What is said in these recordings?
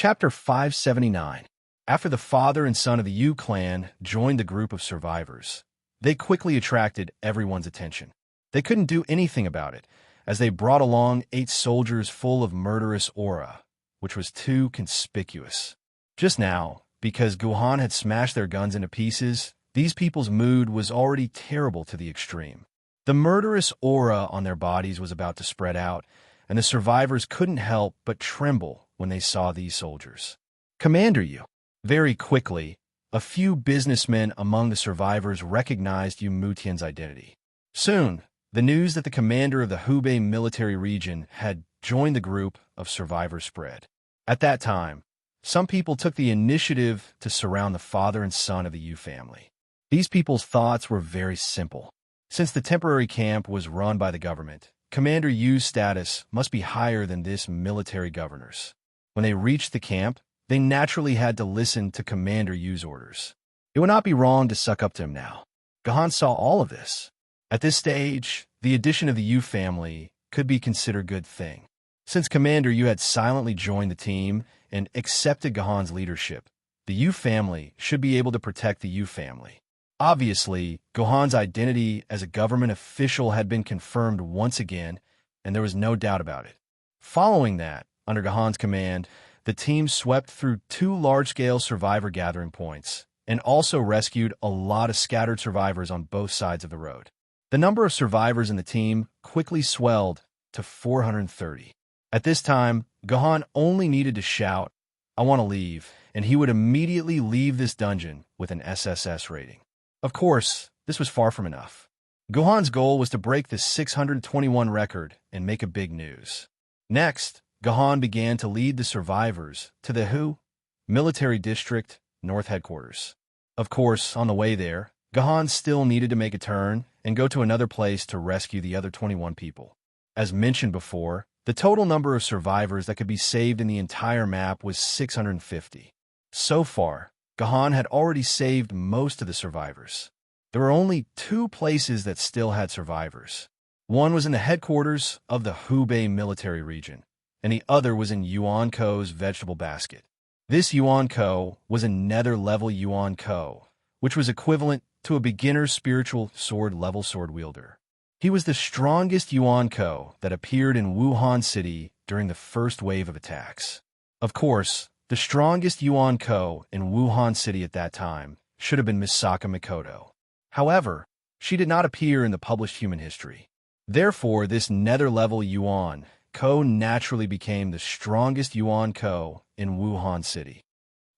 Chapter 579. After the father and son of the Yu clan joined the group of survivors, they quickly attracted everyone's attention. They couldn't do anything about it, as they brought along 8 soldiers full of murderous aura, which was too conspicuous. Just now, because Guhan had smashed their guns into pieces, these people's mood was already terrible to the extreme. The murderous aura on their bodies was about to spread out, and the survivors couldn't help but tremble when they saw these soldiers. "Commander Yu." Very quickly, a few businessmen among the survivors recognized Yu Mutian's identity. Soon, the news that the commander of the Hubei military region had joined the group of survivors spread. At that time, some people took the initiative to surround the father and son of the Yu family. These people's thoughts were very simple. Since the temporary camp was run by the government, Commander Yu's status must be higher than this military governor's. When they reached the camp, they naturally had to listen to Commander Yu's orders. It would not be wrong to suck up to him now. Guhan saw all of this. At this stage, the addition of the Yu family could be considered a good thing. Since Commander Yu had silently joined the team and accepted Guhan's leadership, the Yu family should be able to protect the Yu family. Obviously, Guhan's identity as a government official had been confirmed once again, and there was no doubt about it. Following that, under Guhan's command, the team swept through 2 large-scale survivor gathering points and also rescued a lot of scattered survivors on both sides of the road. The number of survivors in the team quickly swelled to 430. At this time, Guhan only needed to shout, "I want to leave," and he would immediately leave this dungeon with an SSS rating. Of course, this was far from enough. Guhan's goal was to break the 621 record and make a big news. Next, Guhan began to lead the survivors to the Hu Military District North Headquarters. Of course, on the way there, Guhan still needed to make a turn and go to another place to rescue the other 21 people. As mentioned before, the total number of survivors that could be saved in the entire map was 650. So far, Guhan had already saved most of the survivors. There were only 2 places that still had survivors. One was in the headquarters of the Hubei military region, and the other was in Yuan Ko's vegetable basket. This Yuan Ko was a nether-level Yuan Ko, which was equivalent to a beginner's spiritual sword-level sword wielder. He was the strongest Yuan Ko that appeared in Wuhan City during the first wave of attacks. Of course, the strongest Yuan Ko in Wuhan City at that time should have been Misaka Mikoto. However, she did not appear in the published human history. Therefore, this nether-level Yuan Ko naturally became the strongest Yuan Ko in Wuhan City.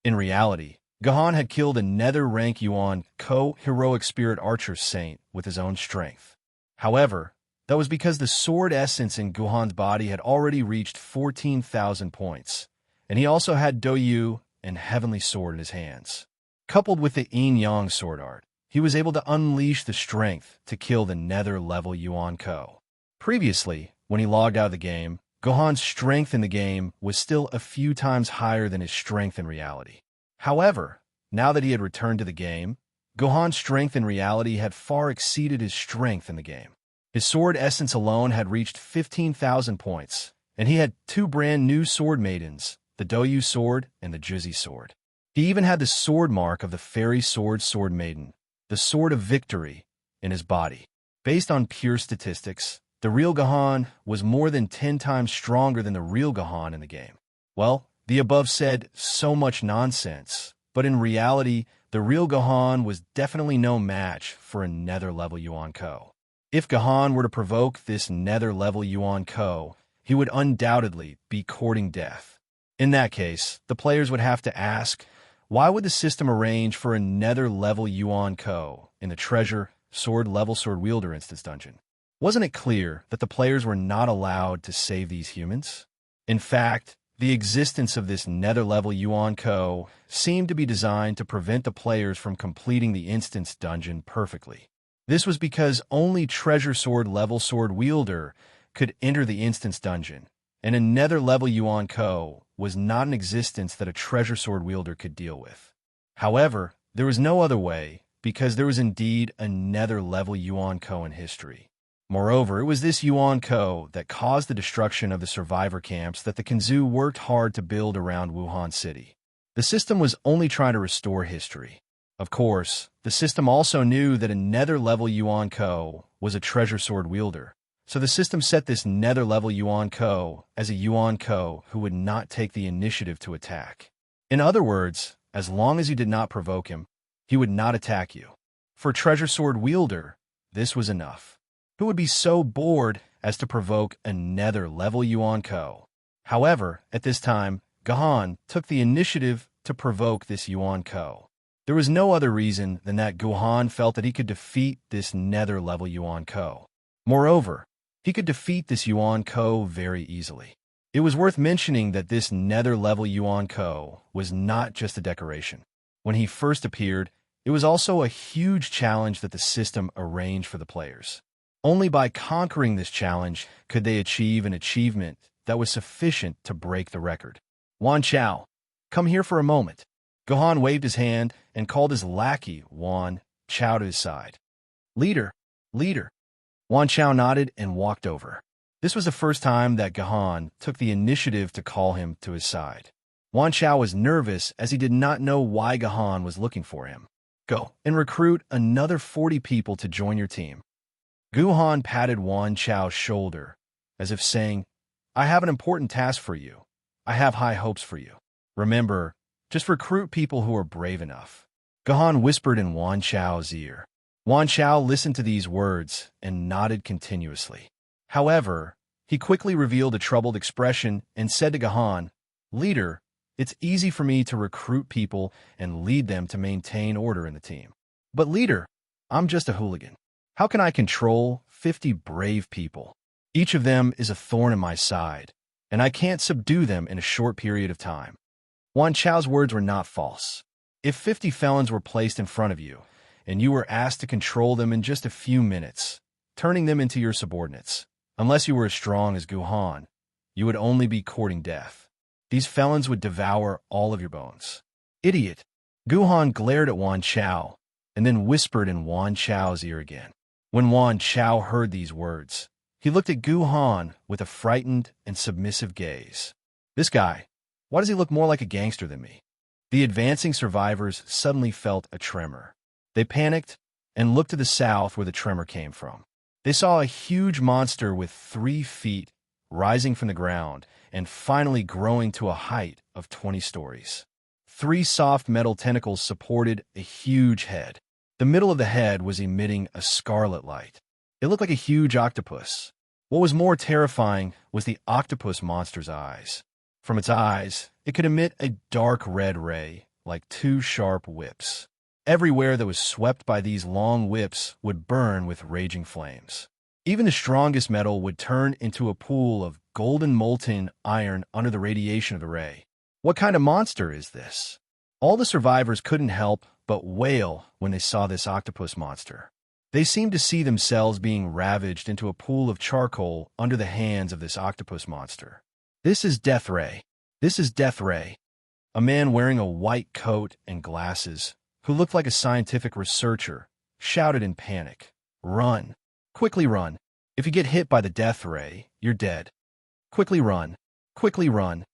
In reality, Guhan had killed a nether-rank Yuan Ko heroic spirit archer saint with his own strength. However, that was because the sword essence in Guhan's body had already reached 14,000 points, and he also had Doyu and Heavenly Sword in his hands. Coupled with the Yin-Yang sword art, he was able to unleash the strength to kill the nether-level Yuan Ko. Previously, when he logged out of the game, Guhan's strength in the game was still a few times higher than his strength in reality. However, now that he had returned to the game, Guhan's strength in reality had far exceeded his strength in the game. His sword essence alone had reached 15,000 points, and he had 2 brand new sword maidens, the Doyu sword and the Juzi sword. He even had the sword mark of the fairy sword maiden, the sword of victory, in his body. Based on pure statistics, the real Guhan was more than 10 times stronger than the real Guhan in the game. Well, the above said so much nonsense, but in reality, the real Guhan was definitely no match for a nether-level Yuan Ko. If Guhan were to provoke this nether-level Yuan Ko, he would undoubtedly be courting death. In that case, the players would have to ask, why would the system arrange for a nether-level Yuan Ko in the treasure sword-level sword wielder instance dungeon? Wasn't it clear that the players were not allowed to save these humans? In fact, the existence of this nether-level Yuan Ko seemed to be designed to prevent the players from completing the instance dungeon perfectly. This was because only treasure sword-level sword wielder could enter the instance dungeon, and a nether-level Yuan Ko was not an existence that a treasure sword wielder could deal with. However, there was no other way, because there was indeed a nether-level Yuan Ko in history. Moreover, it was this Yuan Ko that caused the destruction of the survivor camps that the Kanzu worked hard to build around Wuhan City. The system was only trying to restore history. Of course, the system also knew that a nether-level Yuan Ko was a treasure sword wielder, so the system set this nether-level Yuan Ko as a Yuan Ko who would not take the initiative to attack. In other words, as long as you did not provoke him, he would not attack you. For a treasure sword wielder, this was enough. Who would be so bored as to provoke a nether-level Yuan Ko? However, at this time, Guhan took the initiative to provoke this Yuan Ko. There was no other reason than that Guhan felt that he could defeat this nether-level Yuan Ko. Moreover, he could defeat this Yuan Ko very easily. It was worth mentioning that this nether-level Yuan Ko was not just a decoration. When he first appeared, it was also a huge challenge that the system arranged for the players. Only by conquering this challenge could they achieve an achievement that was sufficient to break the record. Wan Chao, come here for a moment. Guhan waved his hand and called his lackey, Wan Chao, to his side. Leader, leader. Wan Chao nodded and walked over. This was the first time that Guhan took the initiative to call him to his side. Wan Chao was nervous as he did not know why Guhan was looking for him. Go and recruit another 40 people to join your team. Guhan patted Wan Chao's shoulder, as if saying, I have an important task for you. I have high hopes for you. Remember, just recruit people who are brave enough. Guhan whispered in Wan Chao's ear. Wan Chao listened to these words and nodded continuously. However, he quickly revealed a troubled expression and said to Guhan, Leader, it's easy for me to recruit people and lead them to maintain order in the team. But leader, I'm just a hooligan. How can I control 50 brave people? Each of them is a thorn in my side, and I can't subdue them in a short period of time. Wan Chao's words were not false. If 50 felons were placed in front of you, and you were asked to control them in just a few minutes, turning them into your subordinates, unless you were as strong as Guhan, you would only be courting death. These felons would devour all of your bones. Idiot! Guhan glared at Wan Chao, and then whispered in Wan Chao's ear again. When Wan Chao heard these words, he looked at Guhan with a frightened and submissive gaze. This guy, why does he look more like a gangster than me? The advancing survivors suddenly felt a tremor. They panicked and looked to the south where the tremor came from. They saw a huge monster with 3 feet rising from the ground and finally growing to a height of 20 stories. 3 soft metal tentacles supported a huge head. The middle of the head was emitting a scarlet light. It looked like a huge octopus. What was more terrifying was the octopus monster's eyes. From its eyes, it could emit a dark red ray, like 2 sharp whips. Everywhere that was swept by these long whips would burn with raging flames. Even the strongest metal would turn into a pool of golden molten iron under the radiation of the ray. What kind of monster is this? All the survivors couldn't help but wail when they saw this octopus monster. They seemed to see themselves being ravaged into a pool of charcoal under the hands of this octopus monster. This is Death Ray. This is Death Ray. A man wearing a white coat and glasses, who looked like a scientific researcher, shouted in panic, Run! Quickly run! If you get hit by the Death Ray, you're dead. Quickly run! Quickly run!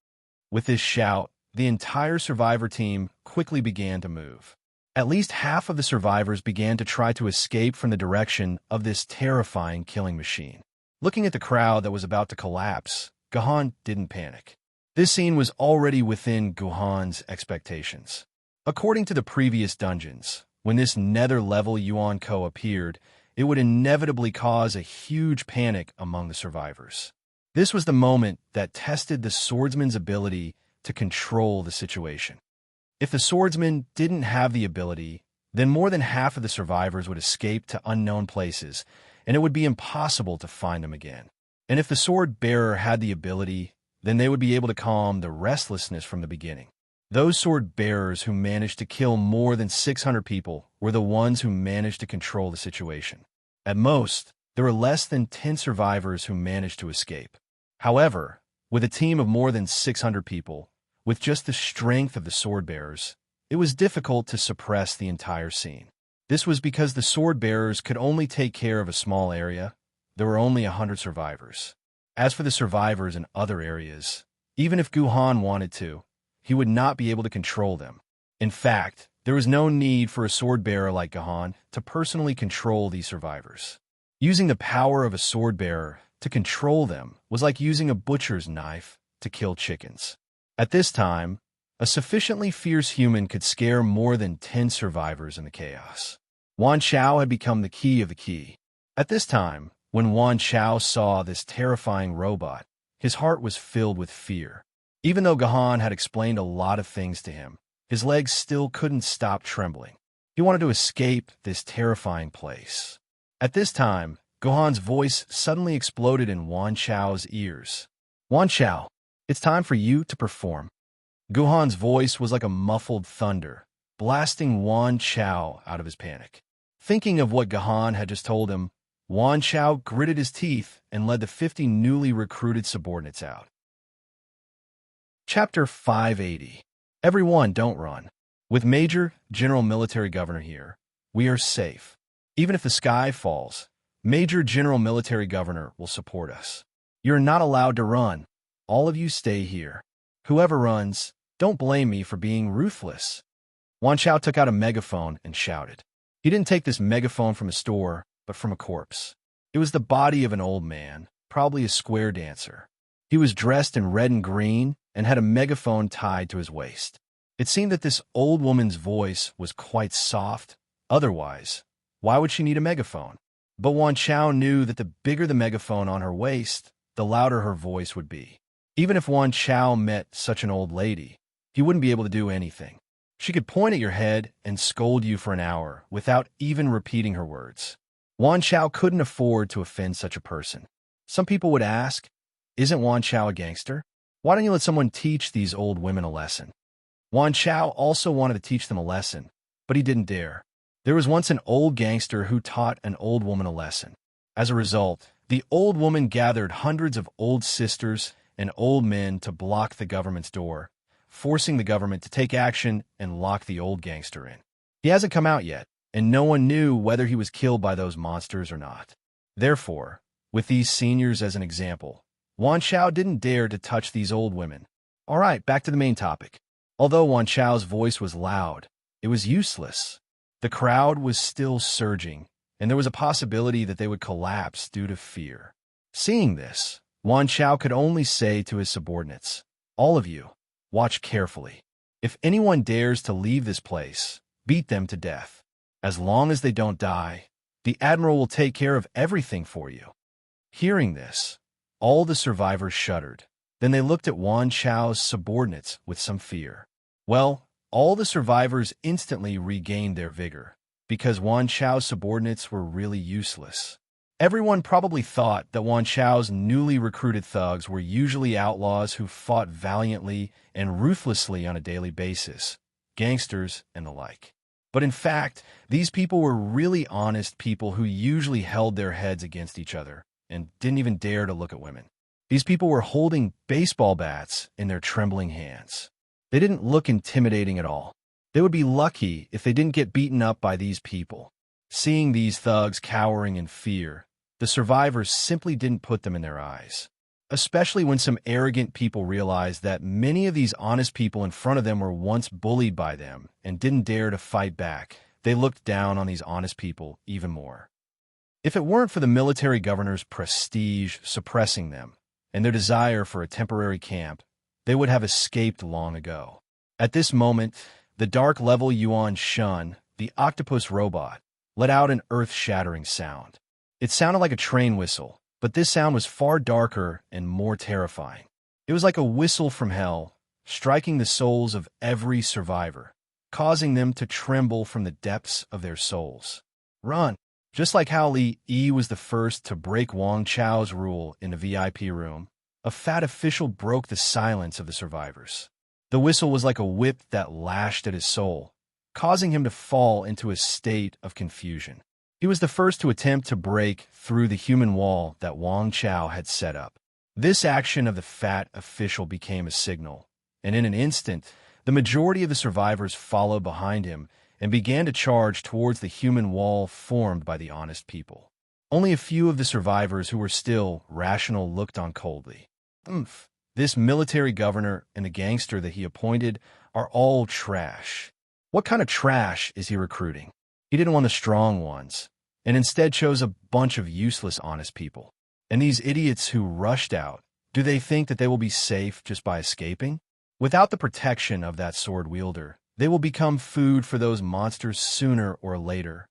With this shout, the entire survivor team quickly began to move. At least half of the survivors began to try to escape from the direction of this terrifying killing machine. Looking at the crowd that was about to collapse, Guhan didn't panic. This scene was already within Guhan's expectations. According to the previous dungeons, when this nether-level Yuan Ko appeared, it would inevitably cause a huge panic among the survivors. This was the moment that tested the swordsman's ability to control the situation. If the swordsman didn't have the ability, then more than half of the survivors would escape to unknown places, and it would be impossible to find them again. And if the sword bearer had the ability, then they would be able to calm the restlessness from the beginning. Those sword bearers who managed to kill more than 600 people were the ones who managed to control the situation. At most, there were less than 10 survivors who managed to escape. However, with a team of more than 600 people, with just the strength of the sword bearers, it was difficult to suppress the entire scene. This was because the sword bearers could only take care of a small area, there were only 100 survivors. As for the survivors in other areas, even if Guhan wanted to, he would not be able to control them. In fact, there was no need for a sword-bearer like Guhan to personally control these survivors. Using the power of a sword-bearer to control them was like using a butcher's knife to kill chickens. At this time, a sufficiently fierce human could scare more than 10 survivors in the chaos. Wan Chao had become the key of the key. At this time, when Wan Chao saw this terrifying robot, his heart was filled with fear. Even though Gahan had explained a lot of things to him, his legs still couldn't stop trembling. He wanted to escape this terrifying place. At this time, Gohan's voice suddenly exploded in Wan Chao's ears. "Wan Chao, it's time for you to perform." Guhan's voice was like a muffled thunder, blasting Wan Chao out of his panic. Thinking of what Gahan had just told him, Wan Chao gritted his teeth and led the 50 newly recruited subordinates out. Chapter 580. Everyone, don't run. With Major General Military Governor here, we are safe. Even if the sky falls, Major General Military Governor will support us. You're not allowed to run. All of you stay here. Whoever runs, don't blame me for being ruthless. Wan Chao took out a megaphone and shouted. He didn't take this megaphone from a store, but from a corpse. It was the body of an old man, probably a square dancer. He was dressed in red and green and had a megaphone tied to his waist. It seemed that this old woman's voice was quite soft. Otherwise, why would she need a megaphone? But Wan Chao knew that the bigger the megaphone on her waist, the louder her voice would be. Even if Wan Chao met such an old lady, he wouldn't be able to do anything. She could point at your head and scold you for an hour without even repeating her words. Wan Chao couldn't afford to offend such a person. Some people would ask, isn't Wan Chao a gangster? Why don't you let someone teach these old women a lesson? Wan Chao also wanted to teach them a lesson, but he didn't dare. There was once an old gangster who taught an old woman a lesson. As a result, the old woman gathered hundreds of old sisters and old men to block the government's door, forcing the government to take action and lock the old gangster in. He hasn't come out yet, and no one knew whether he was killed by those monsters or not. Therefore, with these seniors as an example, Wan Chao didn't dare to touch these old women. All right, back to the main topic. Although Wan Chao's voice was loud, it was useless. The crowd was still surging, and there was a possibility that they would collapse due to fear. Seeing this, Wan Chao could only say to his subordinates, all of you, watch carefully. If anyone dares to leave this place, beat them to death. As long as they don't die, the Admiral will take care of everything for you. Hearing this, all the survivors shuddered. Then they looked at Wan Chao's subordinates with some fear. Well, all the survivors instantly regained their vigor, because Wan Chao's subordinates were really useless. Everyone probably thought that Wan Chao's newly recruited thugs were usually outlaws who fought valiantly and ruthlessly on a daily basis, gangsters and the like. But in fact, these people were really honest people who usually held their heads against each other and didn't even dare to look at women. These people were holding baseball bats in their trembling hands. They didn't look intimidating at all. They would be lucky if they didn't get beaten up by these people. Seeing these thugs cowering in fear, the survivors simply didn't put them in their eyes. Especially when some arrogant people realized that many of these honest people in front of them were once bullied by them and didn't dare to fight back, they looked down on these honest people even more. If it weren't for the military governor's prestige suppressing them and their desire for a temporary camp, they would have escaped long ago. At this moment, the dark level Yuan Shun, the octopus robot, let out an earth-shattering sound. It sounded like a train whistle, but this sound was far darker and more terrifying. It was like a whistle from hell, striking the souls of every survivor, causing them to tremble from the depths of their souls. Run! Just like how Li Yi was the first to break Wang Chao's rule in the VIP room, a fat official broke the silence of the survivors. The whistle was like a whip that lashed at his soul, causing him to fall into a state of confusion. He was the first to attempt to break through the human wall that Wang Chao had set up. This action of the fat official became a signal, and in an instant, the majority of the survivors followed behind him and began to charge towards the human wall formed by the honest people. Only a few of the survivors who were still rational looked on coldly. This military governor and the gangster that he appointed are all trash. What kind of trash is he recruiting? He didn't want the strong ones, and instead chose a bunch of useless honest people. And these idiots who rushed out, do they think that they will be safe just by escaping? Without the protection of that sword wielder, they will become food for those monsters sooner or later.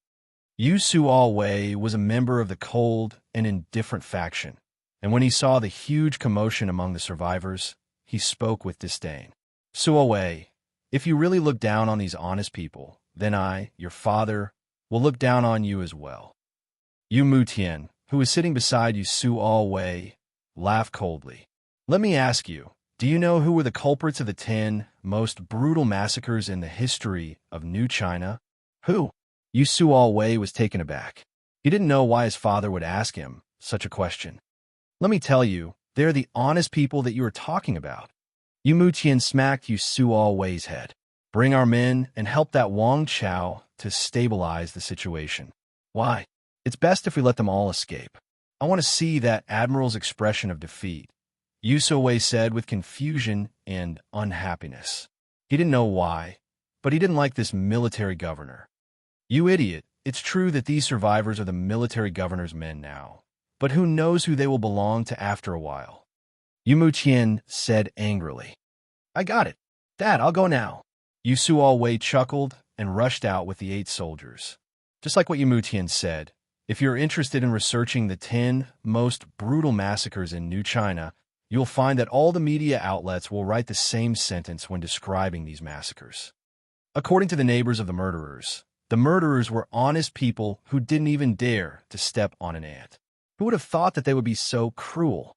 Yu Suo-wei was a member of the cold and indifferent faction, and when he saw the huge commotion among the survivors, he spoke with disdain. Suo-wei, if you really look down on these honest people, then I, your father, will look down on you as well. Yu Mutian, who was sitting beside Yu Suo-wei, laughed coldly. Let me ask you, do you know who were the culprits of the 10 most brutal massacres in the history of New China? Who? Yu Suo-wei was taken aback. He didn't know why his father would ask him such a question. Let me tell you, they're the honest people that you are talking about. Yu Mutian smacked Yu Suo-wei's head. Bring our men and help that Wang Chao to stabilize the situation. Why? It's best if we let them all escape. I want to see that admiral's expression of defeat, Yu Suo-wei said with confusion and unhappiness. He didn't know why, but he didn't like this military governor. You idiot, it's true that these survivors are the military governor's men now, but who knows who they will belong to after a while? Yu Mutian said angrily. I got it. Dad, I'll go now. Yu Suo-wei chuckled and rushed out with the 8 soldiers. Just like what Yu Mutian said, if you're interested in researching the 10 most brutal massacres in New China, you'll find that all the media outlets will write the same sentence when describing these massacres. According to the neighbors of the murderers were honest people who didn't even dare to step on an ant. Who would have thought that they would be so cruel?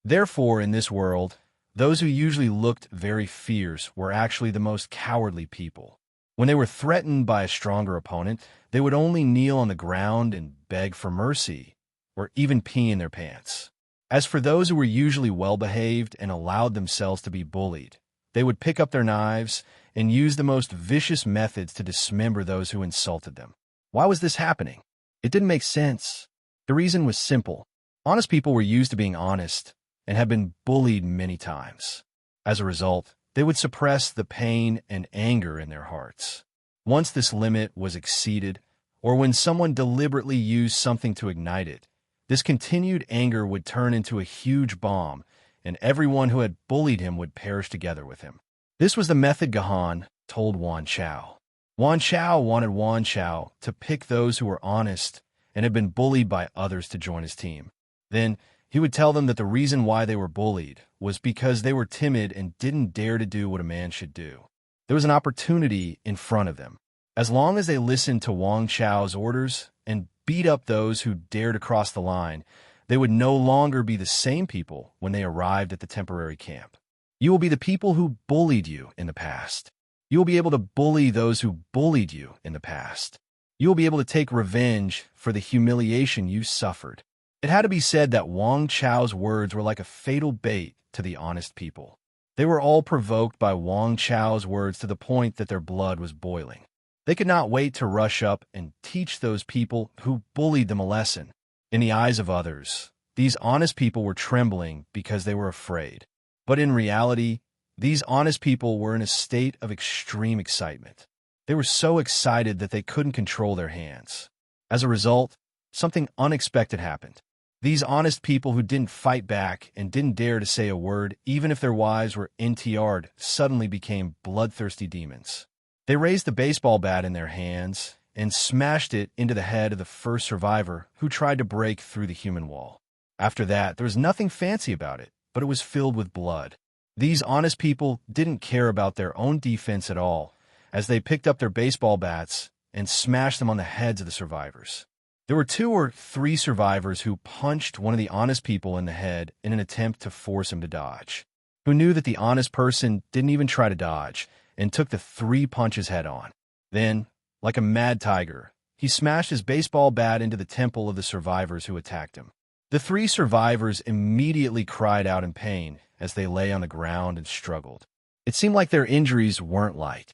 Therefore, in this world, those who usually looked very fierce were actually the most cowardly people. When they were threatened by a stronger opponent, they would only kneel on the ground and beg for mercy, or even pee in their pants. As for those who were usually well-behaved and allowed themselves to be bullied, they would pick up their knives and use the most vicious methods to dismember those who insulted them. Why was this happening? It didn't make sense. The reason was simple. Honest people were used to being honest and had been bullied many times. As a result, they would suppress the pain and anger in their hearts. Once this limit was exceeded, or when someone deliberately used something to ignite it, this continued anger would turn into a huge bomb, and everyone who had bullied him would perish together with him. This was the method Gahan told Wan Chao. Wan Chao wanted Wan Chao to pick those who were honest and had been bullied by others to join his team. Then, he would tell them that the reason why they were bullied was because they were timid and didn't dare to do what a man should do. There was an opportunity in front of them. As long as they listened to Wang Chao's orders and beat up those who dared to cross the line, they would no longer be the same people when they arrived at the temporary camp. You will be the people who bullied you in the past. You will be able to bully those who bullied you in the past. You will be able to take revenge for the humiliation you suffered. It had to be said that Wang Chao's words were like a fatal bait to the honest people. They were all provoked by Wang Chao's words to the point that their blood was boiling. They could not wait to rush up and teach those people who bullied them a lesson. In the eyes of others, these honest people were trembling because they were afraid. But in reality, these honest people were in a state of extreme excitement. They were so excited that they couldn't control their hands. As a result, something unexpected happened. These honest people who didn't fight back and didn't dare to say a word, even if their wives were NTR'd, suddenly became bloodthirsty demons. They raised the baseball bat in their hands and smashed it into the head of the first survivor who tried to break through the human wall. After that, there was nothing fancy about it, but it was filled with blood. These honest people didn't care about their own defense at all, as they picked up their baseball bats and smashed them on the heads of the survivors. There were 2 or 3 survivors who punched one of the honest people in the head in an attempt to force him to dodge, who knew that the honest person didn't even try to dodge and took the 3 punches head on. Then, like a mad tiger, he smashed his baseball bat into the temple of the survivors who attacked him. The 3 survivors immediately cried out in pain as they lay on the ground and struggled. It seemed like their injuries weren't light.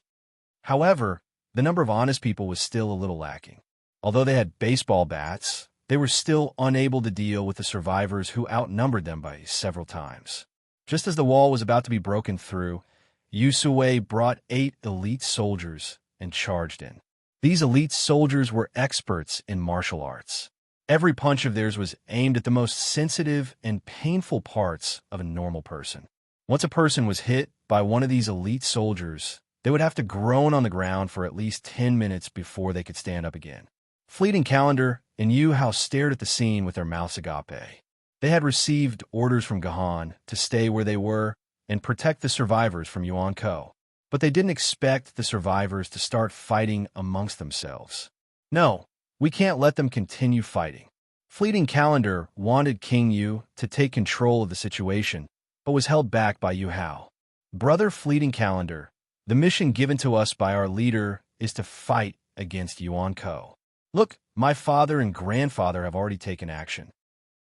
However, the number of honest people was still a little lacking. Although they had baseball bats, they were still unable to deal with the survivors who outnumbered them by several times. Just as the wall was about to be broken through, Yusue brought 8 elite soldiers and charged in. These elite soldiers were experts in martial arts. Every punch of theirs was aimed at the most sensitive and painful parts of a normal person. Once a person was hit by one of these elite soldiers, they would have to groan on the ground for at least 10 minutes before they could stand up again. Fleeting Calendar and Yu Hao stared at the scene with their mouths agape. They had received orders from Gahan to stay where they were and protect the survivors from Yuan Ko. But they didn't expect the survivors to start fighting amongst themselves. No, we can't let them continue fighting. Fleeting Calendar wanted King Yu to take control of the situation, but was held back by Yu Hao. Brother Fleeting Calendar, the mission given to us by our leader is to fight against Yuan Ko. Look, my father and grandfather have already taken action.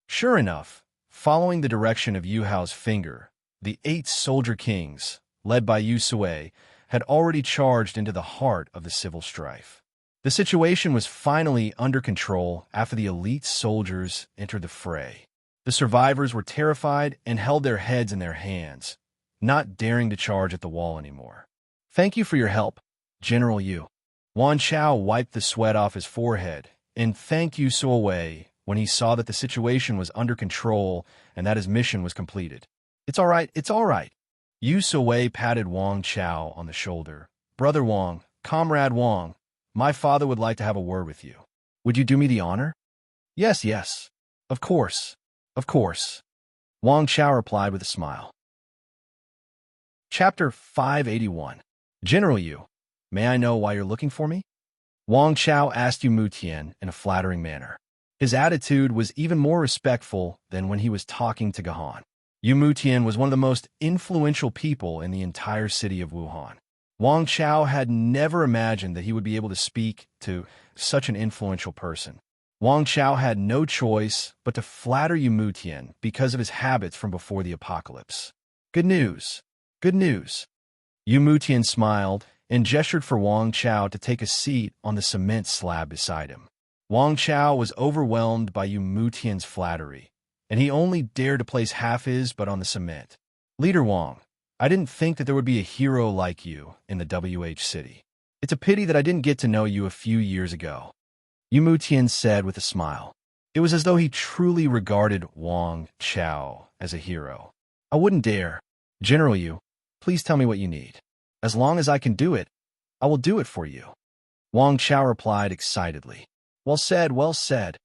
Sure enough, following the direction of Yu Hao's finger, the 8 soldier kings, led by Yusue, had already charged into the heart of the civil strife. The situation was finally under control after the elite soldiers entered the fray. The survivors were terrified and held their heads in their hands, not daring to charge at the wall anymore. Thank you for your help, General Yu. Wan Chao wiped the sweat off his forehead and thanked Yusue when he saw that the situation was under control and that his mission was completed. It's all right, it's all right. Yusue patted Wang Chao on the shoulder. Brother Wang, Comrade Wang, my father would like to have a word with you. Would you do me the honor? Yes, yes. Of course. Of course. Wang Chao replied with a smile. Chapter 581. General Yu, may I know why you're looking for me? Wang Chao asked Yu Mutian in a flattering manner. His attitude was even more respectful than when he was talking to Gahan. Yu Mutian was one of the most influential people in the entire city of Wuhan. Wang Chao had never imagined that he would be able to speak to such an influential person. Wang Chao had no choice but to flatter Yu Mutian because of his habits from before the apocalypse. Good news. Good news. Yu Mutian smiled and gestured for Wang Chao to take a seat on the cement slab beside him. Wang Chao was overwhelmed by Yu Mutian's flattery, and he only dared to place half his but on the cement. Leader Wang, I didn't think that there would be a hero like you in the WH city. It's a pity that I didn't get to know you a few years ago. Yu Mutian said with a smile. It was as though he truly regarded Wang Chao as a hero. I wouldn't dare. General Yu, please tell me what you need. As long as I can do it, I will do it for you. Wang Chao replied excitedly. Well said, well said.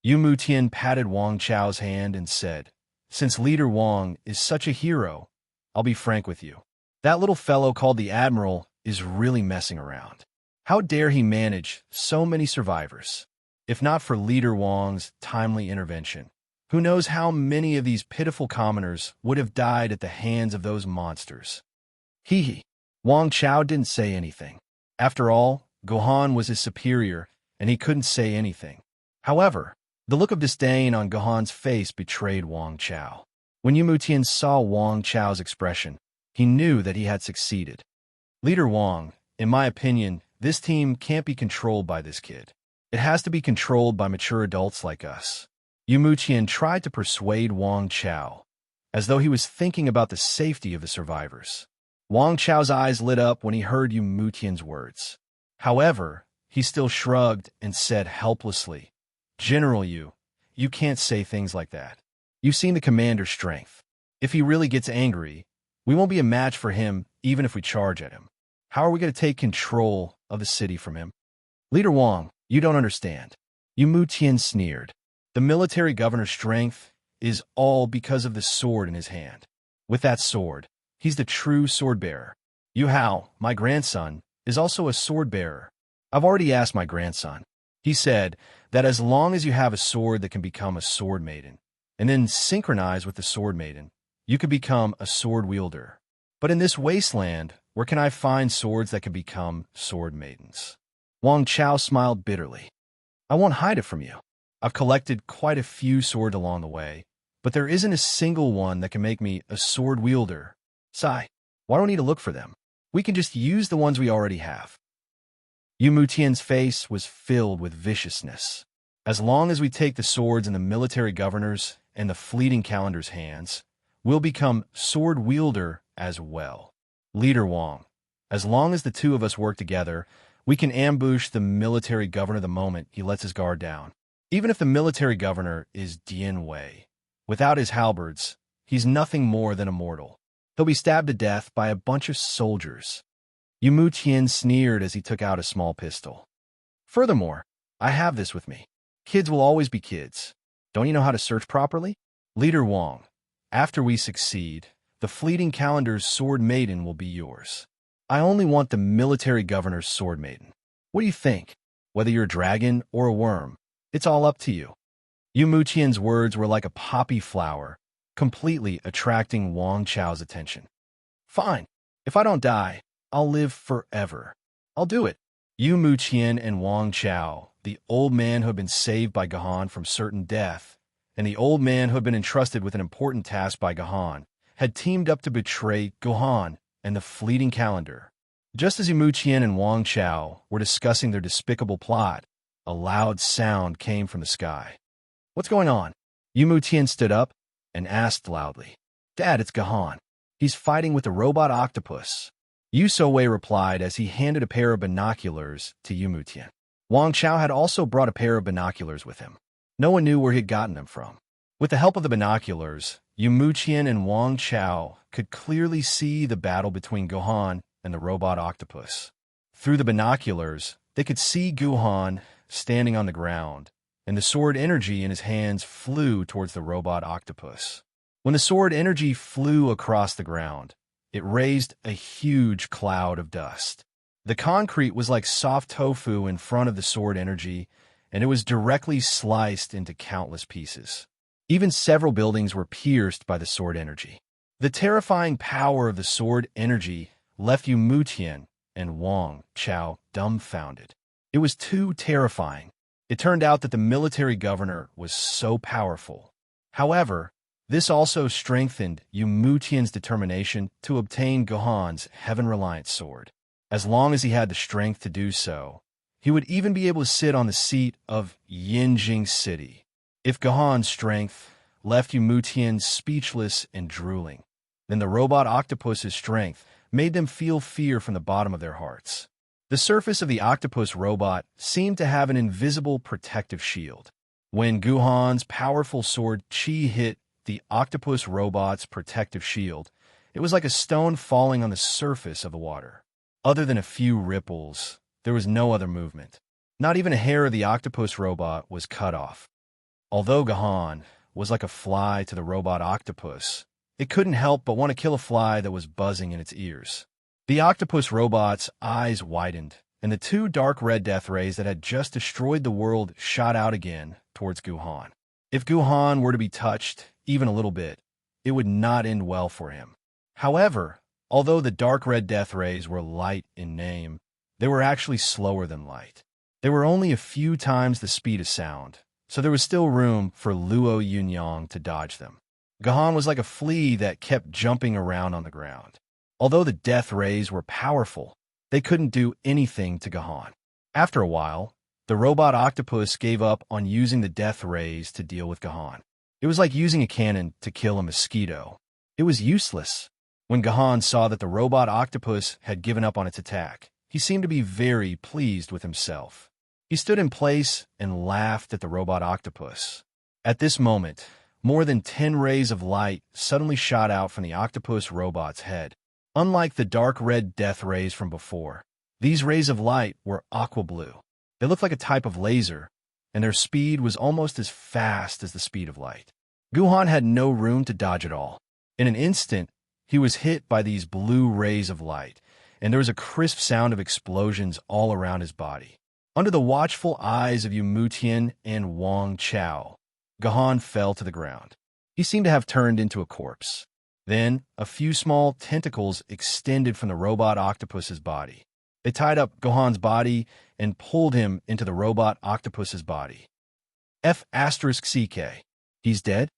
Yu Mutian patted Wang Chao's hand and said, Since Leader Wang is such a hero, I'll be frank with you. That little fellow called the Admiral is really messing around. How dare he manage so many survivors? If not for Leader Wang's timely intervention, who knows how many of these pitiful commoners would have died at the hands of those monsters? Hee hee. Wang Chao didn't say anything. After all, Gohan was his superior, and he couldn't say anything. However, the look of disdain on Gohan's face betrayed Wang Chao. When Yu Mutian saw Wang Chao's expression, he knew that he had succeeded. Leader Wang, in my opinion, this team can't be controlled by this kid. It has to be controlled by mature adults like us. Yu Mutian tried to persuade Wang Chao, as though he was thinking about the safety of the survivors. Wang Chao's eyes lit up when he heard Yu Mutian's words. However, he still shrugged and said helplessly, General Yu, you can't say things like that. You've seen the commander's strength. If he really gets angry, we won't be a match for him even if we charge at him. How are we going to take control of the city from him? Leader Wang, you don't understand. Yu Mutian sneered. The military governor's strength is all because of the sword in his hand. With that sword, he's the true sword-bearer. Yu Hao, my grandson, is also a sword-bearer. I've already asked my grandson. He said that as long as you have a sword that can become a sword maiden, and then synchronize with the sword maiden, you could become a sword wielder. But in this wasteland, where can I find swords that can become sword maidens? Wang Chao smiled bitterly. I won't hide it from you. I've collected quite a few swords along the way, but there isn't a single one that can make me a sword wielder. Sai, why do we need to look for them? We can just use the ones we already have. Yu Mutian's face was filled with viciousness. As long as we take the swords in the military governor's and the fleeting calendar's hands, we'll become sword wielder as well. Leader Wang, as long as the two of us work together, we can ambush the military governor the moment he lets his guard down. Even if the military governor is Dian Wei, without his halberds, he's nothing more than a mortal. He'll be stabbed to death by a bunch of soldiers. Yu Mutian sneered as he took out a small pistol. Furthermore, I have this with me. Kids will always be kids. Don't you know how to search properly? Leader Wang, after we succeed, the fleeting calendar's sword maiden will be yours. I only want the military governor's sword maiden. What do you think? Whether you're a dragon or a worm, it's all up to you. Yu Mutian's words were like a poppy flower, completely attracting Wang Chao's attention. Fine. If I don't die, I'll live forever. I'll do it. Yu Mutian and Wang Chao, the old man who had been saved by Gahan from certain death, and the old man who had been entrusted with an important task by Gahan, had teamed up to betray Gohan and the fleeting calendar. Just as Yu Mutian and Wang Chao were discussing their despicable plot, a loud sound came from the sky. What's going on? Yu Mutian stood up and asked loudly. Dad, it's Gahan. He's fighting with the robot octopus. Yu Wei replied as he handed a pair of binoculars to Yu Mutian. Wang Chao had also brought a pair of binoculars with him. No one knew where he had gotten them from. With the help of the binoculars, Yu Mutian and Wang Chao could clearly see the battle between Gohan and the robot octopus. Through the binoculars, they could see Gohan standing on the ground, and the sword energy in his hands flew towards the robot octopus. When the sword energy flew across the ground, it raised a huge cloud of dust. The concrete was like soft tofu in front of the sword energy, and it was directly sliced into countless pieces. Even several buildings were pierced by the sword energy. The terrifying power of the sword energy left Yu Mutian and Wang Chao dumbfounded. It was too terrifying. It turned out that the military governor was so powerful. However, this also strengthened Yu Mutian's determination to obtain Gohan's heaven-reliant sword. As long as he had the strength to do so, he would even be able to sit on the seat of Yinjing City. If Gohan's strength left Yu Mutian speechless and drooling, then the robot octopus's strength made them feel fear from the bottom of their hearts. The surface of the octopus robot seemed to have an invisible protective shield. When Gohan's powerful sword Chi hit the octopus robot's protective shield, it was like a stone falling on the surface of the water. Other than a few ripples, there was no other movement. Not even a hair of the octopus robot was cut off. Although Gohan was like a fly to the robot octopus, it couldn't help but want to kill a fly that was buzzing in its ears. The octopus robot's eyes widened, and the two dark red death rays that had just destroyed the world shot out again towards Gohan. If Gohan were to be touched even a little bit, it would not end well for him. However, although the dark red death rays were light in name, they were actually slower than light. They were only a few times the speed of sound, so there was still room for Luo Yunyang to dodge them. Gohan was like a flea that kept jumping around on the ground. Although the death rays were powerful, they couldn't do anything to Gohan. After a while, the robot octopus gave up on using the death rays to deal with Gohan. It was like using a cannon to kill a mosquito. It was useless. When Gohan saw that the robot octopus had given up on its attack, he seemed to be very pleased with himself. He stood in place and laughed at the robot octopus. At this moment, more than 10 rays of light suddenly shot out from the octopus robot's head. Unlike the dark red death rays from before, these rays of light were aqua blue. They looked like a type of laser, and their speed was almost as fast as the speed of light. Gohan had no room to dodge at all. In an instant, he was hit by these blue rays of light, and there was a crisp sound of explosions all around his body. Under the watchful eyes of Yu Mutian and Wang Chao, Gohan fell to the ground. He seemed to have turned into a corpse. Then, a few small tentacles extended from the robot octopus's body. They tied up Gohan's body and pulled him into the robot octopus's body. F*CK. He's dead?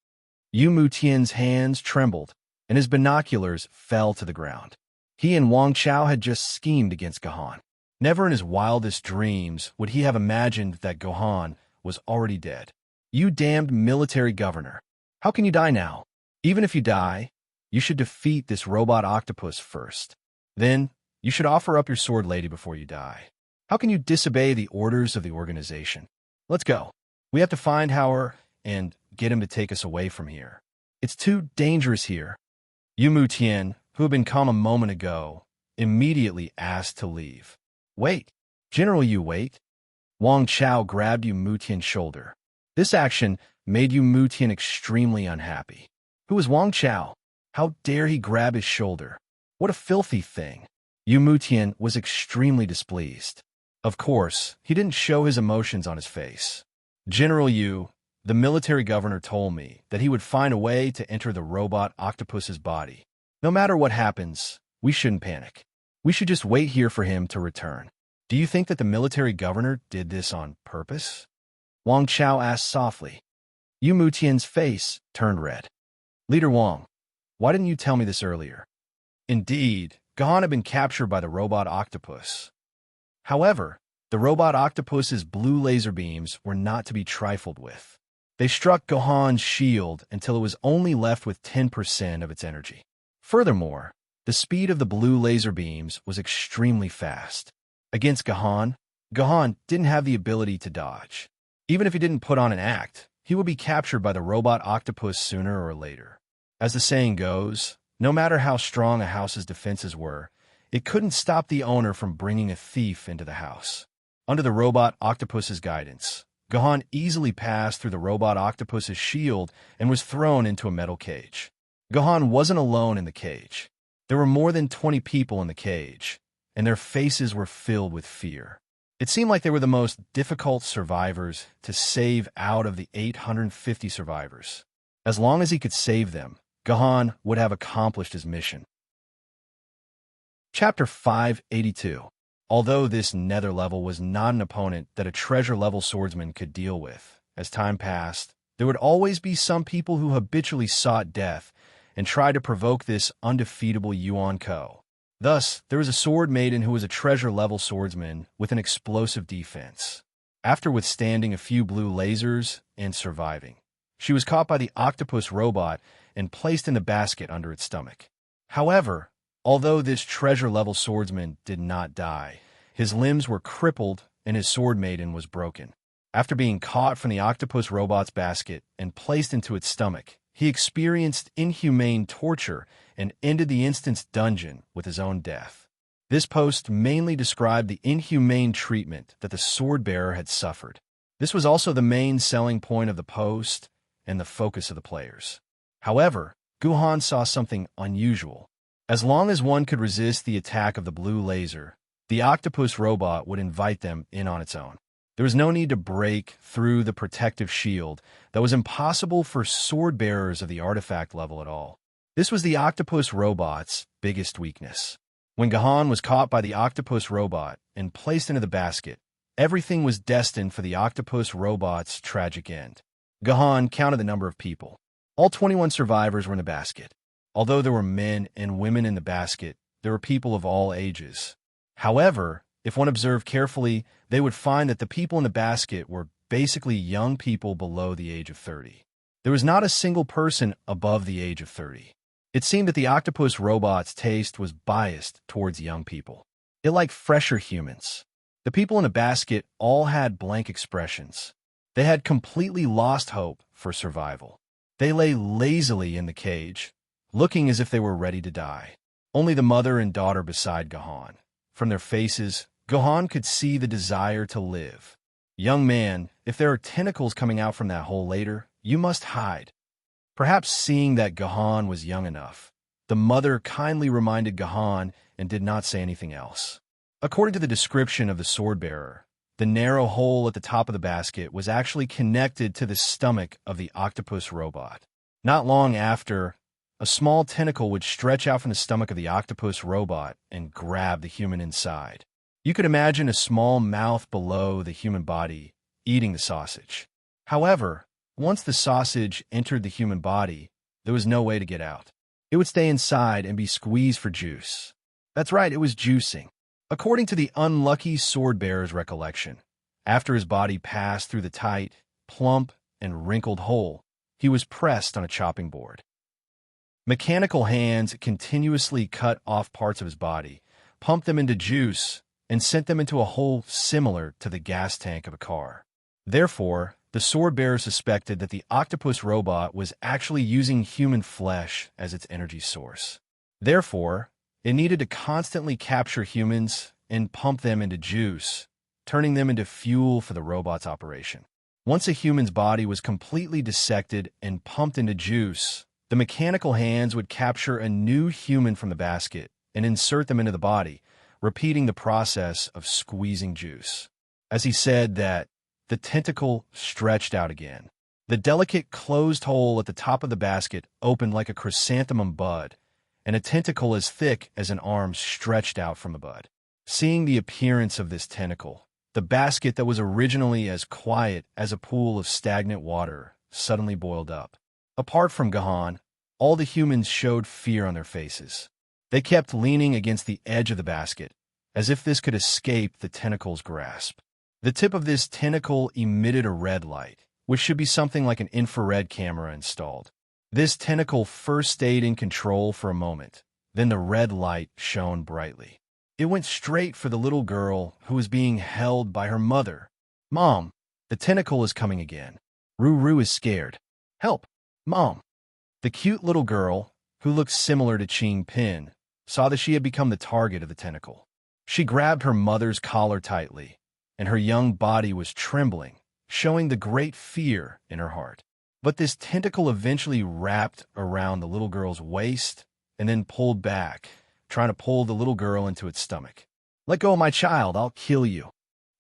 Yu Mutian's hands trembled, and his binoculars fell to the ground. He and Wang Chao had just schemed against Gohan. Never in his wildest dreams would he have imagined that Gohan was already dead. You damned military governor. How can you die now? Even if you die, you should defeat this robot octopus first. Then, you should offer up your sword lady before you die. How can you disobey the orders of the organization? Let's go. We have to find Howard and get him to take us away from here. It's too dangerous here. Yu Mutian, who had been calm a moment ago, immediately asked to leave. Wait. General Yu, wait. Wang Chao grabbed Yu Mutian's shoulder. This action made Yu Mutian extremely unhappy. Who is Wang Chao? How dare he grab his shoulder? What a filthy thing. Yu Mutian was extremely displeased. Of course, he didn't show his emotions on his face. General Yu, the military governor, told me that he would find a way to enter the robot octopus's body. No matter what happens, we shouldn't panic. We should just wait here for him to return. Do you think that the military governor did this on purpose? Wang Chao asked softly. Yu Mutian's face turned red. Leader Wang, why didn't you tell me this earlier? Indeed, Gohan had been captured by the robot octopus. However, the robot octopus's blue laser beams were not to be trifled with. They struck Gohan's shield until it was only left with 10% of its energy. Furthermore, the speed of the blue laser beams was extremely fast. Against Gohan, Gohan didn't have the ability to dodge. Even if he didn't put on an act, he would be captured by the robot octopus sooner or later. As the saying goes, no matter how strong a house's defenses were, it couldn't stop the owner from bringing a thief into the house. Under the robot octopus's guidance, Gohan easily passed through the robot octopus's shield and was thrown into a metal cage. Gohan wasn't alone in the cage. There were more than 20 people in the cage, and their faces were filled with fear. It seemed like they were the most difficult survivors to save out of the 850 survivors. As long as he could save them, Gohan would have accomplished his mission. Chapter 582. Although this nether level was not an opponent that a treasure-level swordsman could deal with, as time passed, there would always be some people who habitually sought death and tried to provoke this undefeatable Yuan Ko. Thus, there was a sword maiden who was a treasure-level swordsman with an explosive defense. After withstanding a few blue lasers and surviving, she was caught by the octopus robot and placed in the basket under its stomach. However, although this treasure-level swordsman did not die, his limbs were crippled and his sword maiden was broken. After being caught from the octopus robot's basket and placed into its stomach, he experienced inhumane torture and ended the instant's dungeon with his own death. This post mainly described the inhumane treatment that the sword-bearer had suffered. This was also the main selling point of the post and the focus of the players. However, Gohan saw something unusual. As long as one could resist the attack of the blue laser, the octopus robot would invite them in on its own. There was no need to break through the protective shield that was impossible for sword-bearers of the artifact level at all. This was the octopus robot's biggest weakness. When Gohan was caught by the octopus robot and placed into the basket, everything was destined for the octopus robot's tragic end. Gohan counted the number of people. All 21 survivors were in the basket. Although there were men and women in the basket, there were people of all ages. However, if one observed carefully, they would find that the people in the basket were basically young people below the age of 30. There was not a single person above the age of 30. It seemed that the octopus robot's taste was biased towards young people. It liked fresher humans. The people in the basket all had blank expressions. They had completely lost hope for survival. They lay lazily in the cage, looking as if they were ready to die. Only the mother and daughter beside Gohan. From their faces, Gohan could see the desire to live. Young man, if there are tentacles coming out from that hole later, you must hide. Perhaps seeing that Gohan was young enough, the mother kindly reminded Gohan and did not say anything else. According to the description of the sword-bearer, the narrow hole at the top of the basket was actually connected to the stomach of the octopus robot. Not long after, a small tentacle would stretch out from the stomach of the octopus robot and grab the human inside. You could imagine a small mouth below the human body eating the sausage. However, once the sausage entered the human body, there was no way to get out. It would stay inside and be squeezed for juice. That's right, it was juicing. According to the unlucky sword-bearer's recollection, After his body passed through the tight, plump, and wrinkled hole, he was pressed on a chopping board. Mechanical hands continuously cut off parts of his body, pumped them into juice, and sent them into a hole similar to the gas tank of a car. Therefore, the sword-bearer suspected that the octopus robot was actually using human flesh as its energy source. Therefore, it needed to constantly capture humans and pump them into juice, turning them into fuel for the robot's operation. Once a human's body was completely dissected and pumped into juice, the mechanical hands would capture a new human from the basket and insert them into the body, repeating the process of squeezing juice. As he said that, the tentacle stretched out again. The delicate closed hole at the top of the basket opened like a chrysanthemum bud, and a tentacle as thick as an arm stretched out from the bud. Seeing the appearance of this tentacle, the basket that was originally as quiet as a pool of stagnant water suddenly boiled up. Apart from Gahan, all the humans showed fear on their faces. They kept leaning against the edge of the basket, as if this could escape the tentacle's grasp. The tip of this tentacle emitted a red light, which should be something like an infrared camera installed. This tentacle first stayed in control for a moment, then the red light shone brightly. It went straight for the little girl who was being held by her mother. "Mom, the tentacle is coming again. Ruru is scared. Help, Mom." The cute little girl, who looked similar to Ching Pin, saw that she had become the target of the tentacle. She grabbed her mother's collar tightly, and her young body was trembling, showing the great fear in her heart. But this tentacle eventually wrapped around the little girl's waist and then pulled back, trying to pull the little girl into its stomach. "Let go of my child, I'll kill you."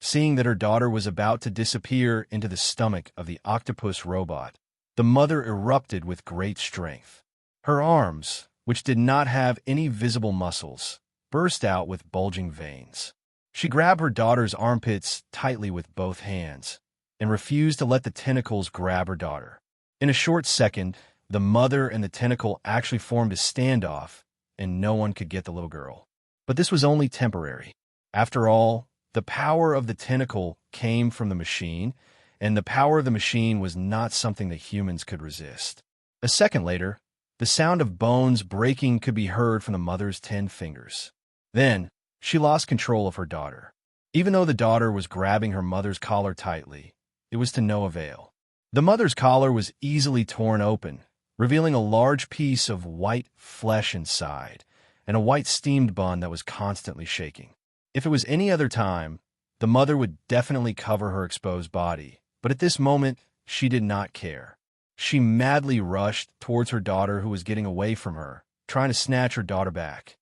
Seeing that her daughter was about to disappear into the stomach of the octopus robot, the mother erupted with great strength. Her arms, which did not have any visible muscles, burst out with bulging veins. She grabbed her daughter's armpits tightly with both hands and refused to let the tentacles grab her daughter. In a short second, the mother and the tentacle actually formed a standoff, and no one could get the little girl. But this was only temporary. After all, the power of the tentacle came from the machine, and the power of the machine was not something that humans could resist. A second later, the sound of bones breaking could be heard from the mother's 10 fingers. Then, she lost control of her daughter. Even though the daughter was grabbing her mother's collar tightly, it was to no avail. The mother's collar was easily torn open, revealing a large piece of white flesh inside, and a white steamed bun that was constantly shaking. If it was any other time, the mother would definitely cover her exposed body, but at this moment, she did not care. She madly rushed towards her daughter who was getting away from her, trying to snatch her daughter back.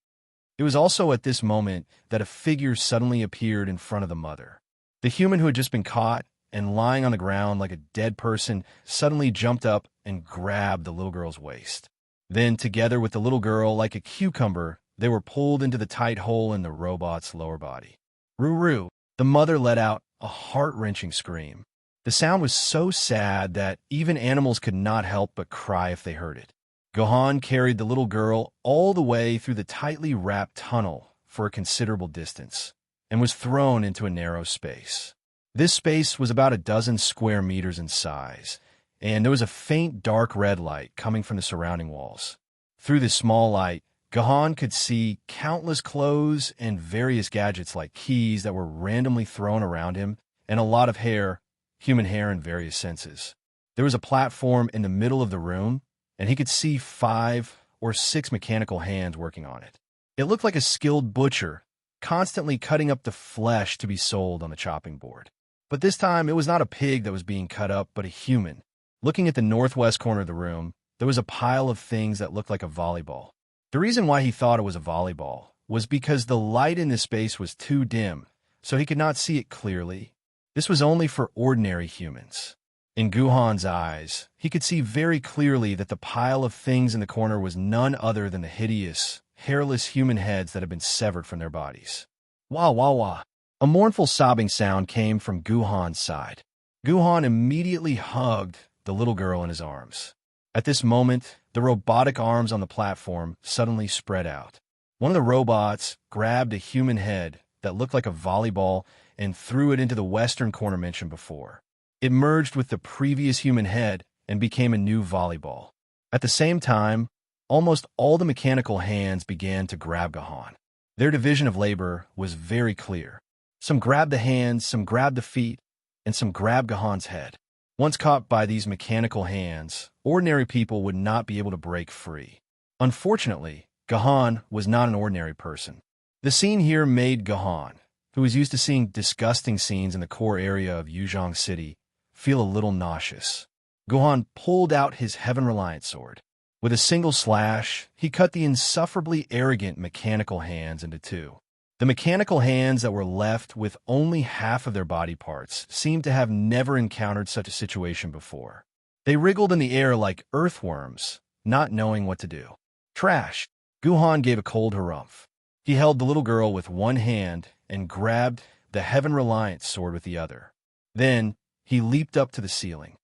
It was also at this moment that a figure suddenly appeared in front of the mother. The human who had just been caught and lying on the ground like a dead person suddenly jumped up and grabbed the little girl's waist. Then, together with the little girl like a cucumber, they were pulled into the tight hole in the robot's lower body. "Ruru!" The mother let out a heart-wrenching scream. The sound was so sad that even animals could not help but cry if they heard it. Gohan carried the little girl all the way through the tightly wrapped tunnel for a considerable distance and was thrown into a narrow space. This space was about a dozen square meters in size, and there was a faint dark red light coming from the surrounding walls. Through this small light, Gohan could see countless clothes and various gadgets like keys that were randomly thrown around him, and a lot of hair, human hair in various senses. There was a platform in the middle of the room, and he could see 5 or 6 mechanical hands working on it. It looked like a skilled butcher, constantly cutting up the flesh to be sold on the chopping board. But this time, it was not a pig that was being cut up, but a human. Looking at the northwest corner of the room, there was a pile of things that looked like a volleyball. The reason why he thought it was a volleyball was because the light in this space was too dim, so he could not see it clearly. This was only for ordinary humans. In Gohan's eyes, he could see very clearly that the pile of things in the corner was none other than the hideous, hairless human heads that had been severed from their bodies. Wah wah wah. A mournful sobbing sound came from Gohan's side. Gohan immediately hugged the little girl in his arms. At this moment, the robotic arms on the platform suddenly spread out. One of the robots grabbed a human head that looked like a volleyball and threw it into the western corner mentioned before. It merged with the previous human head and became a new volleyball. At the same time, almost all the mechanical hands began to grab Gahan. Their division of labor was very clear. Some grabbed the hands, some grabbed the feet, and some grabbed Gahan's head. Once caught by these mechanical hands, ordinary people would not be able to break free. Unfortunately, Gahan was not an ordinary person. The scene here made Gahan, who was used to seeing disgusting scenes in the core area of Yuzhong City, feel a little nauseous. Gahan pulled out his heaven-reliant sword. With a single slash, he cut the insufferably arrogant mechanical hands into two. The mechanical hands that were left with only half of their body parts seemed to have never encountered such a situation before. They wriggled in the air like earthworms, not knowing what to do. Trash! Gahan gave a cold harumph. He held the little girl with one hand and grabbed the heaven-reliant sword with the other. Then, he leaped up to the ceiling.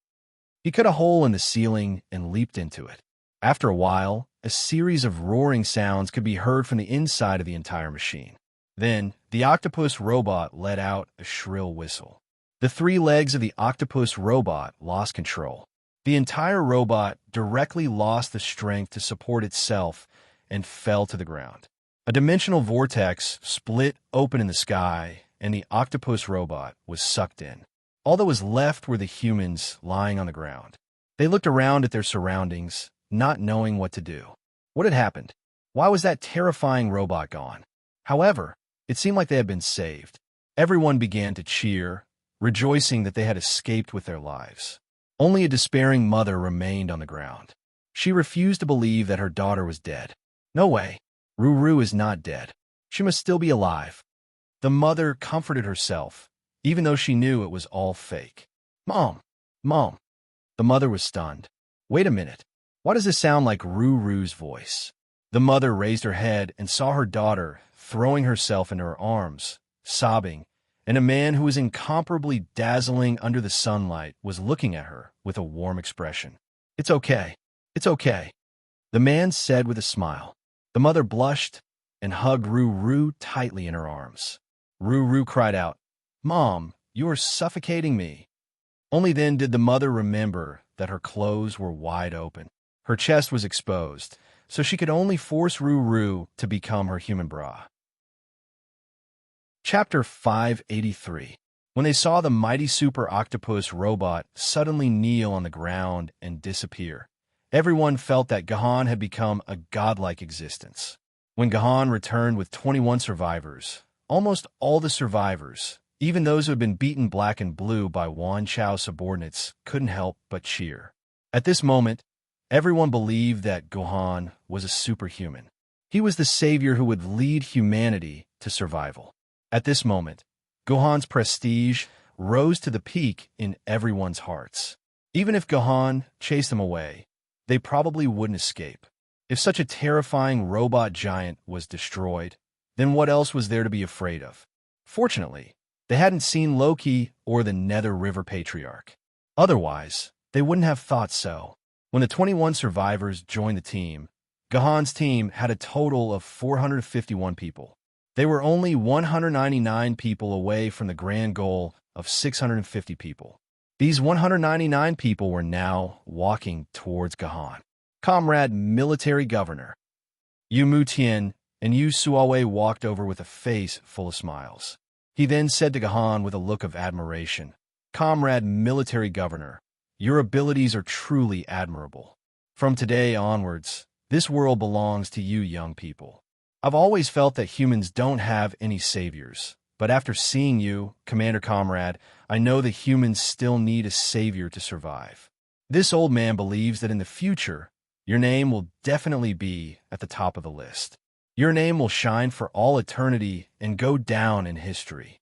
He cut a hole in the ceiling and leaped into it. After a while, a series of roaring sounds could be heard from the inside of the entire machine. Then, the octopus robot let out a shrill whistle. The three legs of the octopus robot lost control. The entire robot directly lost the strength to support itself and fell to the ground. A dimensional vortex split open in the sky, and the octopus robot was sucked in. All that was left were the humans lying on the ground. They looked around at their surroundings, not knowing what to do. What had happened? Why was that terrifying robot gone? However, it seemed like they had been saved. Everyone began to cheer, rejoicing that they had escaped with their lives. Only a despairing mother remained on the ground. She refused to believe that her daughter was dead. No way. Ruru is not dead. She must still be alive. The mother comforted herself, even though she knew it was all fake. Mom! Mom! The mother was stunned. Wait a minute. Why does this sound like Ruru's voice? The mother raised her head and saw her daughter throwing herself into her arms, sobbing, and a man who was incomparably dazzling under the sunlight was looking at her with a warm expression. It's okay. It's okay. The man said with a smile. The mother blushed and hugged Ruru tightly in her arms. Ruru cried out, Mom, you are suffocating me. Only then did the mother remember that her clothes were wide open. Her chest was exposed, so she could only force Ruru to become her human bra. Chapter 583. When they saw the mighty super octopus robot suddenly kneel on the ground and disappear, everyone felt that Gahan had become a godlike existence. When Gahan returned with 21 survivors, almost all the survivors, even those who had been beaten black and blue by Wan Chao's subordinates, couldn't help but cheer. At this moment, everyone believed that Gahan was a superhuman. He was the savior who would lead humanity to survival. At this moment, Gahan's prestige rose to the peak in everyone's hearts. Even if Gahan chased them away, they probably wouldn't escape. If such a terrifying robot giant was destroyed, then what else was there to be afraid of? Fortunately, they hadn't seen Loki or the Nether River Patriarch. Otherwise, they wouldn't have thought so. When the 21 survivors joined the team, Gahan's team had a total of 451 people. They were only 199 people away from the grand goal of 650 people. These 199 people were now walking towards Gahan. Comrade Military Governor Yu Mutian and Yu Suawe walked over with a face full of smiles. He then said to Gahan with a look of admiration, Comrade Military Governor, your abilities are truly admirable. From today onwards, this world belongs to you young people. I've always felt that humans don't have any saviors, but after seeing you, Commander Comrade, I know that humans still need a savior to survive. This old man believes that in the future, your name will definitely be at the top of the list. Your name will shine for all eternity and go down in history.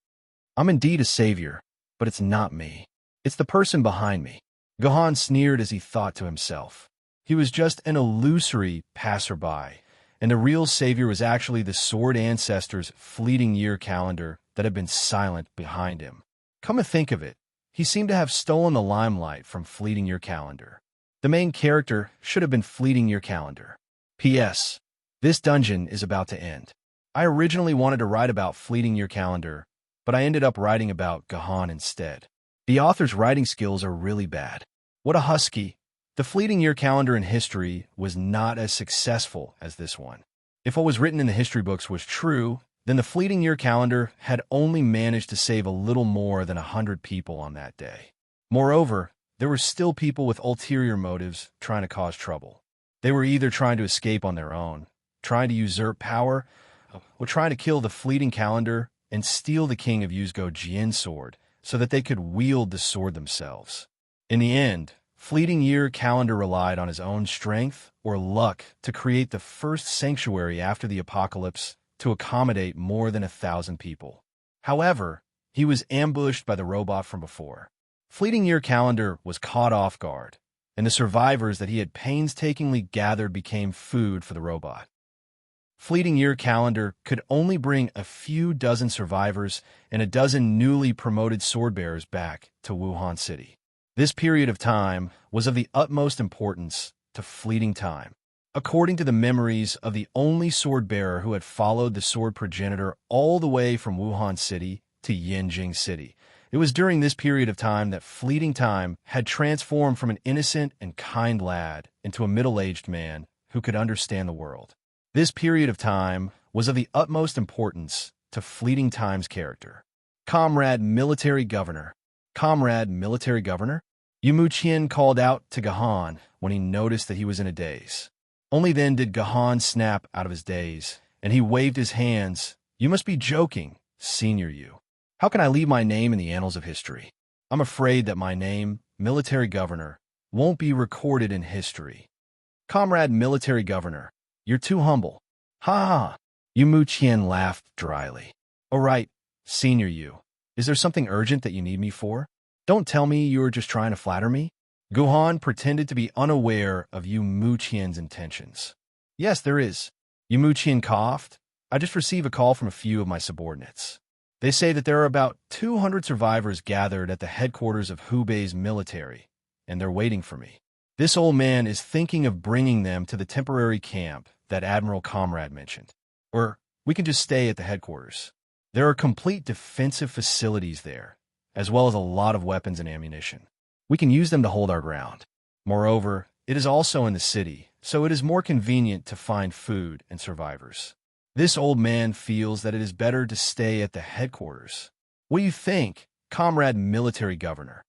I'm indeed a savior, but it's not me. It's the person behind me. Gahan sneered as he thought to himself. He was just an illusory passerby, and the real savior was actually the sword ancestor's fleeting year calendar that had been silent behind him. Come to think of it, he seemed to have stolen the limelight from fleeting year calendar. The main character should have been fleeting year calendar. P.S. This dungeon is about to end. I originally wanted to write about fleeting year calendar, but I ended up writing about Gahan instead. The author's writing skills are really bad. What a husky. The fleeting year calendar in history was not as successful as this one. If what was written in the history books was true, then the fleeting year calendar had only managed to save a little more than 100 people on that day. Moreover, there were still people with ulterior motives trying to cause trouble. They were either trying to escape on their own, trying to usurp power, or trying to kill the fleeting calendar and steal the king of Yuzgo Jian's sword so that they could wield the sword themselves. In the end, fleeting year calendar relied on his own strength or luck to create the first sanctuary after the apocalypse to accommodate more than 1,000 people. However, he was ambushed by the robot from before. Fleeting year calendar was caught off guard, and the survivors that he had painstakingly gathered became food for the robot. Fleeting year calendar could only bring a few dozen survivors and a dozen newly promoted swordbearers back to Wuhan City. This period of time was of the utmost importance to fleeting time. According to the memories of the only swordbearer who had followed the sword progenitor all the way from Wuhan City to Yanjing City, it was during this period of time that fleeting time had transformed from an innocent and kind lad into a middle-aged man who could understand the world. This period of time was of the utmost importance to fleeting time's character. Comrade Military Governor. Comrade Military Governor? Yu Muqian called out to Gahan when he noticed that he was in a daze. Only then did Gahan snap out of his daze, and he waved his hands. You must be joking, Senior Yu. How can I leave my name in the annals of history? I'm afraid that my name, Military Governor, won't be recorded in history. Comrade Military Governor, you're too humble. Ha ha! Yu Muqian laughed dryly. All right, Senior Yu. Is there something urgent that you need me for? Don't tell me you were just trying to flatter me. Guhan pretended to be unaware of Yu Muqian's intentions. Yes, there is. Yu Muqian coughed. I just received a call from a few of my subordinates. They say that there are about 200 survivors gathered at the headquarters of Hubei's military, and they're waiting for me. This old man is thinking of bringing them to the temporary camp that Admiral Comrade mentioned. Or we can just stay at the headquarters. There are complete defensive facilities there, as well as a lot of weapons and ammunition. We can use them to hold our ground. Moreover, it is also in the city, so it is more convenient to find food and survivors. This old man feels that it is better to stay at the headquarters. What do you think, Comrade Military Governor?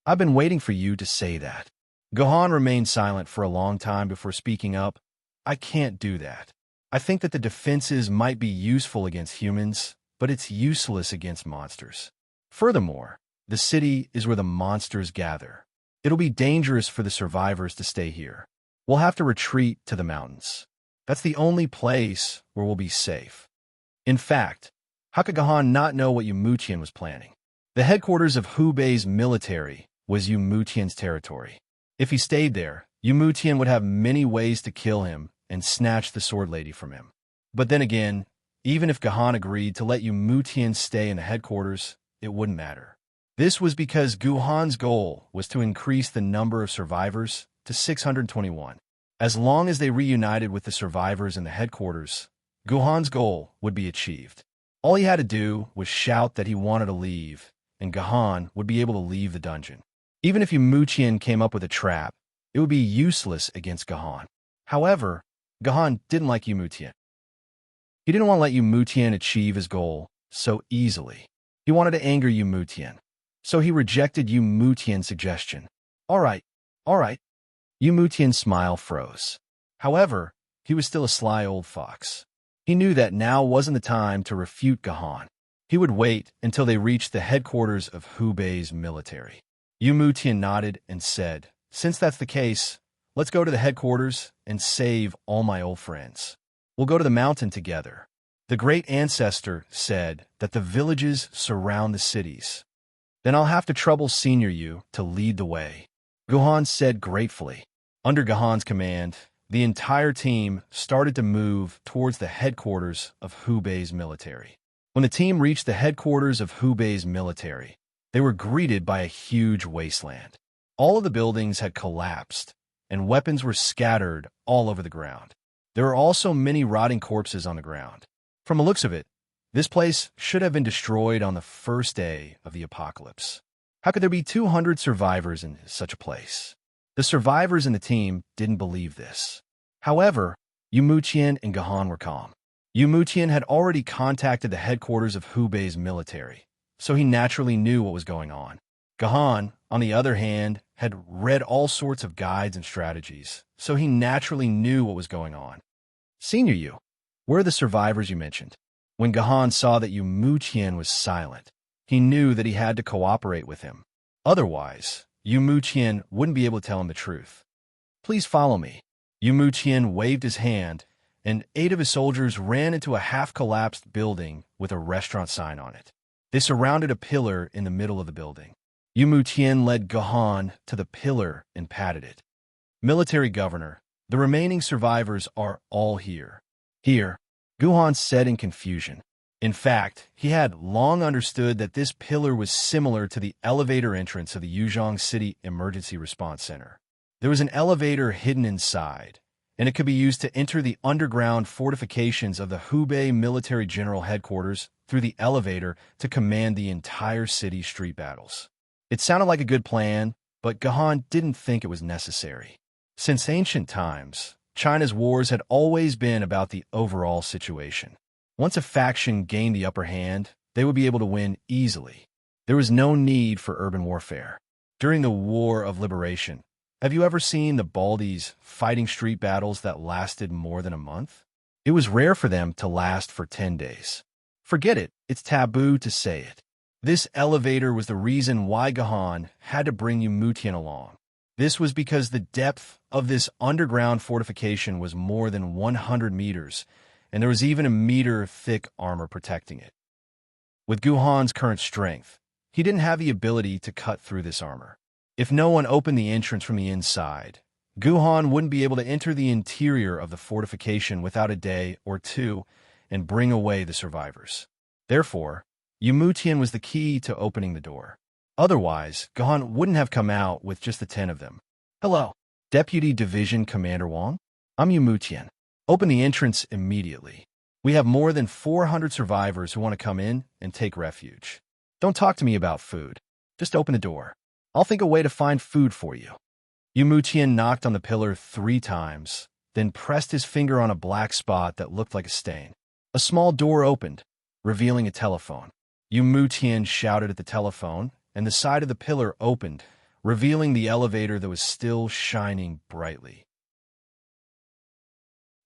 I've been waiting for you to say that. Gohan remained silent for a long time before speaking up. I can't do that. I think that the defenses might be useful against humans, but it's useless against monsters. Furthermore, the city is where the monsters gather. It'll be dangerous for the survivors to stay here. We'll have to retreat to the mountains. That's the only place where we'll be safe. In fact, how could Gahan not know what Yu Muqian was planning? The headquarters of Hubei's military was Yu Muqian's territory. If he stayed there, Yu Muqian would have many ways to kill him and snatch the sword lady from him. But then again, even if Gahan agreed to let Yu Muqian stay in the headquarters, it wouldn't matter. This was because Guhan's goal was to increase the number of survivors to 621. As long as they reunited with the survivors in the headquarters, Guhan's goal would be achieved. All he had to do was shout that he wanted to leave, and Gahan would be able to leave the dungeon. Even if Yu Muqian came up with a trap, it would be useless against Gahan. However, Gahan didn't like Yu Muqian. He didn't want to let Yu Muqian achieve his goal so easily. He wanted to anger Yu Muqian, so he rejected Yu Muqian's suggestion. All right. Yu Muqian's smile froze. However, he was still a sly old fox. He knew that now wasn't the time to refute Gahan. He would wait until they reached the headquarters of Hubei's military. Yu Muqian nodded and said, since that's the case, let's go to the headquarters and save all my old friends. We'll go to the mountain together. The great ancestor said that the villages surround the cities. Then I'll have to trouble Senior Yu to lead the way. Guhan said gratefully. Under Gahan's command, the entire team started to move towards the headquarters of Hubei's military. When the team reached the headquarters of Hubei's military, they were greeted by a huge wasteland. All of the buildings had collapsed, and weapons were scattered all over the ground. There were also many rotting corpses on the ground. From the looks of it, this place should have been destroyed on the first day of the apocalypse. How could there be 200 survivors in such a place? The survivors in the team didn't believe this. However, Yu Muqian and Gahan were calm. Yu Muqian had already contacted the headquarters of Hubei's military, so he naturally knew what was going on. Gahan, on the other hand, had read all sorts of guides and strategies, so he naturally knew what was going on. Senior Yu, where are the survivors you mentioned? When Gahan saw that Yu Muqian was silent, he knew that he had to cooperate with him. Otherwise, Yu Muqian wouldn't be able to tell him the truth. Please follow me. Yu Muqian waved his hand, and 8 of his soldiers ran into a half-collapsed building with a restaurant sign on it. They surrounded a pillar in the middle of the building. Yu Muqian led Gahan to the pillar and patted it. Military Governor, the remaining survivors are all here. Here, Gahan said in confusion. In fact, he had long understood that this pillar was similar to the elevator entrance of the Yuzhong City Emergency Response Center. There was an elevator hidden inside, and it could be used to enter the underground fortifications of the Hubei Military General Headquarters through the elevator to command the entire city's street battles. It sounded like a good plan, but Gahan didn't think it was necessary. Since ancient times, China's wars had always been about the overall situation. Once a faction gained the upper hand, they would be able to win easily. There was no need for urban warfare. During the War of Liberation, have you ever seen the Baldies fighting street battles that lasted more than a month? It was rare for them to last for 10 days. Forget it, it's taboo to say it. This elevator was the reason why Gahan had to bring Yu Muqian along. This was because the depth of this underground fortification was more than 100 meters, and there was even a meter-thick armor protecting it. With Gahan's current strength, he didn't have the ability to cut through this armor. If no one opened the entrance from the inside, Gahan wouldn't be able to enter the interior of the fortification without a day or two and bring away the survivors. Therefore, Yu Muqian was the key to opening the door. Otherwise, Gahan wouldn't have come out with just the 10 of them. Hello, Deputy Division Commander Wang. I'm Yu Muqian. Open the entrance immediately. We have more than 400 survivors who want to come in and take refuge. Don't talk to me about food. Just open the door. I'll think a way to find food for you. Yu Muqian knocked on the pillar 3 times, then pressed his finger on a black spot that looked like a stain. A small door opened, revealing a telephone. Yu Muqian shouted at the telephone, and the side of the pillar opened, revealing the elevator that was still shining brightly.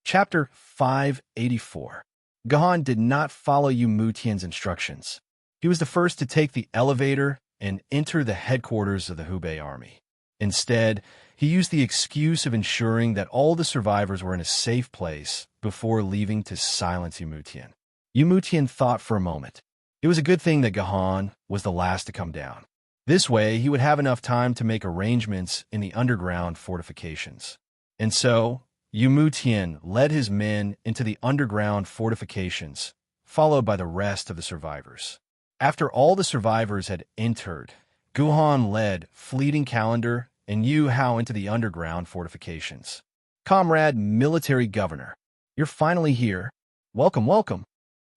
Chapter 584. Gahan did not follow Yu Muqian's instructions. He was the first to take the elevator and enter the headquarters of the Hubei army. Instead, he used the excuse of ensuring that all the survivors were in a safe place before leaving to silence Yu Muqian. Yu Muqian thought for a moment. It was a good thing that Gahan was the last to come down. This way, he would have enough time to make arrangements in the underground fortifications. And so, Yu Muqian led his men into the underground fortifications, followed by the rest of the survivors. After all the survivors had entered, Gahan led Fleeting Calendar and Yu Hao into the underground fortifications. Comrade Military Governor, you're finally here. Welcome, welcome.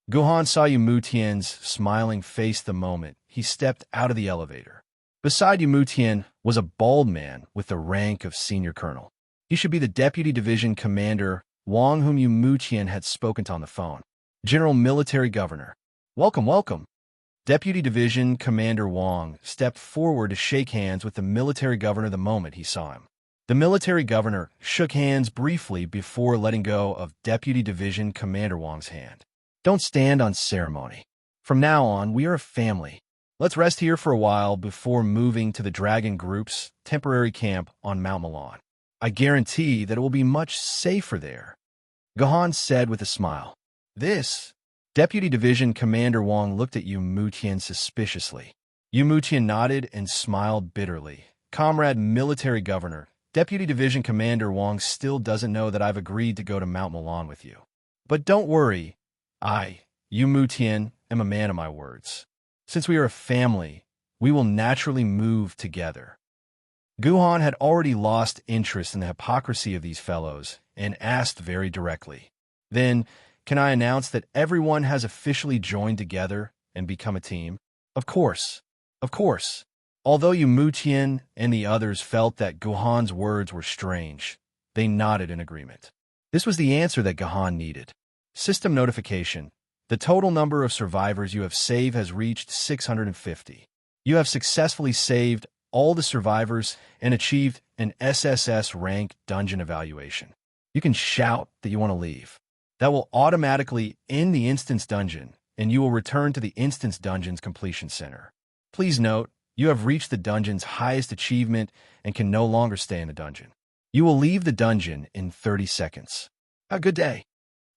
Gahan saw Yu Muqian's smiling face the moment he stepped out of the elevator. Beside Yu Muqian was a bald man with the rank of senior colonel. He should be the Deputy Division Commander Wang, whom Yu Muqian had spoken to on the phone. General Military Governor. Welcome, welcome. Deputy Division Commander Wang stepped forward to shake hands with the military governor the moment he saw him. The military governor shook hands briefly before letting go of Deputy Division Commander Wang's hand. Don't stand on ceremony. From now on, we are a family. Let's rest here for a while before moving to the Dragon Group's temporary camp on Mount Milan. I guarantee that it will be much safer there, Gahan said with a smile. This, Deputy Division Commander Wang looked at Yu Muqian suspiciously. Yu Muqian nodded and smiled bitterly. Comrade Military Governor, Deputy Division Commander Wang still doesn't know that I've agreed to go to Mount Milan with you. But don't worry. I, Yu Muqian, am a man of my words. Since we are a family, we will naturally move together. Gahan had already lost interest in the hypocrisy of these fellows and asked very directly. Then, can I announce that everyone has officially joined together and become a team? Of course. Of course. Although Yu Mutian and the others felt that Guhan's words were strange, they nodded in agreement. This was the answer that Guhan needed. System notification. The total number of survivors you have saved has reached 650. You have successfully saved all the survivors and achieved an SSS rank dungeon evaluation. You can shout that you want to leave. That will automatically end the instance dungeon, and you will return to the instance dungeon's completion center. Please note, you have reached the dungeon's highest achievement and can no longer stay in the dungeon. You will leave the dungeon in 30 seconds. A good day.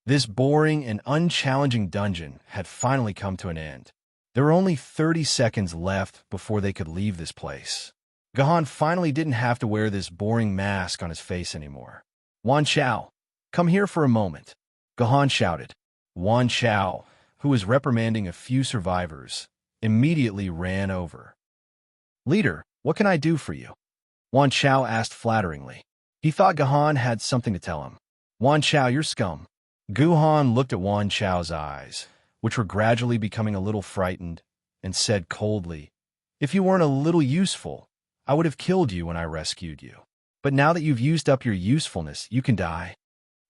This boring and unchallenging dungeon had finally come to an end. There were only 30 seconds left before they could leave this place. Guhan finally didn't have to wear this boring mask on his face anymore. Wan Chao, come here for a moment. Guhan shouted. Wan Chao, who was reprimanding a few survivors, immediately ran over. Leader, what can I do for you? Wan Chao asked flatteringly. He thought Guhan had something to tell him. Wan Chao, you're scum. Guhan looked at Wan Chao's eyes, which were gradually becoming a little frightened, and said coldly, if you weren't a little useful, I would have killed you when I rescued you. But now that you've used up your usefulness, you can die.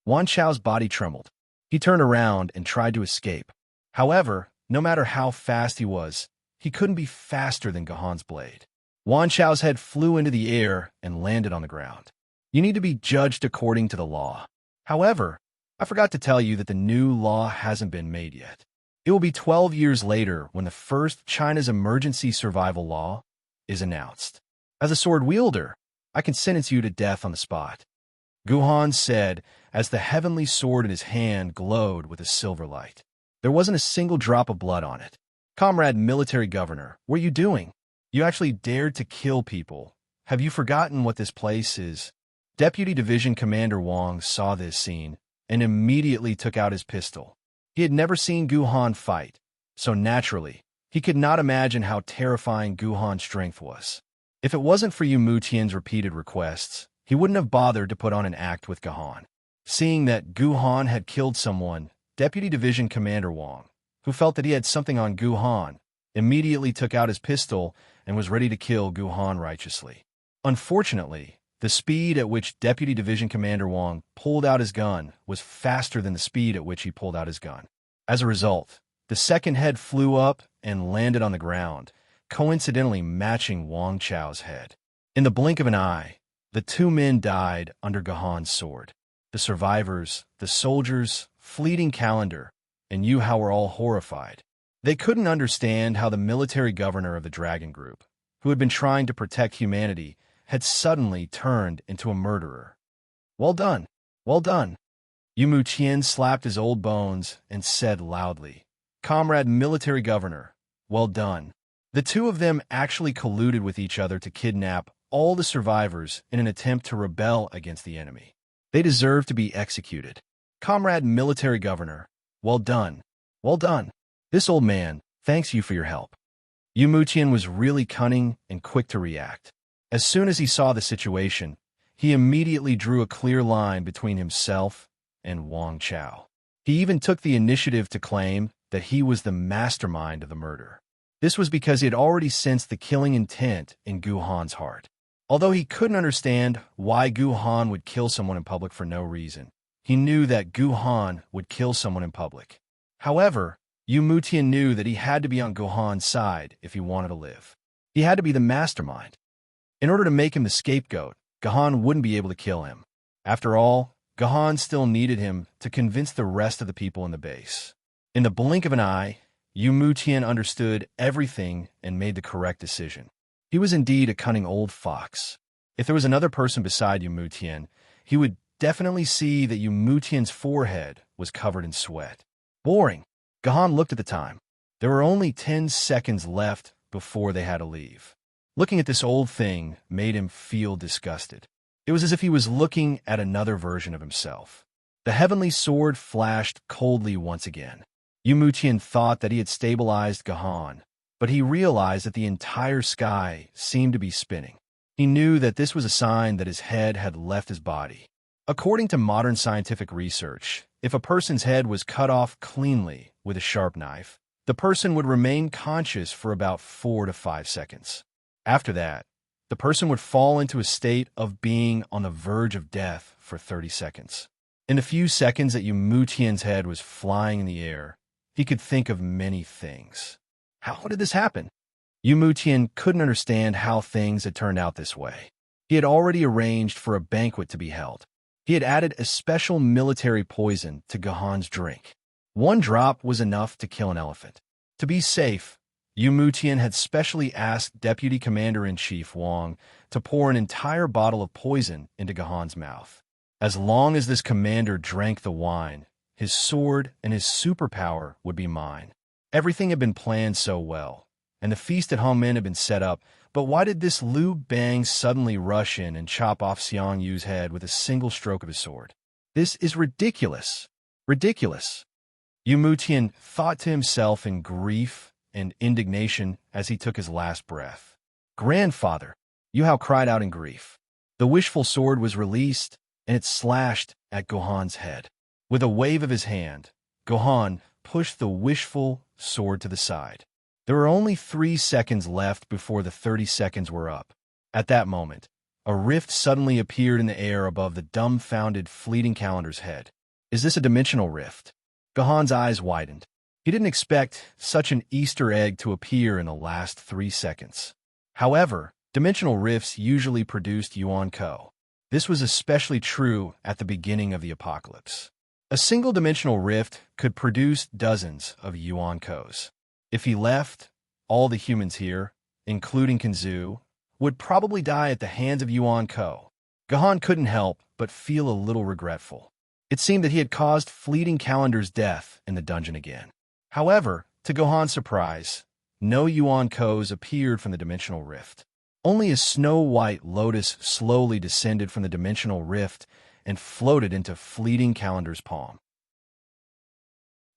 Wan Chao's body trembled. He turned around and tried to escape. However, no matter how fast he was, he couldn't be faster than Guhan's blade. Wan Chao's head flew into the air and landed on the ground. You need to be judged according to the law. However, I forgot to tell you that the new law hasn't been made yet. It will be 12 years later when the first China's emergency survival law is announced. As a sword wielder, I can sentence you to death on the spot. Guhan said as the heavenly sword in his hand glowed with a silver light. There wasn't a single drop of blood on it. Comrade Military Governor, what are you doing? You actually dared to kill people. Have you forgotten what this place is? Deputy Division Commander Wang saw this scene and immediately took out his pistol. He had never seen Guhan fight, so naturally, he could not imagine how terrifying Guhan's strength was. If it wasn't for Yu Mutian's repeated requests, he wouldn't have bothered to put on an act with Guhan. Seeing that Guhan had killed someone, Deputy Division Commander Wang, who felt that he had something on Guhan, immediately took out his pistol and was ready to kill Guhan righteously. Unfortunately, the speed at which Deputy Division Commander Wang pulled out his gun was faster than the speed at which he pulled out his gun. As a result, the second head flew up and landed on the ground, coincidentally matching Wang Chao's head. In the blink of an eye, the two men died under Guhan's sword. The survivors, the soldiers, fleeting calendar, and Yu Hao were all horrified. They couldn't understand how the military governor of the Dragon Group, who had been trying to protect humanity, had suddenly turned into a murderer. Well done, well done. Yu Mutian slapped his old bones and said loudly, Comrade Military Governor, well done. The two of them actually colluded with each other to kidnap all the survivors in an attempt to rebel against the enemy. They deserve to be executed. Comrade Military Governor, well done, well done. This old man thanks you for your help. Yu Mutian was really cunning and quick to react. As soon as he saw the situation, he immediately drew a clear line between himself and Wang Chao. He even took the initiative to claim that he was the mastermind of the murder. This was because he had already sensed the killing intent in Guhan's heart. Although he couldn't understand why Guhan would kill someone in public for no reason, he knew that Guhan would kill someone in public. However, Yu Mutian knew that he had to be on Guhan's side if he wanted to live. He had to be the mastermind. In order to make him the scapegoat, Guhan wouldn't be able to kill him. After all, Guhan still needed him to convince the rest of the people in the base. In the blink of an eye, Yu Mutian understood everything and made the correct decision. He was indeed a cunning old fox. If there was another person beside Yu Mutian, he would definitely see that Yu Mutian's forehead was covered in sweat. Boring. Guhan looked at the time. There were only 10 seconds left before they had to leave. Looking at this old thing made him feel disgusted. It was as if he was looking at another version of himself. The heavenly sword flashed coldly once again. Yu Mutian thought that he had stabilized Guhan, but he realized that the entire sky seemed to be spinning. He knew that this was a sign that his head had left his body. According to modern scientific research, If a person's head was cut off cleanly with a sharp knife, the person would remain conscious for about 4 to 5 seconds. After that, the person would fall into a state of being on the verge of death for 30 seconds. In the few seconds that Yu Mutian's head was flying in the air, he could think of many things. How did this happen? Yu Mutian couldn't understand how things had turned out this way. He had already arranged for a banquet to be held. He had added a special military poison to Gohan's drink. 1 drop was enough to kill an elephant. To be safe, Yu Mutian had specially asked Deputy Commander-in-Chief Wang to pour an entire bottle of poison into Gohan's mouth. As long as this commander drank the wine, his sword and his superpower would be mine. Everything had been planned so well, and the feast at Hongmen had been set up, but why did this Liu Bang suddenly rush in and chop off Xiang Yu's head with a single stroke of his sword? This is ridiculous. Ridiculous. Yu Mutian thought to himself in grief and indignation as he took his last breath. Grandfather, Yu Hao cried out in grief. The wishful sword was released, and it slashed at Gohan's head. With a wave of his hand, Gohan pushed the wishful sword to the side. There were only 3 seconds left before the 30 seconds were up. At that moment, a rift suddenly appeared in the air above the dumbfounded fleeting calendar's head. Is this a dimensional rift? Gohan's eyes widened. He didn't expect such an Easter egg to appear in the last 3 seconds. However, dimensional rifts usually produced Yuan-Ko. This was especially true at the beginning of the apocalypse. A single dimensional rift could produce dozens of Yuan-Kos. If he left, all the humans here, including Kinzu, would probably die at the hands of Yuan-Ko. Gohan couldn't help but feel a little regretful. It seemed that he had caused fleeting calendar's death in the dungeon again. However, to Gohan's surprise, no Yuan-Kos appeared from the dimensional rift. Only a snow-white lotus slowly descended from the dimensional rift and floated into fleeting calendar's palm.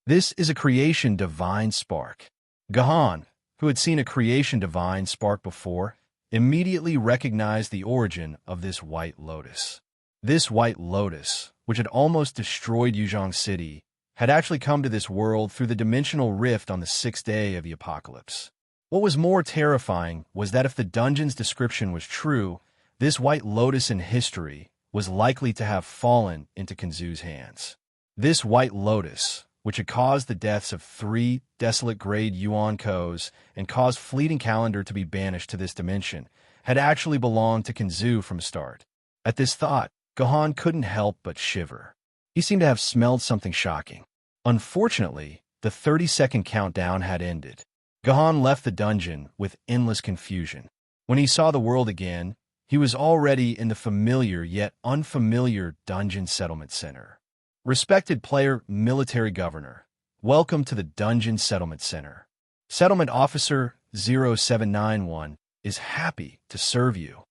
This is a creation divine spark. Gohan, who had seen a creation divine spark before, immediately recognized the origin of this white lotus. This white lotus, which had almost destroyed Yuzhong City, had actually come to this world through the dimensional rift on the 6th day of the apocalypse. What was more terrifying was that if the dungeon's description was true, this white lotus in history was likely to have fallen into Kinzu's hands. This white lotus, which had caused the deaths of 3 desolate-grade Yuan-Kos and caused fleeting calendar to be banished to this dimension, had actually belonged to Kinzu from start. At this thought, Gohan couldn't help but shiver. He seemed to have smelled something shocking. Unfortunately, the 30-second countdown had ended. Gohan left the dungeon with endless confusion. When he saw the world again, he was already in the familiar yet unfamiliar Dungeon Settlement Center. Respected player, military governor, welcome to the Dungeon Settlement Center. Settlement Officer 0791 is happy to serve you.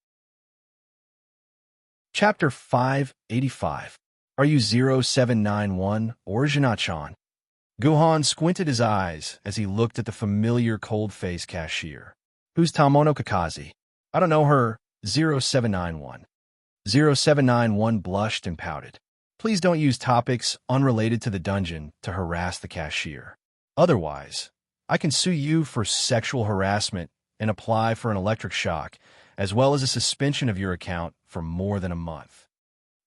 Chapter 585. Are you 0791 or Jinachan? Gohan squinted his eyes as he looked at the familiar cold-faced cashier. Who's Tamono Kakazi? I don't know her, 0791. 0791 blushed and pouted. Please don't use topics unrelated to the dungeon to harass the cashier. Otherwise, I can sue you for sexual harassment and apply for an electric shock, as well as a suspension of your account for more than a month.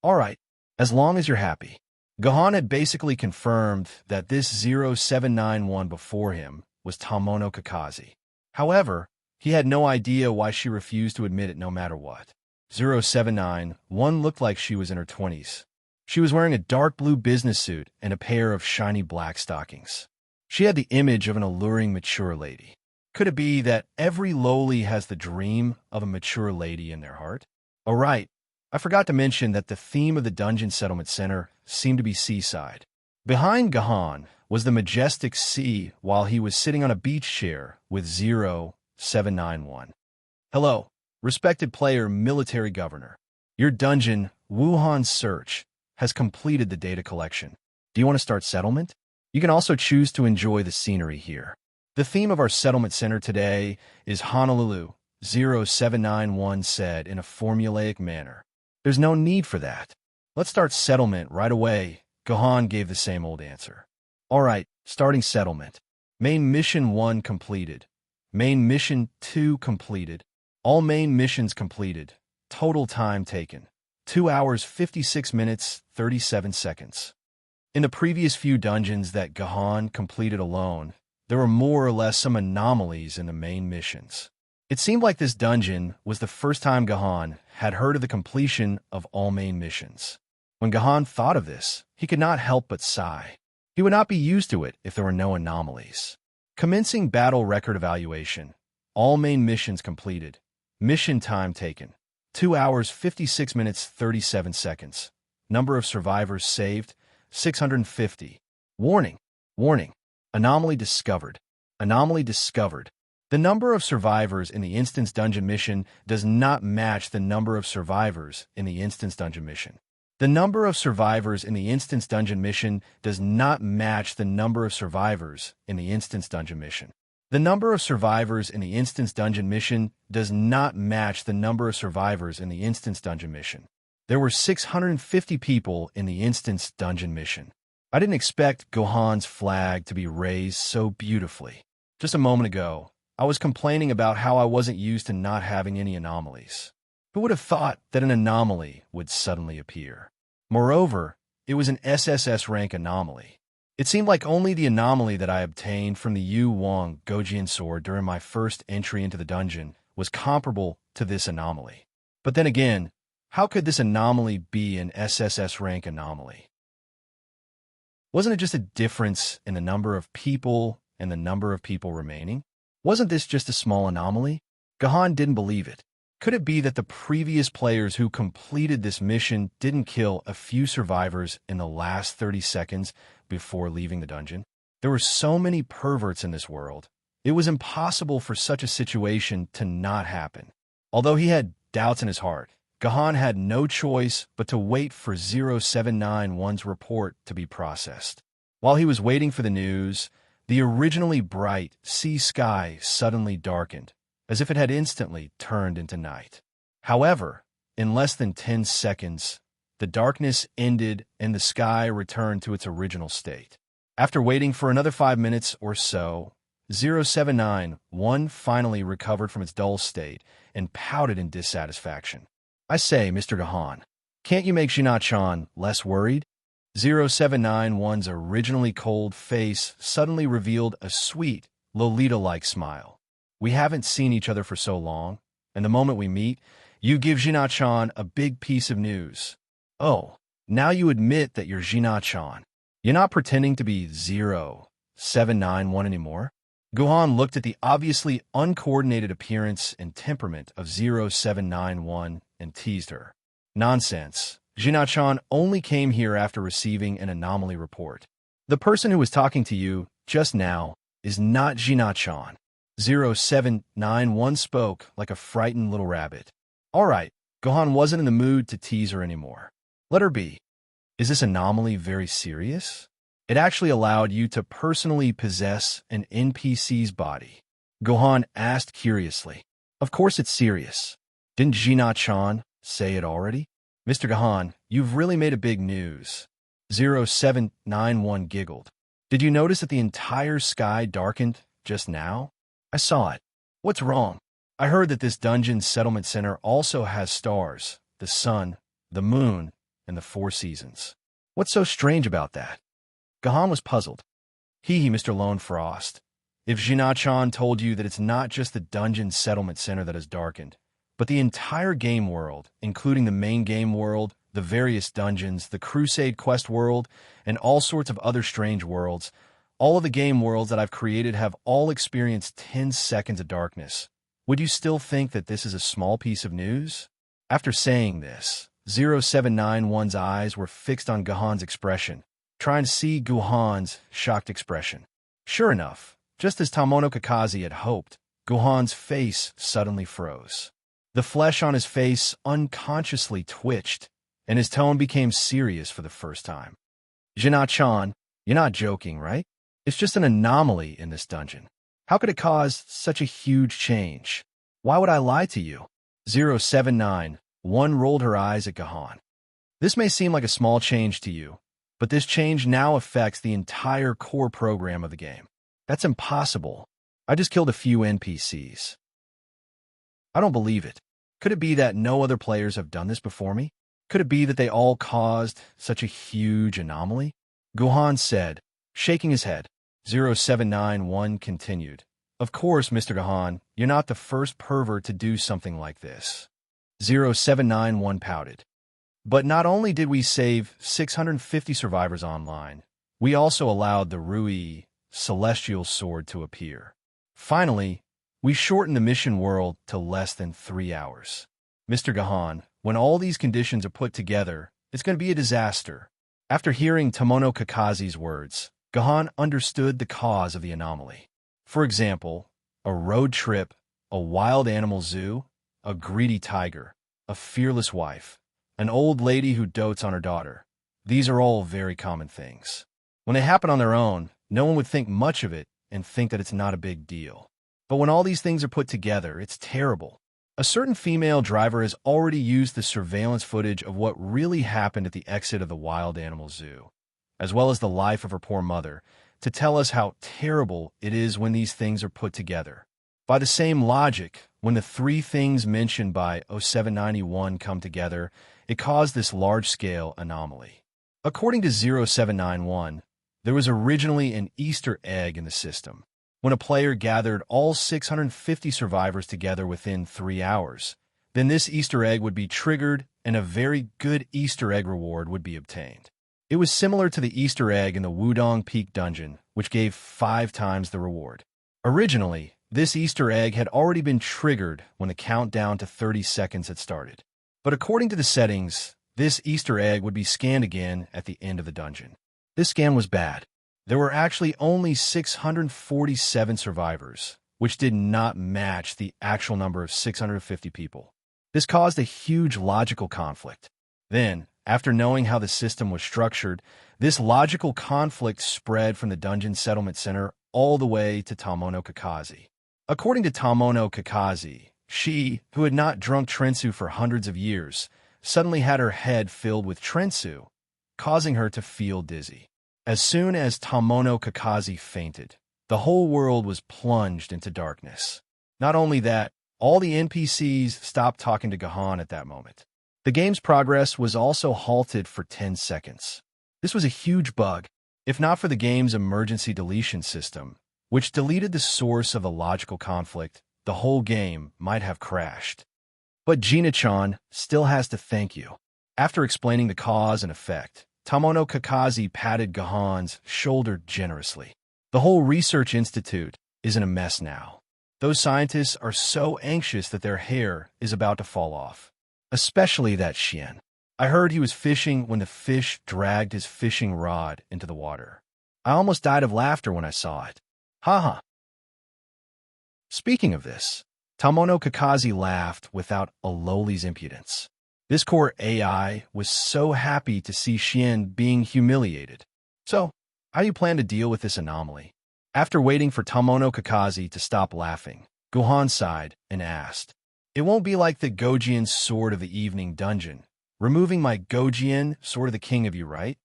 All right, as long as you're happy. Gohan had basically confirmed that this 0791 before him was Tamono Kakazi. However, he had no idea why she refused to admit it no matter what. 0791 looked like she was in her 20s. She was wearing a dark blue business suit and a pair of shiny black stockings. She had the image of an alluring mature lady. Could it be that every lowly has the dream of a mature lady in their heart? Oh right, I forgot to mention that the theme of the Dungeon Settlement Center seemed to be seaside. Behind Gohan was the majestic sea while he was sitting on a beach chair with 0791. Hello, respected player, military governor. Your dungeon, Wuhan Search, has completed the data collection. Do you want to start settlement? You can also choose to enjoy the scenery here. The theme of our settlement center today is Honolulu, 0791 said in a formulaic manner. There's no need for that. Let's start settlement right away Gohan gave the same old answer. All right, starting settlement. Main Mission 1 completed. Main Mission 2 completed. All main missions completed. Total time taken. 2 hours 56 minutes 37 seconds. In the previous few dungeons that Gohan completed alone, there were more or less some anomalies in the main missions. It seemed like this dungeon was the first time Gohan had heard of the completion of all main missions. When Gohan thought of this, he could not help but sigh. He would not be used to it if there were no anomalies. Commencing battle record evaluation. All main missions completed. Mission time taken. 2 hours 56 minutes 37 seconds. Number of survivors saved, 650. Warning. Warning. Anomaly discovered. Anomaly discovered. The number of survivors in the Instance Dungeon mission does not match the number of survivors in the Instance Dungeon mission. The number of survivors in the Instance Dungeon mission does not match the number of survivors in the Instance Dungeon mission. The number of survivors in the Instance Dungeon mission does not match the number of survivors in the Instance Dungeon mission. There were 650 people in the Instance Dungeon mission. I didn't expect Gohan's flag to be raised so beautifully. Just a moment ago, I was complaining about how I wasn't used to not having any anomalies. Who would have thought that an anomaly would suddenly appear? Moreover, it was an SSS rank anomaly. It seemed like only the anomaly that I obtained from the Yu Wang Gojian sword during my first entry into the dungeon was comparable to this anomaly. But then again, how could this anomaly be an SSS rank anomaly? Wasn't it just a difference in the number of people and the number of people remaining? Wasn't this just a small anomaly? Gohan didn't believe it. Could it be that the previous players who completed this mission didn't kill a few survivors in the last 30 seconds before leaving the dungeon? There were so many perverts in this world. It was impossible for such a situation to not happen. Although he had doubts in his heart, Gohan had no choice but to wait for 0791's report to be processed. While he was waiting for the news, the originally bright sea sky suddenly darkened, as if it had instantly turned into night. However, in less than 10 seconds, the darkness ended and the sky returned to its original state. After waiting for another 5 minutes or so, 0791 finally recovered from its dull state and pouted in dissatisfaction. I say, Mr. Gohan, can't you make Jinachan less worried? 0791's originally cold face suddenly revealed a sweet, Lolita-like smile. We haven't seen each other for so long, and the moment we meet, you give Jinachan a big piece of news. Oh, now you admit that you're Jinachan. You're not pretending to be 0791 anymore? Gohan looked at the obviously uncoordinated appearance and temperament of 0791 and teased her. Nonsense. Jinachan only came here after receiving an anomaly report. The person who was talking to you just now is not Jinachan. 0791 spoke like a frightened little rabbit. All right, Gohan wasn't in the mood to tease her anymore. Let her be. Is this anomaly very serious? It actually allowed you to personally possess an NPC's body. Gohan asked curiously. Of course it's serious. Didn't Jinachan say it already? Mr. Gohan, you've really made a big news. 0791 giggled. Did you notice that the entire sky darkened just now? I saw it. What's wrong? I heard that this dungeon settlement center also has stars, the sun, the moon, and the 4 seasons. What's so strange about that? Gohan was puzzled. Mr. Lone Frost. If Jinachan told you that it's not just the dungeon settlement center that is darkened, but the entire game world, including the main game world, the various dungeons, the Crusade Quest world, and all sorts of other strange worlds, all of the game worlds that I've created have all experienced 10 seconds of darkness. Would you still think that this is a small piece of news? After saying this, 0791's eyes were fixed on Gohan's expression, trying to see Gohan's shocked expression. Sure enough, just as Tamono Kakaze had hoped, Gohan's face suddenly froze. The flesh on his face unconsciously twitched, and his tone became serious for the first time. Jinachan, you're not joking, right? It's just an anomaly in this dungeon. How could it cause such a huge change? Why would I lie to you? 0791 rolled her eyes at Gohan. This may seem like a small change to you, But this change now affects the entire core program of the game. That's impossible. I just killed a few NPCs. I don't believe it. Could it be that no other players have done this before me? Could it be that they all caused such a huge anomaly? Guhan said, shaking his head. 0791 continued. Of course, Mr. Guhan, you're not the first pervert to do something like this. 0791 pouted. But not only did we save 650 survivors online, we also allowed the Rui celestial sword to appear. Finally, we shortened the mission world to less than 3 hours. Mr. Guhan, when all these conditions are put together, it's going to be a disaster. After hearing Tomono Kakazi's words, Guhan understood the cause of the anomaly. For example, a road trip, a wild animal zoo, a greedy tiger, a fearless wife, an old lady who dotes on her daughter. These are all very common things. When they happen on their own, no one would think much of it and think that it's not a big deal. But when all these things are put together, it's terrible. A certain female driver has already used the surveillance footage of what really happened at the exit of the wild animal zoo, as well as the life of her poor mother, to tell us how terrible it is when these things are put together. By the same logic, when the three things mentioned by 0791 come together, it caused this large-scale anomaly. According to 0791, there was originally an Easter egg in the system. When a player gathered all 650 survivors together within 3 hours, then this Easter egg would be triggered and a very good Easter egg reward would be obtained. It was similar to the Easter egg in the Wudong Peak dungeon, which gave 5 times the reward. Originally, this Easter egg had already been triggered when the countdown to 30 seconds had started. But according to the settings, this Easter egg would be scanned again at the end of the dungeon. This scan was bad. There were actually only 647 survivors, which did not match the actual number of 650 people. This caused a huge logical conflict. Then, after knowing how the system was structured, this logical conflict spread from the Dungeon Settlement Center all the way to Tomono Kakazi. According to Tomono Kakazi, she, who had not drunk Trensu for hundreds of years, suddenly had her head filled with Trensu, causing her to feel dizzy. As soon as Tomono Kakazi fainted, the whole world was plunged into darkness. Not only that, all the NPCs stopped talking to Guhan at that moment. The game's progress was also halted for 10 seconds. This was a huge bug, if not for the game's emergency deletion system, which deleted the source of the logical conflict. The whole game might have crashed. But Gina-chan still has to thank you. After explaining the cause and effect, Tomono Kakazi patted Guhan's shoulder generously. The whole research institute is in a mess now. Those scientists are so anxious that their hair is about to fall off. Especially that Xian. I heard he was fishing when the fish dragged his fishing rod into the water. I almost died of laughter when I saw it. Haha. Speaking of this, Tomono Kakazi laughed without a lowly's impudence. This core AI was so happy to see Xian being humiliated. So, how do you plan to deal with this anomaly? After waiting for Tomono Kakazi to stop laughing, Guhan sighed and asked, "It won't be like the Gojian Sword of the Evening dungeon, removing my Gojian Sword of the King of you, right?"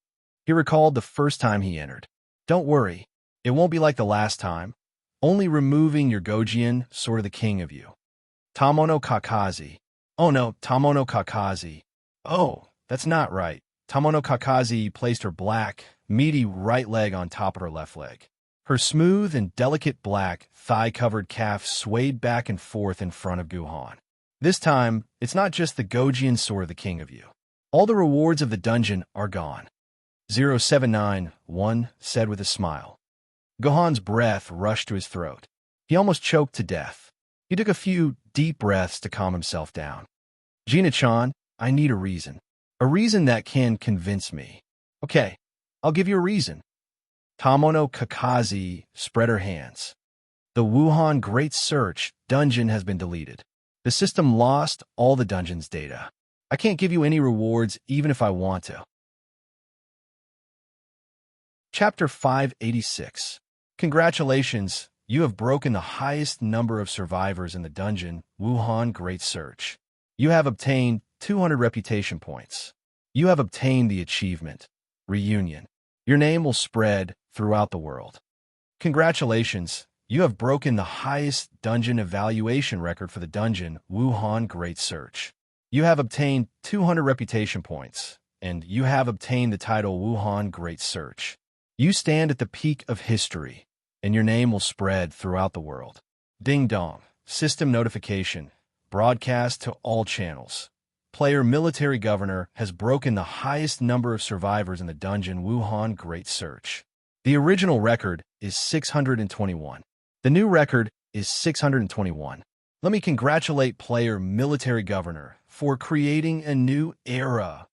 He recalled the first time he entered. "Don't worry, it won't be like the last time, only removing your Gojian Sword of the King of you." Tomono Kakazi. Oh no, Tomono Kakazi. Oh, that's not right. Tomono Kakazi placed her black, meaty right leg on top of her left leg. Her smooth and delicate black, thigh-covered calf swayed back and forth in front of Guhan. This time, it's not just the Gojian Sword of the King of you. All the rewards of the dungeon are gone. 0791 said with a smile. Guhan's breath rushed to his throat. He almost choked to death. He took a few deep breaths to calm himself down. "Gina-chan, I need a reason. A reason that can convince me." "Okay, I'll give you a reason." Tomono Kakazi spread her hands. "The Wuhan Great Search dungeon has been deleted. The system lost all the dungeon's data. I can't give you any rewards even if I want to." Chapter 586. Congratulations, you have broken the highest number of survivors in the dungeon, Wuhan Great Search. You have obtained 200 reputation points. You have obtained the achievement, reunion. Your name will spread throughout the world. Congratulations, you have broken the highest dungeon evaluation record for the dungeon Wuhan Great Search. You have obtained 200 reputation points, and you have obtained the title Wuhan Great Search. You stand at the peak of history, and your name will spread throughout the world. Ding dong, system notification, broadcast to all channels. Player Military Governor has broken the highest number of survivors in the dungeon Wuhan Great Search. The original record is 621. The new record is 621. Let me congratulate Player Military Governor for creating a new era.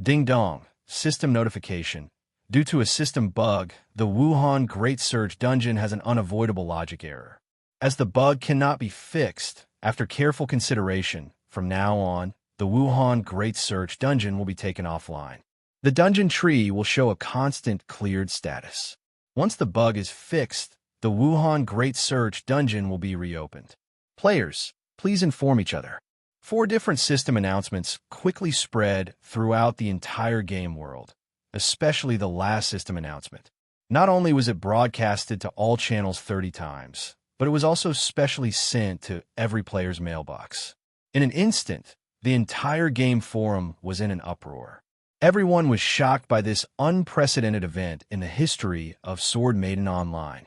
Ding dong, system notification. Due to a system bug, the Wuhan Great Search dungeon has an unavoidable logic error. As the bug cannot be fixed, after careful consideration, from now on, the Wuhan Great Search dungeon will be taken offline. The dungeon tree will show a constant cleared status. Once the bug is fixed, the Wuhan Great Search dungeon will be reopened. Players, please inform each other. 4 different system announcements quickly spread throughout the entire game world, especially the last system announcement. Not only was it broadcasted to all channels 30 times, but it was also specially sent to every player's mailbox. In an instant, the entire game forum was in an uproar. Everyone was shocked by this unprecedented event in the history of Sword Maiden Online.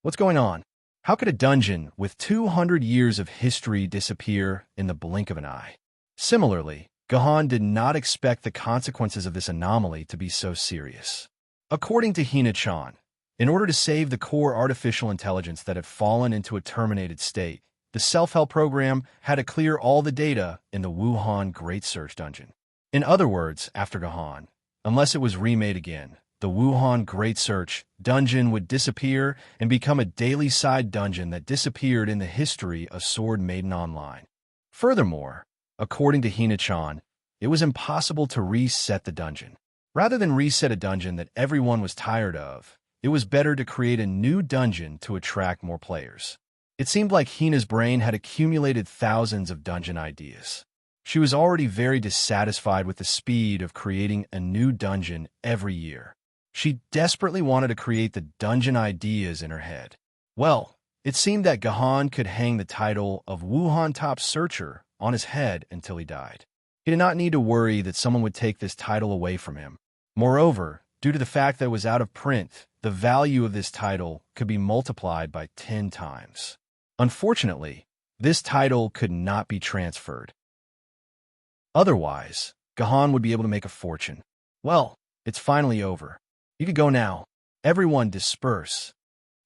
What's going on? How could a dungeon with 200 years of history disappear in the blink of an eye? Similarly, Gahan did not expect the consequences of this anomaly to be so serious. According to Hina-chan, in order to save the core artificial intelligence that had fallen into a terminated state, the self-help program had to clear all the data in the Wuhan Great Search dungeon. In other words, after Gahan, unless it was remade again, the Wuhan Great Search dungeon would disappear and become a daily side dungeon that disappeared in the history of Sword Maiden Online. Furthermore, according to Hina-chan, it was impossible to reset the dungeon. Rather than reset a dungeon that everyone was tired of, it was better to create a new dungeon to attract more players. It seemed like Hina's brain had accumulated thousands of dungeon ideas. She was already very dissatisfied with the speed of creating a new dungeon every year. She desperately wanted to create the dungeon ideas in her head. Well, it seemed that Gahan could hang the title of Wuhan Top Searcher on his head until he died. He did not need to worry that someone would take this title away from him. Moreover, due to the fact that it was out of print, the value of this title could be multiplied by 10 times. Unfortunately, this title could not be transferred. Otherwise, Gahan would be able to make a fortune. Well, it's finally over. You could go now. Everyone disperse.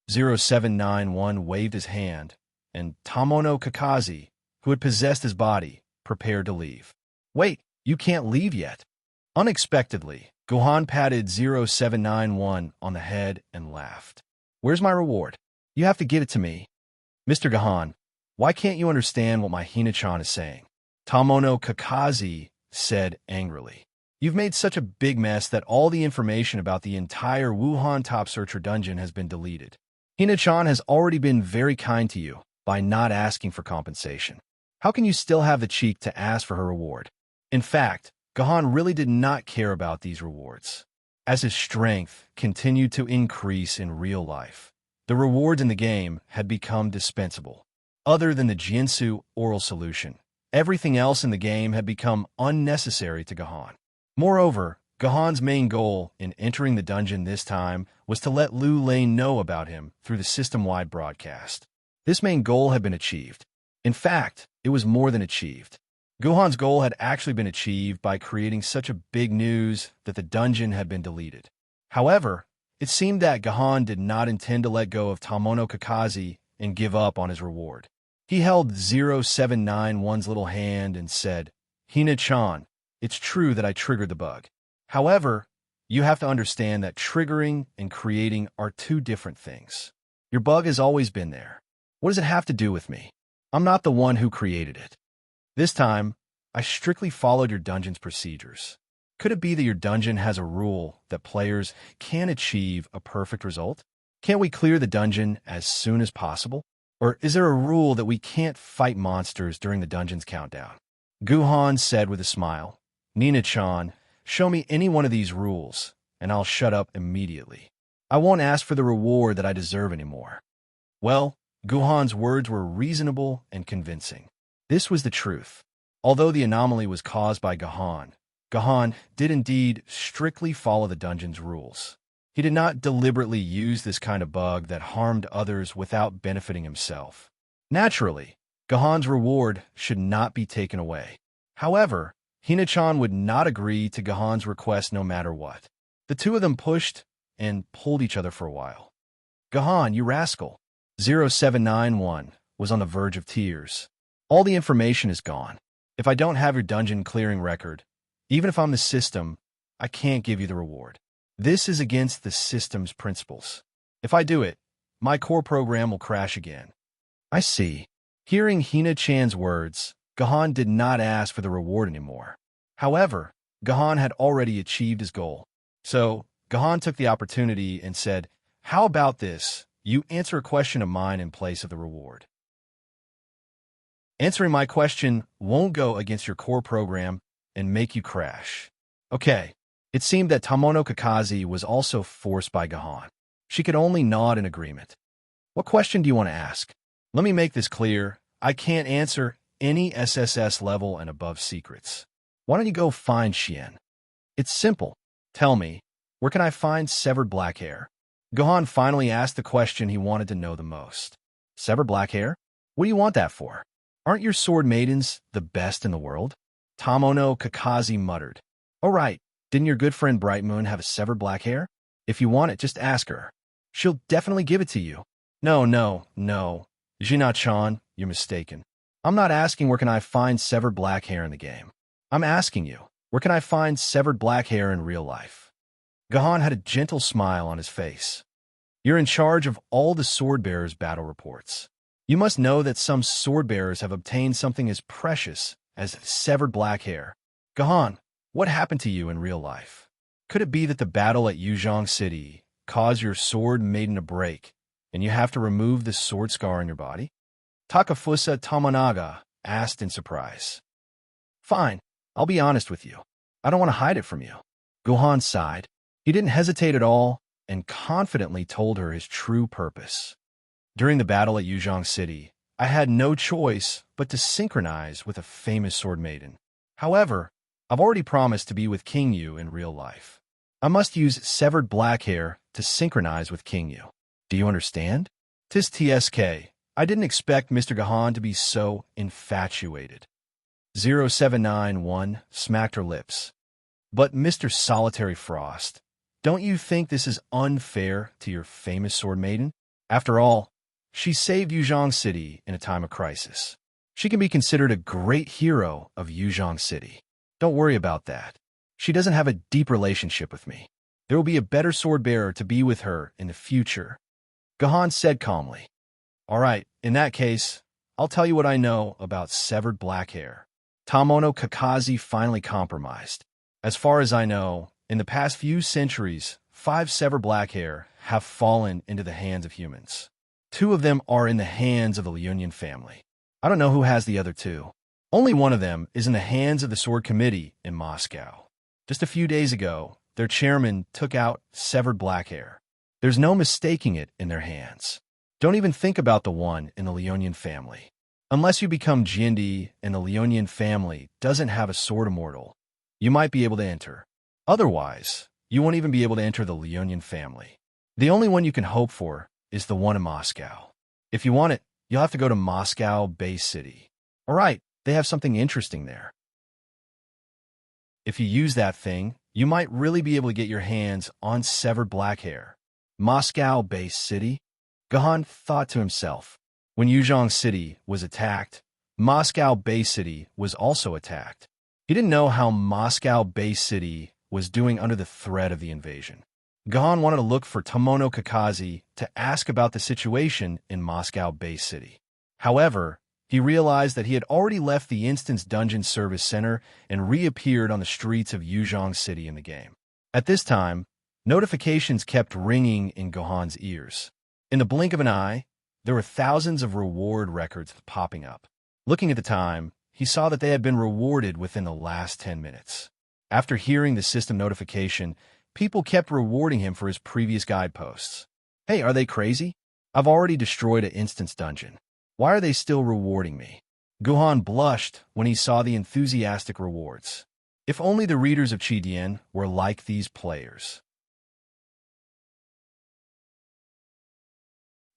0791 waved his hand, and Tamono Kakazi, who had possessed his body, prepared to leave. Wait, you can't leave yet. Unexpectedly, Gahan patted 0791 on the head and laughed. Where's my reward? You have to give it to me. Mr. Gahan, why can't you understand what my Hina-chan is saying? Tamono Kakazi said angrily. You've made such a big mess that all the information about the entire Wuhan Top Searcher dungeon has been deleted. Hina-chan has already been very kind to you by not asking for compensation. How can you still have the cheek to ask for her reward? In fact, Gahan really did not care about these rewards. As his strength continued to increase in real life, the rewards in the game had become dispensable. Other than the Jinsu oral solution, everything else in the game had become unnecessary to Gahan. Moreover, Gahan's main goal in entering the dungeon this time was to let Lu Lane know about him through the system-wide broadcast. This main goal had been achieved. In fact, it was more than achieved. Gahan's goal had actually been achieved by creating such a big news that the dungeon had been deleted. However, it seemed that Gahan did not intend to let go of Tamono Kakazi and give up on his reward. He held 0791's little hand and said, Hina-chan, it's true that I triggered the bug. However, you have to understand that triggering and creating are 2 different things. Your bug has always been there. What does it have to do with me? I'm not the one who created it. This time, I strictly followed your dungeon's procedures. Could it be that your dungeon has a rule that players can achieve a perfect result? Can't we clear the dungeon as soon as possible? Or is there a rule that we can't fight monsters during the dungeon's countdown? Guhan said with a smile. Nina-chan, Show me any one of these rules, and I'll shut up immediately. I won't ask for the reward that I deserve anymore. Well, Guhan's words were reasonable and convincing. This was the truth. Although the anomaly was caused by Guhan did indeed strictly follow the dungeon's rules. He did not deliberately use this kind of bug that harmed others without benefiting himself. Naturally, Guhan's reward should not be taken away. However, Hina-chan would not agree to Guhan's request no matter what. The two of them pushed and pulled each other for a while. Guhan, you rascal. 0791 was on the verge of tears. All the information is gone. If I don't have your dungeon clearing record, even if I'm the system, I can't give you the reward. This is against the system's principles. If I do it, my core program will crash again. I see. Hearing Hina-chan's words, Guhan did not ask for the reward anymore. However, Guhan had already achieved his goal. So, Guhan took the opportunity and said, "How about this? You answer a question of mine in place of the reward." Answering my question won't go against your core program and make you crash. Okay. It seemed that Tomono Kakaze was also forced by Guhan. She could only nod in agreement. What question do you want to ask? Let me make this clear. I can't answer any SSS level and above secrets. Why don't you go find Shien? It's simple. Tell me, where can I find severed black hair? Guhan finally asked the question he wanted to know the most. Severed black hair? What do you want that for? Aren't your sword maidens the best in the world? Tomono Kakaze muttered. Oh right, didn't your good friend Bright Moon have a severed black hair? If you want it, just ask her. She'll definitely give it to you. No. Jina-chan, you're mistaken. I'm not asking where can I find severed black hair in the game. I'm asking you, where can I find severed black hair in real life? Guhan had a gentle smile on his face. You're in charge of all the sword-bearers' battle reports. You must know that some sword-bearers have obtained something as precious as severed black hair. Guhan, what happened to you in real life? Could it be that the battle at Yuzhong City caused your sword maiden to break, and you have to remove this sword scar on your body? Takafusa Tomonaga asked in surprise. Fine, I'll be honest with you. I don't want to hide it from you. Guhan sighed. He didn't hesitate at all and confidently told her his true purpose. During the battle at Yuzhong City, I had no choice but to synchronize with a famous sword maiden. However, I've already promised to be with King Yu in real life. I must use severed black hair to synchronize with King Yu. Do you understand? Tis TSK. I didn't expect Mr. Guhan to be so infatuated. 0791 smacked her lips. But Mr. Solitary Frost, don't you think this is unfair to your famous sword maiden? After all, she saved Yuzhong City in a time of crisis. She can be considered a great hero of Yuzhong City. Don't worry about that. She doesn't have a deep relationship with me. There will be a better sword bearer to be with her in the future. Guhan said calmly. All right, in that case, I'll tell you what I know about severed black hair. Tomono Kakaze finally compromised. As far as I know, in the past few centuries, 5 severed black hair have fallen into the hands of humans. 2 of them are in the hands of the Leonian family. I don't know who has the other 2. Only one of them is in the hands of the Sword Committee in Moscow. Just a few days ago, their chairman took out severed black hair. There's no mistaking it in their hands. Don't even think about the one in the Leonian family. Unless you become Jindi and the Leonian family doesn't have a sword immortal, you might be able to enter. Otherwise, you won't even be able to enter the Leonian family. The only one you can hope for is the one in Moscow. If you want it, you'll have to go to Moscow Bay City. All right, they have something interesting there. If you use that thing, you might really be able to get your hands on severed black hair. Moscow Bay City? Guhan thought to himself. When Yuzhong City was attacked, Moscow Bay City was also attacked. He didn't know how Moscow Bay City was doing under the threat of the invasion. Guhan wanted to look for Tomono Kakaze to ask about the situation in Moscow Bay City. However, he realized that he had already left the Instance Dungeon Service Center and reappeared on the streets of Yuzhong City in the game. At this time, notifications kept ringing in Guhan's ears. In the blink of an eye, there were thousands of reward records popping up. Looking at the time, he saw that they had been rewarded within the last 10 minutes. After hearing the system notification, people kept rewarding him for his previous guideposts. Hey, are they crazy? I've already destroyed an instance dungeon. Why are they still rewarding me? Guhan blushed when he saw the enthusiastic rewards. If only the readers of Qidian were like these players.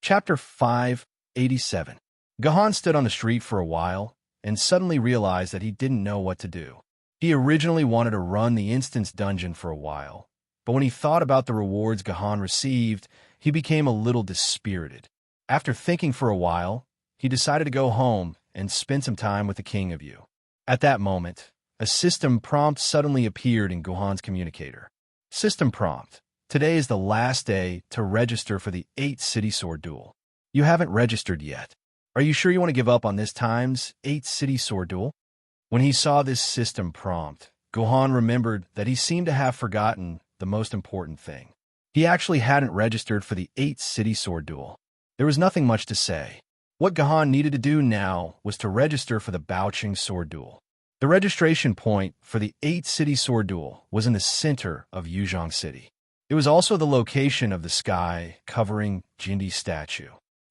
Chapter 587. Guhan stood on the street for a while and suddenly realized that he didn't know what to do. He originally wanted to run the instance dungeon for a while, but when he thought about the rewards Guhan received, he became a little dispirited. After thinking for a while, he decided to go home and spend some time with the King of Yu. At that moment, a system prompt suddenly appeared in Guhan's communicator. System prompt. Today is the last day to register for the 8 City Sword Duel. You haven't registered yet. Are you sure you want to give up on this time's 8 City Sword Duel? When he saw this system prompt, Guhan remembered that he seemed to have forgotten the most important thing. He actually hadn't registered for the 8 City Sword Duel. There was nothing much to say. What Guhan needed to do now was to register for the Baoqing Sword Duel. The registration point for the 8 City Sword Duel was in the center of Yuzhong City. It was also the location of the sky covering Jindi's statue.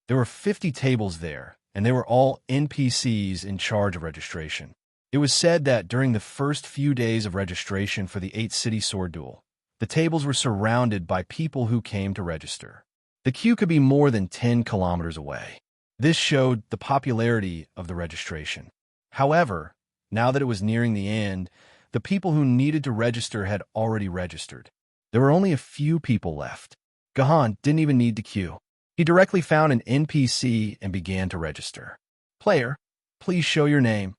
There were 50 tables there, and they were all NPCs in charge of registration. It was said that during the first few days of registration for the 8 City Sword Duel, the tables were surrounded by people who came to register. The queue could be more than 10 kilometers away. This showed the popularity of the registration. However, now that it was nearing the end, the people who needed to register had already registered. There were only a few people left. Guhan didn't even need to queue. He directly found an NPC and began to register. Player, please show your name,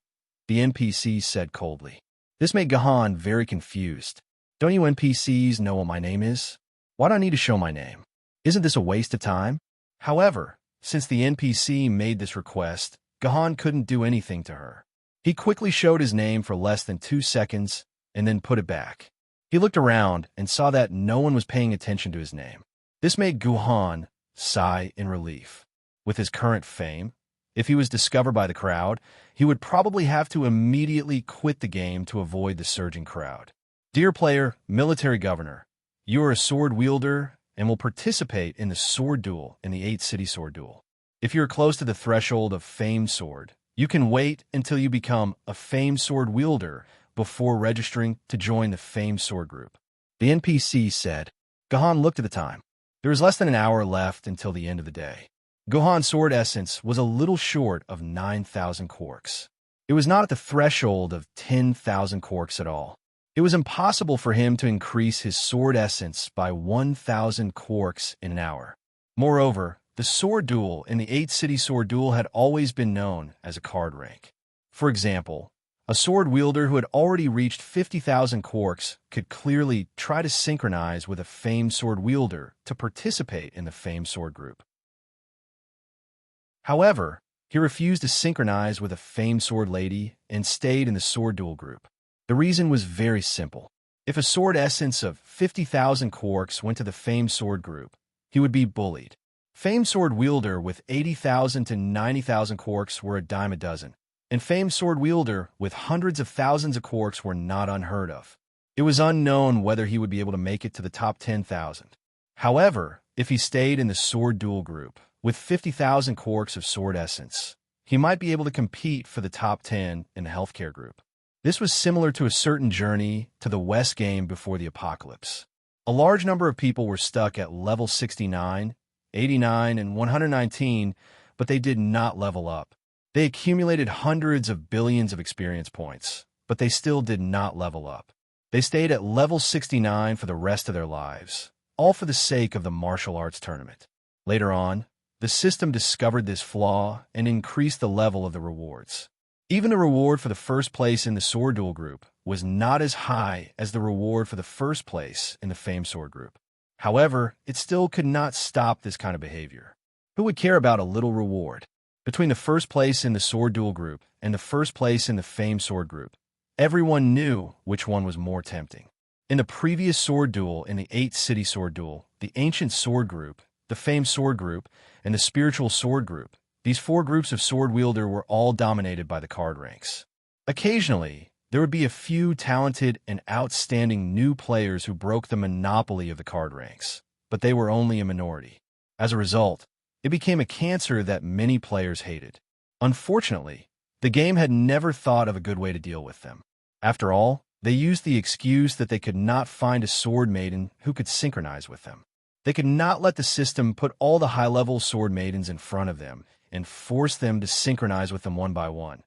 the NPC said coldly. This made Guhan very confused. Don't you NPCs know what my name is? Why do I need to show my name? Isn't this a waste of time? However, since the NPC made this request, Guhan couldn't do anything to her. He quickly showed his name for less than 2 seconds and then put it back. He looked around and saw that no one was paying attention to his name. This made Guhan sigh in relief. With his current fame, if he was discovered by the crowd, he would probably have to immediately quit the game to avoid the surging crowd. Dear player, military governor, you are a sword wielder and will participate in the sword duel in the 8 City Sword Duel. If you are close to the threshold of famed sword, you can wait until you become a famed sword wielder before registering to join the famed sword group. The NPC said. Guhan looked at the time. There was less than an hour left until the end of the day. Guhan's sword essence was a little short of 9,000 quarks. It was not at the threshold of 10,000 quarks at all. It was impossible for him to increase his sword essence by 1,000 quarks in an hour. Moreover, the sword duel in the 8 City Sword Duel had always been known as a card rank. For example, a sword wielder who had already reached 50,000 quarks could clearly try to synchronize with a famed sword wielder to participate in the famed sword group. However, he refused to synchronize with a famed sword lady and stayed in the sword duel group. The reason was very simple. If a sword essence of 50,000 quarks went to the famed sword group, he would be bullied. Famed sword wielder with 80,000 to 90,000 quarks were a dime a dozen, and famed sword wielder with hundreds of thousands of quarks were not unheard of. It was unknown whether he would be able to make it to the top 10,000. However, if he stayed in the sword duel group with 50,000 quarks of sword essence, he might be able to compete for the top 10 in the healthcare group. This was similar to a certain journey to the West game before the apocalypse. A large number of people were stuck at level 69, 89, and 119, but they did not level up. They accumulated hundreds of billions of experience points, but they still did not level up. They stayed at level 69 for the rest of their lives, all for the sake of the martial arts tournament. Later on, the system discovered this flaw and increased the level of the rewards. Even the reward for the first place in the sword duel group was not as high as the reward for the first place in the famed sword group. However, it still could not stop this kind of behavior. Who would care about a little reward? Between the first place in the sword duel group and the first place in the famed sword group, everyone knew which one was more tempting. In the previous sword duel in the 8 City Sword Duel, the ancient sword group, the famed sword group, and the spiritual sword group, these 4 groups of sword wielder were all dominated by the card ranks. Occasionally, there would be a few talented and outstanding new players who broke the monopoly of the card ranks, but they were only a minority. As a result, it became a cancer that many players hated. Unfortunately, the game had never thought of a good way to deal with them. After all, they used the excuse that they could not find a sword maiden who could synchronize with them. They could not let the system put all the high-level sword maidens in front of them and force them to synchronize with them one by one,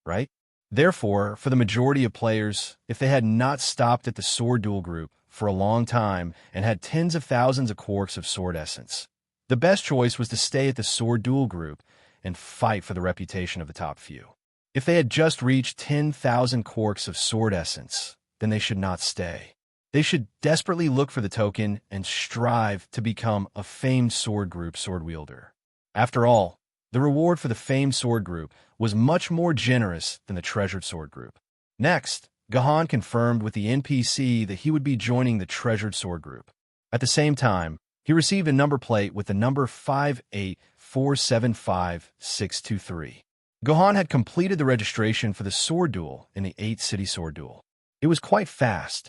right? Therefore, for the majority of players, if they had not stopped at the sword duel group for a long time and had tens of thousands of quarks of sword essence, the best choice was to stay at the sword duel group and fight for the reputation of the top few. If they had just reached 10,000 quarks of sword essence, then they should not stay. They should desperately look for the token and strive to become a famed sword group sword wielder. After all, the reward for the famed sword group was much more generous than the treasured sword group. Next, Gahan confirmed with the NPC that he would be joining the treasured sword group. At the same time, he received a number plate with the number 58475-623. Gahan had completed the registration for the sword duel in the 8-city sword duel. It was quite fast.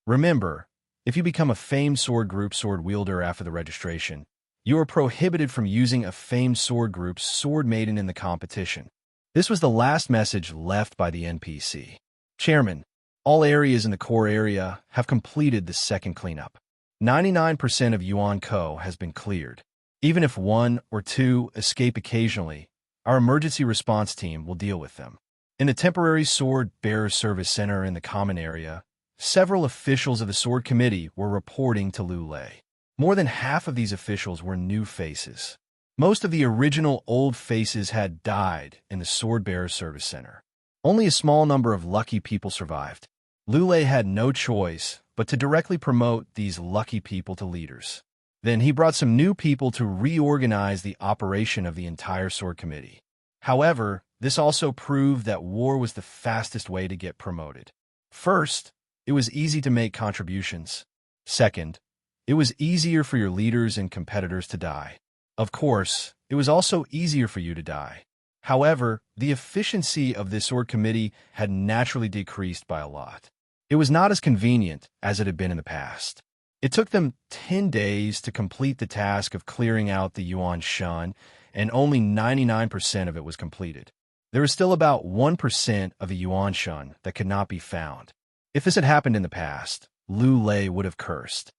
Remember, if you become a famed sword group sword wielder after the registration, you are prohibited from using a famed sword group's sword maiden in the competition. This was the last message left by the NPC. Chairman, all areas in the core area have completed the second cleanup. 99% of Yuan Ko has been cleared. Even if 1 or 2 escape occasionally, our emergency response team will deal with them. In the temporary sword bearer service center in the common area, several officials of the sword committee were reporting to Lu Lei. More than half of these officials were new faces. Most of the original old faces had died in the sword bearer service center. Only a small number of lucky people survived. Lu Lei had no choice but to directly promote these lucky people to leaders. Then he brought some new people to reorganize the operation of the entire sword committee. However, this also proved that war was the fastest way to get promoted. First, it was easy to make contributions. Second, it was easier for your leaders and competitors to die. Of course, it was also easier for you to die. However, the efficiency of this sword committee had naturally decreased by a lot. It was not as convenient as it had been in the past. It took them 10 days to complete the task of clearing out the Yuan Shun, and only 99% of it was completed. There was still about 1% of the Yuan Shun that could not be found. If this had happened in the past, Lu Lei would have cursed.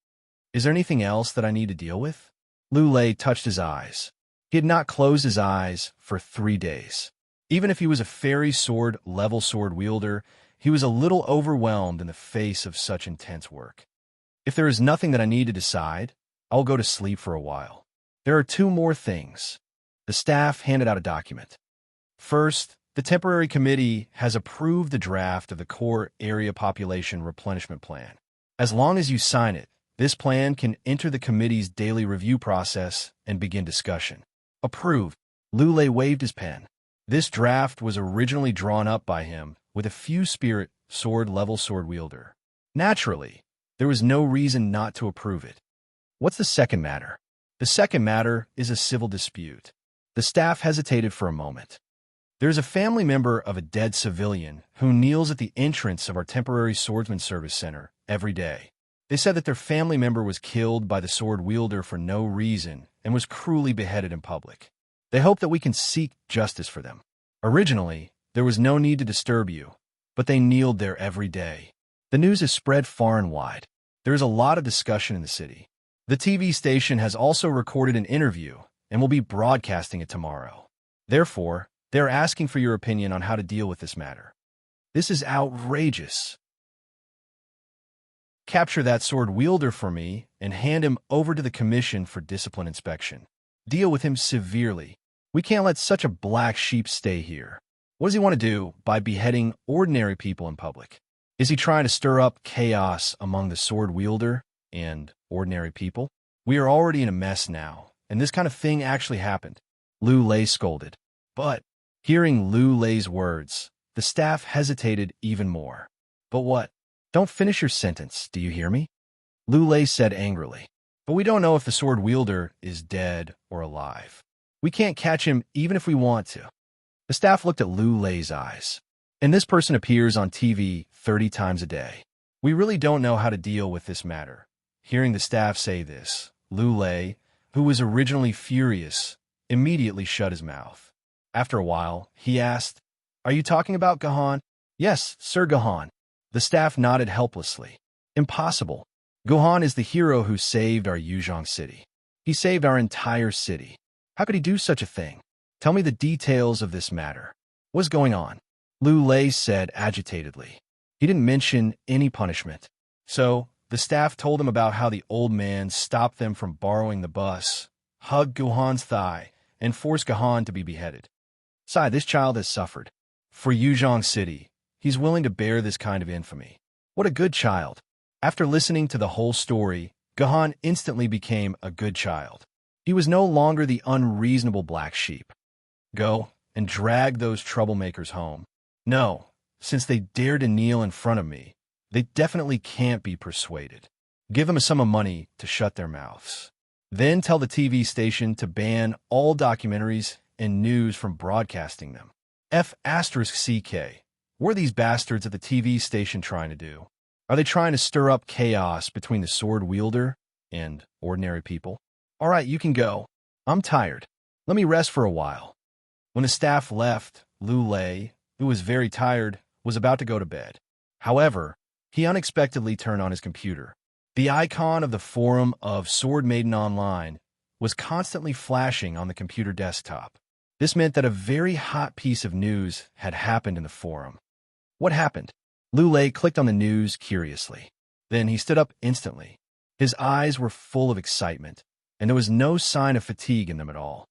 Is there anything else that I need to deal with? Lu Lei touched his eyes. He had not closed his eyes for 3 days. Even if he was a fairy sword level sword wielder, he was a little overwhelmed in the face of such intense work. If there is nothing that I need to decide, I will go to sleep for a while. There are 2 more things. The staff handed out a document. First, the temporary committee has approved the draft of the core area population replenishment plan. As long as you sign it, this plan can enter the committee's daily review process and begin discussion. Approved. Lu Lei waved his pen. This draft was originally drawn up by him with a few spirit sword level sword wielder. Naturally, there was no reason not to approve it. What's the second matter? The second matter is a civil dispute. The staff hesitated for a moment. There is a family member of a dead civilian who kneels at the entrance of our temporary swordsman service center every day. They said that their family member was killed by the sword wielder for no reason and was cruelly beheaded in public. They hope that we can seek justice for them. Originally, there was no need to disturb you, but they kneeled there every day. The news has spread far and wide. There is a lot of discussion in the city. The TV station has also recorded an interview and will be broadcasting it tomorrow. Therefore, they are asking for your opinion on how to deal with this matter. This is outrageous. Capture that sword wielder for me and hand him over to the commission for discipline inspection. Deal with him severely. We can't let such a black sheep stay here. What does he want to do by beheading ordinary people in public? Is he trying to stir up chaos among the sword wielder and ordinary people? We are already in a mess now, and this kind of thing actually happened. Lu Lei scolded. But, hearing Lu Lei's words, the staff hesitated even more. But what? Don't finish your sentence, do you hear me? Lu Lei said angrily. But we don't know if the sword wielder is dead or alive. We can't catch him even if we want to. The staff looked at Lu Lei's eyes. And this person appears on TV 30 times a day. We really don't know how to deal with this matter. Hearing the staff say this, Lu Lei, who was originally furious, immediately shut his mouth. After a while, he asked, "Are you talking about Gahan?" "Yes, Sir Gahan." The staff nodded helplessly. "Impossible. Gahan is the hero who saved our Yuzhong city. He saved our entire city. How could he do such a thing? Tell me the details of this matter. What's going on?" Lu Lei said agitatedly. He didn't mention any punishment. So, the staff told him about how the old man stopped them from borrowing the bus, hugged Gahan's thigh, and forced Gahan to be beheaded. "Sai, this child has suffered. For Yuzhong City, he's willing to bear this kind of infamy. What a good child." After listening to the whole story, Gahan instantly became a good child. He was no longer the unreasonable black sheep. "Go and drag those troublemakers home. No, since they dare to kneel in front of me, they definitely can't be persuaded. Give them a sum of money to shut their mouths. Then tell the TV station to ban all documentaries and news from broadcasting them. F***CK. What are these bastards at the TV station trying to do? Are they trying to stir up chaos between the sword wielder and ordinary people? All right, you can go. I'm tired. Let me rest for a while." When the staff left, Lu Lei, who was very tired, was about to go to bed. However, he unexpectedly turned on his computer. The icon of the forum of Sword Maiden Online was constantly flashing on the computer desktop. This meant that a very hot piece of news had happened in the forum. What happened? Lu Lei clicked on the news curiously. Then he stood up instantly. His eyes were full of excitement, and there was no sign of fatigue in them at all.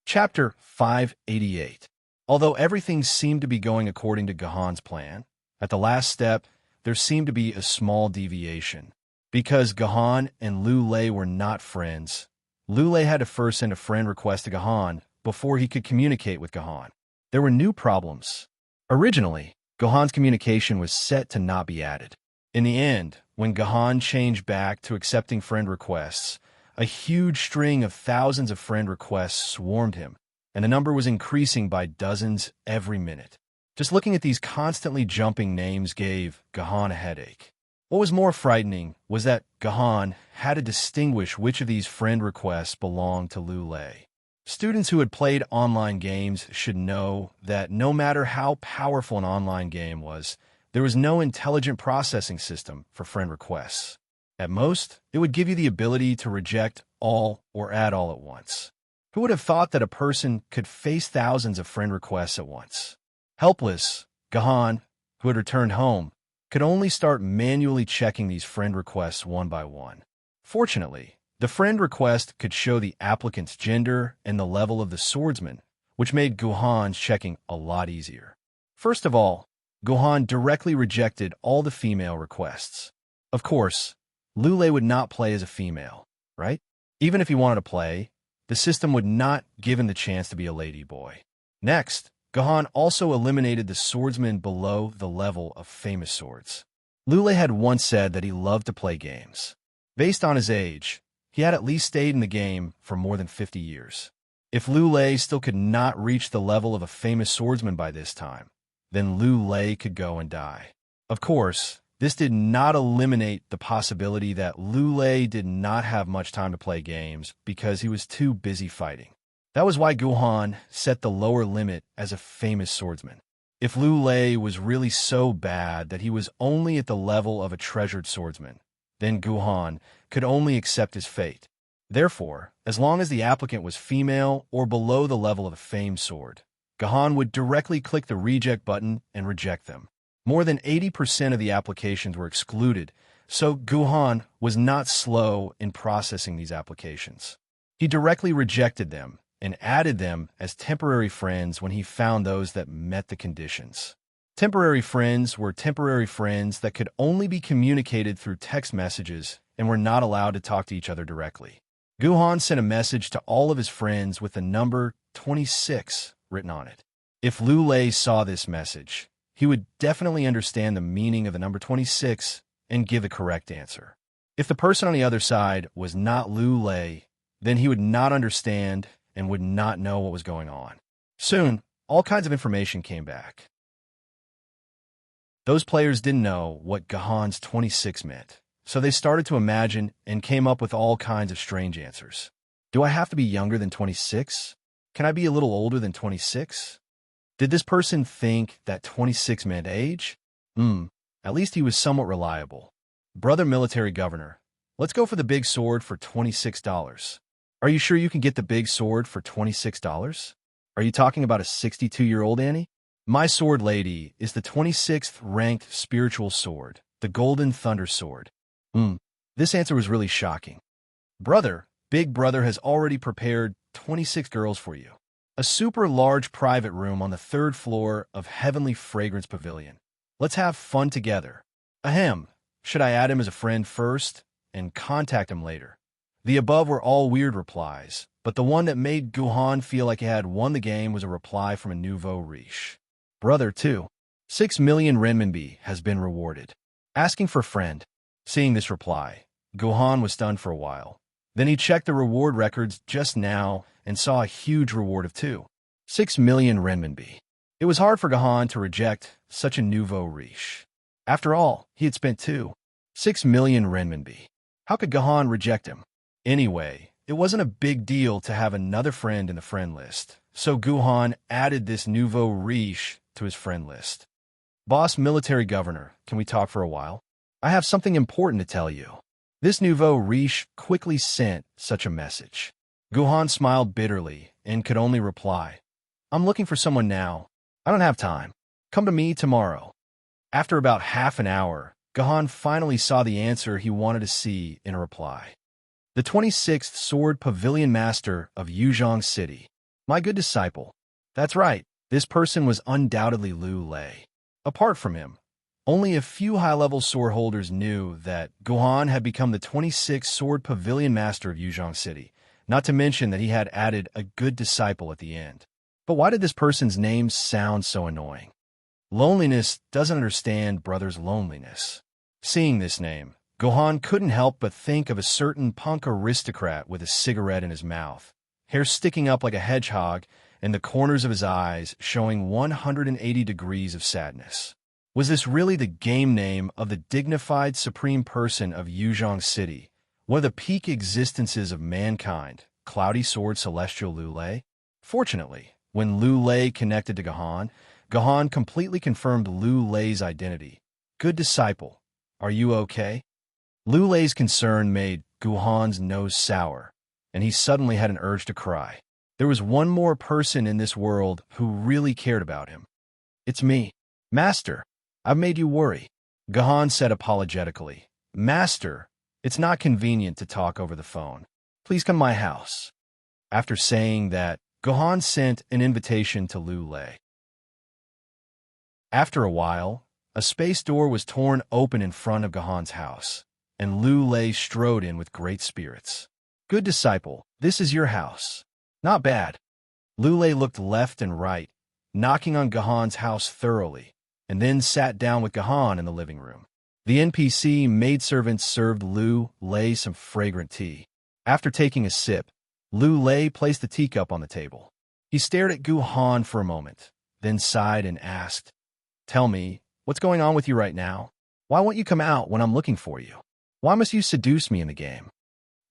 Chapter 588. Although everything seemed to be going according to Gahan's plan, at the last step, there seemed to be a small deviation. Because Gahan and Lu Lei were not friends, Lu Lei had to first send a friend request to Gahan before he could communicate with Gahan. There were new problems. Originally, Gahan's communication was set to not be added. In the end, when Gahan changed back to accepting friend requests, a huge string of thousands of friend requests swarmed him, and the number was increasing by dozens every minute. Just looking at these constantly jumping names gave Gahan a headache. What was more frightening was that Gahan had to distinguish which of these friend requests belonged to Lu Lei. Students who had played online games should know that no matter how powerful an online game was, there was no intelligent processing system for friend requests. At most, it would give you the ability to reject all or add all at once. Who would have thought that a person could face thousands of friend requests at once? Helpless, Gahan, who had returned home, could only start manually checking these friend requests one by one. Fortunately, the friend request could show the applicant's gender and the level of the swordsman, which made Gahan's checking a lot easier. First of all, Gahan directly rejected all the female requests. Of course, Lu Lei would not play as a female, right? Even if he wanted to play, the system would not give him the chance to be a lady boy. Next, Gahan also eliminated the swordsman below the level of famous swords. Lu Lei had once said that he loved to play games. Based on his age, he had at least stayed in the game for more than 50 years. If Lu Lei still could not reach the level of a famous swordsman by this time, then Lu Lei could go and die. Of course, this did not eliminate the possibility that Lu Lei did not have much time to play games because he was too busy fighting. That was why Gahan set the lower limit as a famous swordsman. If Lu Lei was really so bad that he was only at the level of a treasured swordsman, then Gahan could only accept his fate. Therefore, as long as the applicant was female or below the level of a famed sword, Gahan would directly click the reject button and reject them. More than 80% of the applications were excluded, so Gahan was not slow in processing these applications. He directly rejected them and added them as temporary friends when he found those that met the conditions. Temporary friends were temporary friends that could only be communicated through text messages and were not allowed to talk to each other directly. Gahan sent a message to all of his friends with the number 26 written on it. If Lu Lei saw this message, he would definitely understand the meaning of the number 26 and give the correct answer. If the person on the other side was not Lu Lei, then he would not understand and would not know what was going on. Soon, all kinds of information came back. Those players didn't know what Gahan's 26 meant, so they started to imagine and came up with all kinds of strange answers. Do I have to be younger than 26? Can I be a little older than 26? Did this person think that 26 meant age? At least he was somewhat reliable. Brother military governor, let's go for the big sword for $26. Are you sure you can get the big sword for $26? Are you talking about a 62-year-old Annie? My sword lady is the 26th ranked spiritual sword, the Golden Thunder Sword. This answer was really shocking. Brother, Big Brother has already prepared 26 girls for you. A super large private room on the 3rd floor of Heavenly Fragrance Pavilion. Let's have fun together. Ahem, should I add him as a friend first and contact him later? The above were all weird replies, but the one that made Guhan feel like he had won the game was a reply from a nouveau riche. Brother, too. 6 million renminbi has been rewarded. Asking for friend. Seeing this reply, Guhan was stunned for a while. Then he checked the reward records just now and saw a huge reward of 6 million renminbi. It was hard for Gahan to reject such a nouveau riche. After all, he had spent 6 million renminbi. How could Gahan reject him? Anyway, it wasn't a big deal to have another friend in the friend list, so Guhan added this nouveau riche to his friend list. Boss military governor, can we talk for a while? I have something important to tell you. This nouveau riche quickly sent such a message. Guhan smiled bitterly and could only reply, I'm looking for someone now. I don't have time. Come to me tomorrow. After about half an hour, Gahan finally saw the answer he wanted to see in a reply. The 26th Sword Pavilion Master of Yuzhong City. My good disciple. That's right, this person was undoubtedly Lu Lei. Apart from him, only a few high-level sword holders knew that Guhan had become the 26th Sword Pavilion Master of Yuzhong City, not to mention that he had added a good disciple at the end. But why did this person's name sound so annoying? Loneliness doesn't understand brother's loneliness. Seeing this name, Guhan couldn't help but think of a certain punk aristocrat with a cigarette in his mouth, hair sticking up like a hedgehog, and the corners of his eyes showing 180 degrees of sadness. Was this really the game name of the dignified supreme person of Yuzhong City, one of the peak existences of mankind, Cloudy Sword Celestial Lu Lei? Fortunately, when Lu Lei connected to Gahan, Gahan completely confirmed Lu Lei's identity. Good disciple, are you okay? Lu Lei's concern made Guhan's nose sour, and he suddenly had an urge to cry. There was one more person in this world who really cared about him. It's me. Master, I've made you worry. Gahan said apologetically. Master, it's not convenient to talk over the phone. Please come to my house. After saying that, Gahan sent an invitation to Lu Lei. After a while, a space door was torn open in front of Gahan's house, and Lu Lei strode in with great spirits. Good disciple, this is your house. Not bad. Lu Lei looked left and right, knocking on Gahan's house thoroughly, and then sat down with Gahan in the living room. The NPC maidservant served Lu Lei some fragrant tea. After taking a sip, Lu Lei placed the teacup on the table. He stared at Guhan for a moment, then sighed and asked, Tell me, what's going on with you right now? Why won't you come out when I'm looking for you? Why must you seduce me in the game?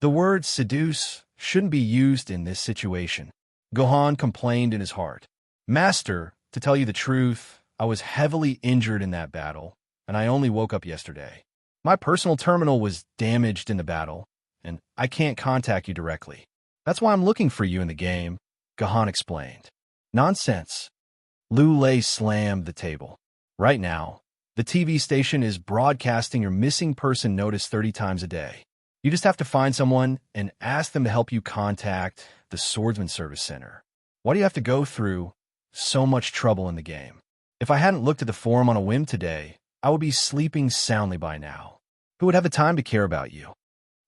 The word seduce shouldn't be used in this situation. Guhan complained in his heart. Master, to tell you the truth, I was heavily injured in that battle, and I only woke up yesterday. My personal terminal was damaged in the battle, and I can't contact you directly. That's why I'm looking for you in the game, Gahan explained. Nonsense. Lu Lei slammed the table. Right now, the TV station is broadcasting your missing person notice 30 times a day. You just have to find someone and ask them to help you contact the Swordsman Service Center. Why do you have to go through so much trouble in the game? If I hadn't looked at the forum on a whim today, I would be sleeping soundly by now. Who would have the time to care about you?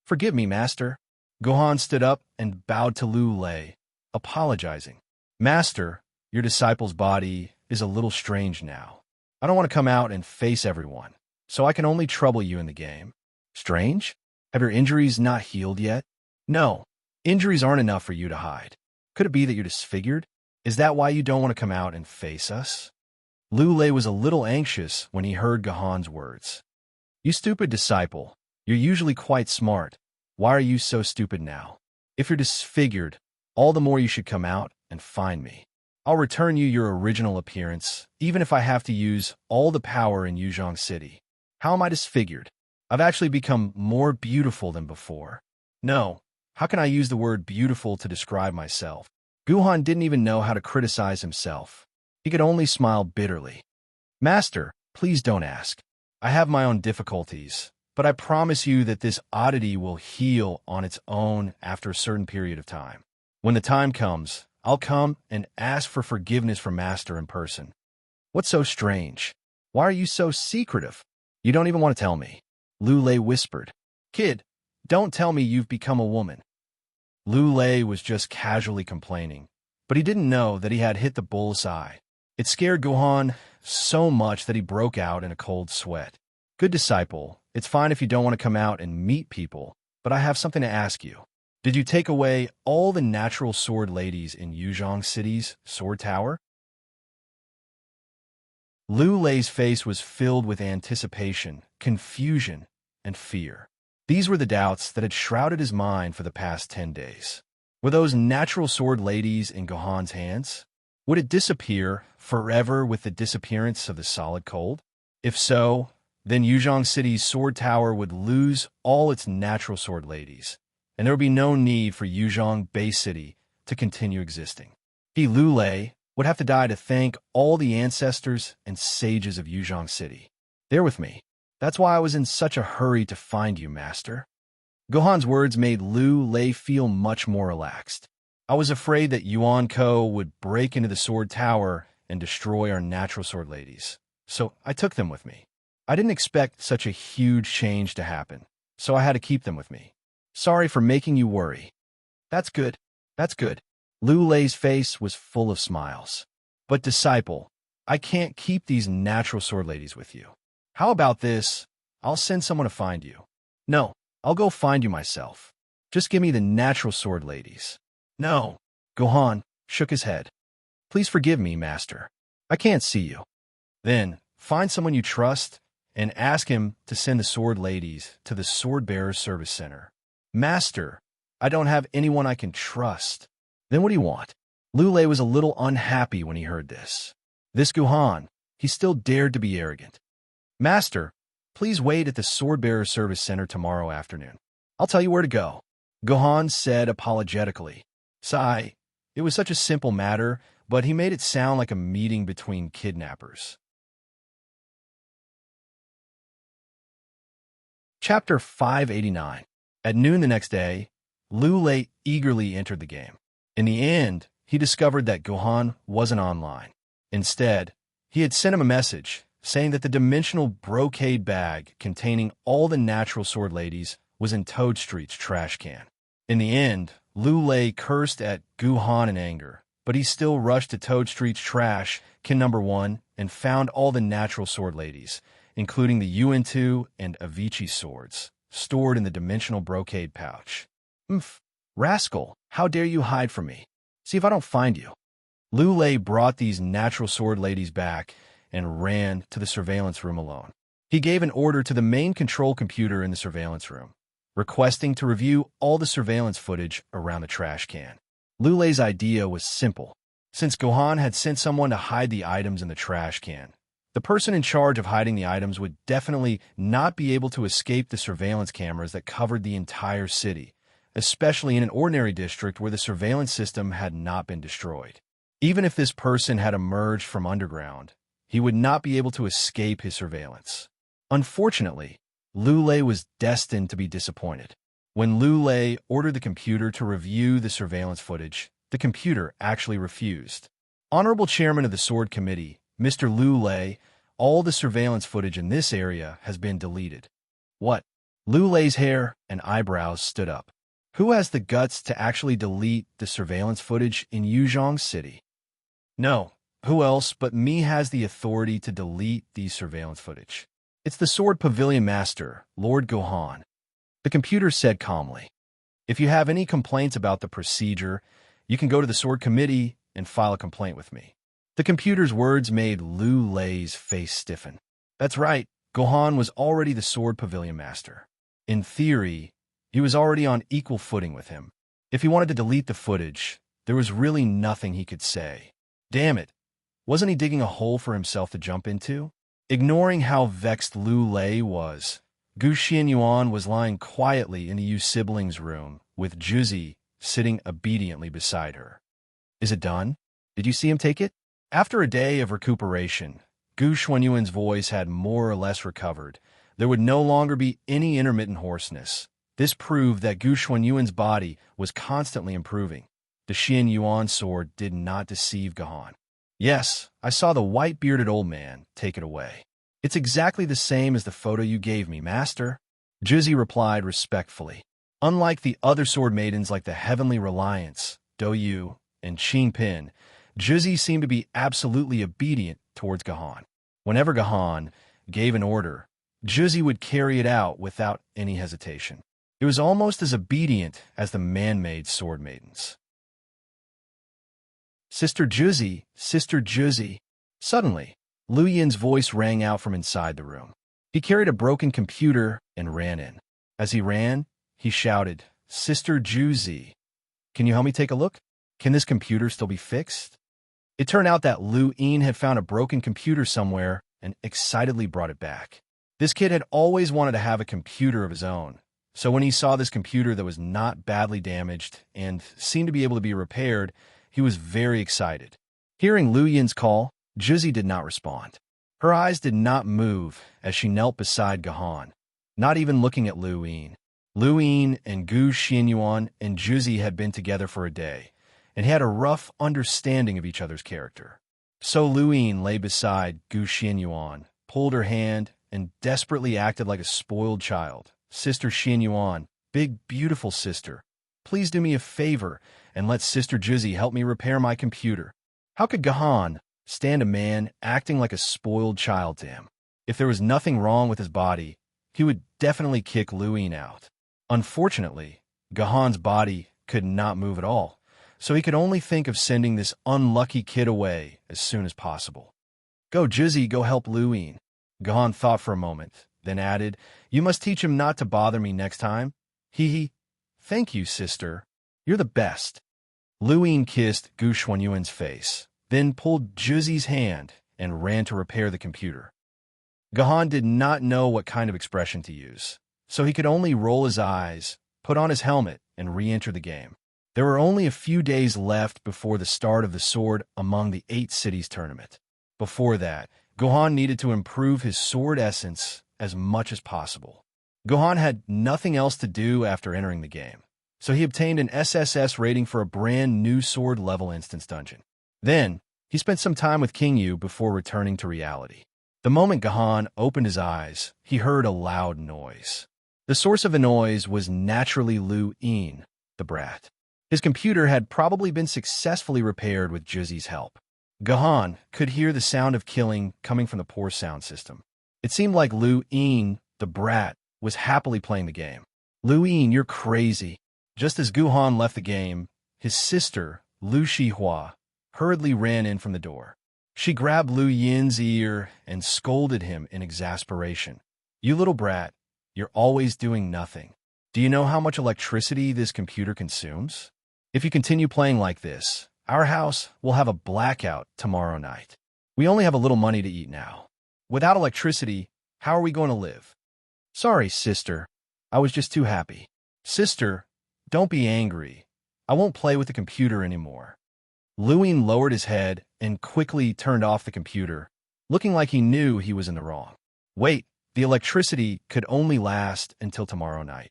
Forgive me, Master. Guhan stood up and bowed to Lu Lei, apologizing. Master, your disciple's body is a little strange now. I don't want to come out and face everyone, so I can only trouble you in the game. Strange? Have your injuries not healed yet? No, injuries aren't enough for you to hide. Could it be that you're disfigured? Is that why you don't want to come out and face us? Liu Lei was a little anxious when he heard Gohan's words. You stupid disciple, you're usually quite smart. Why are you so stupid now? If you're disfigured, all the more you should come out and find me. I'll return you your original appearance, even if I have to use all the power in Yuzhong City. How am I disfigured? I've actually become more beautiful than before. No, how can I use the word beautiful to describe myself? Gohan didn't even know how to criticize himself. He could only smile bitterly. Master, please don't ask. I have my own difficulties, but I promise you that this oddity will heal on its own after a certain period of time. When the time comes, I'll come and ask for forgiveness from Master in person. What's so strange? Why are you so secretive? You don't even want to tell me. Liu Lei whispered. Kid, don't tell me you've become a woman. Liu Lei was just casually complaining, but he didn't know that he had hit the bull's eye. It scared Gohan so much that he broke out in a cold sweat. Good disciple, it's fine if you don't want to come out and meet people, but I have something to ask you. Did you take away all the natural sword ladies in Yuzhong City's sword tower? Liu Lei's face was filled with anticipation, confusion, and fear. These were the doubts that had shrouded his mind for the past 10 days. Were those natural sword ladies in Gohan's hands? Would it disappear forever with the disappearance of the solid cold? If so, then Yuzhong City's sword tower would lose all its natural sword ladies, and there would be no need for Yuzhong Bay City to continue existing. He, Liu Lei, would have to die to thank all the ancestors and sages of Yuzhong City. They're with me. That's why I was in such a hurry to find you, Master. Gohan's words made Liu Lei feel much more relaxed. I was afraid that Yuan Ko would break into the sword tower and destroy our natural sword ladies, so I took them with me. I didn't expect such a huge change to happen, so I had to keep them with me. Sorry for making you worry. That's good. That's good. Liu Lei's face was full of smiles. But disciple, I can't keep these natural sword ladies with you. How about this? I'll send someone to find you. No, I'll go find you myself. Just give me the natural sword ladies. No. Gohan shook his head. Please forgive me, Master. I can't see you. Then, find someone you trust and ask him to send the sword ladies to the Sword Bearers Service Center. Master, I don't have anyone I can trust. Then what do you want? Liu Lei was a little unhappy when he heard this. This Gohan, he still dared to be arrogant. Master, please wait at the Sword Bearer Service Center tomorrow afternoon. I'll tell you where to go. Gohan said apologetically. Sigh, it was such a simple matter, but he made it sound like a meeting between kidnappers. Chapter 589. At noon the next day, Liu Lei eagerly entered the game. In the end, he discovered that Gohan wasn't online. Instead, he had sent him a message saying that the dimensional brocade bag containing all the natural sword ladies was in Toad Street's trash can. In the end, Liu Lei cursed at Gohan in anger, but he still rushed to Toad Street's trash can number 1 and found all the natural sword ladies, including the UN2 and Avicii swords, stored in the dimensional brocade pouch. Rascal, how dare you hide from me? See if I don't find you. Liu Lei brought these natural sword ladies back and ran to the surveillance room alone. He gave an order to the main control computer in the surveillance room, requesting to review all the surveillance footage around the trash can. Liu Lei's idea was simple. Since Gohan had sent someone to hide the items in the trash can, the person in charge of hiding the items would definitely not be able to escape the surveillance cameras that covered the entire city, especially in an ordinary district where the surveillance system had not been destroyed. Even if this person had emerged from underground, he would not be able to escape his surveillance. Unfortunately, Liu Lei was destined to be disappointed. When Liu Lei ordered the computer to review the surveillance footage, the computer actually refused. Honorable Chairman of the Sword Committee, Mr. Liu Lei, all the surveillance footage in this area has been deleted. What? Liu Lei's hair and eyebrows stood up. Who has the guts to actually delete the surveillance footage in Yuzhong City? No, who else but me has the authority to delete these surveillance footage? It's the Sword Pavilion Master, Lord Gohan. The computer said calmly. If you have any complaints about the procedure, you can go to the Sword Committee and file a complaint with me." The computer's words made Lu Lei's face stiffen. That's right, Gohan was already the Sword Pavilion Master. In theory, he was already on equal footing with him. If he wanted to delete the footage, there was really nothing he could say. Damn it, wasn't he digging a hole for himself to jump into? Ignoring how vexed Lu Lei was, Gu Xianyuan was lying quietly in the Yu siblings' room, with Juzi sitting obediently beside her. "Is it done? Did you see him take it?" After a day of recuperation, Gu Xuanyuan's voice had more or less recovered. There would no longer be any intermittent hoarseness. This proved that Gu Xuanyuan's body was constantly improving. The Xianyuan sword did not deceive Gohan. "Yes, I saw the white-bearded old man take it away. It's exactly the same as the photo you gave me, Master," Juzi replied respectfully. Unlike the other sword maidens like the Heavenly Reliance, Do Yu, and Qing Pin, Juzi seemed to be absolutely obedient towards Gohan. Whenever Gohan gave an order, Juzi would carry it out without any hesitation. It was almost as obedient as the man-made sword maidens. "Sister Juzi, Sister Juzi." Suddenly, Lu Yin's voice rang out from inside the room. He carried a broken computer and ran in. As he ran, he shouted, "Sister Juzi, can you help me take a look? Can this computer still be fixed?" It turned out that Lu Yin had found a broken computer somewhere and excitedly brought it back. This kid had always wanted to have a computer of his own, so when he saw this computer that was not badly damaged and seemed to be able to be repaired, he was very excited. Hearing Lu Yin's call, Juzi did not respond. Her eyes did not move as she knelt beside Gohan, not even looking at Lu Yin. Lu Yin and Gu Xianyuan and Juzi had been together for a day, and had a rough understanding of each other's character. So Lu Yin lay beside Gu Xianyuan, pulled her hand, and desperately acted like a spoiled child. "Sister Xianyuan, big beautiful sister, please do me a favor and let Sister Juzi help me repair my computer." How could Gohan stand a man acting like a spoiled child to him? If there was nothing wrong with his body, he would definitely kick Lu Yin out. Unfortunately, Gohan's body could not move at all, so he could only think of sending this unlucky kid away as soon as possible. "Go, Juzi, go help Lu Yin." Gohan thought for a moment, then added, "You must teach him not to bother me next time." Hee. "Thank you, sister. You're the best." Lu Yin kissed Gu Xuanyuan's face, then pulled Juzi's hand and ran to repair the computer. Gohan did not know what kind of expression to use, so he could only roll his eyes, put on his helmet, and re-enter the game. There were only a few days left before the start of the Sword Among the 8 Cities tournament. Before that, Gohan needed to improve his sword essence as much as possible. Gohan had nothing else to do after entering the game, so he obtained an SSS rating for a brand new sword level instance dungeon. Then, he spent some time with King Yu before returning to reality. The moment Gohan opened his eyes, he heard a loud noise. The source of the noise was naturally Lu Yin, the brat. His computer had probably been successfully repaired with Juzi's help. Gohan could hear the sound of killing coming from the poor sound system. It seemed like Lu Yin, the brat, was happily playing the game. "Lu Yin, you're crazy." Just as Gohan left the game, his sister, Lu Shihua, hurriedly ran in from the door. She grabbed Lu Yin's ear and scolded him in exasperation. "You little brat, you're always doing nothing. Do you know how much electricity this computer consumes? If you continue playing like this, our house will have a blackout tomorrow night. We only have a little money to eat now. Without electricity, how are we going to live?" "Sorry, sister. I was just too happy." "Sister, don't be angry. I won't play with the computer anymore." Lu Yin lowered his head and quickly turned off the computer, looking like he knew he was in the wrong. Wait, the electricity could only last until tomorrow night.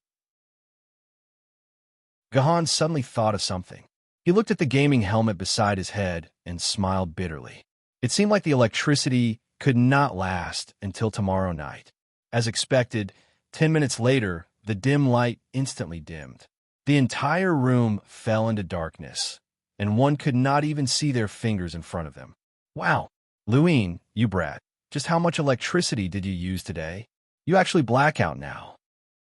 Gohan suddenly thought of something. He looked at the gaming helmet beside his head and smiled bitterly. It seemed like the electricity could not last until tomorrow night. As expected, 10 minutes later, the dim light instantly dimmed. The entire room fell into darkness, and one could not even see their fingers in front of them. "Wow, Lu Yin, you brat, just how much electricity did you use today? You actually black out now."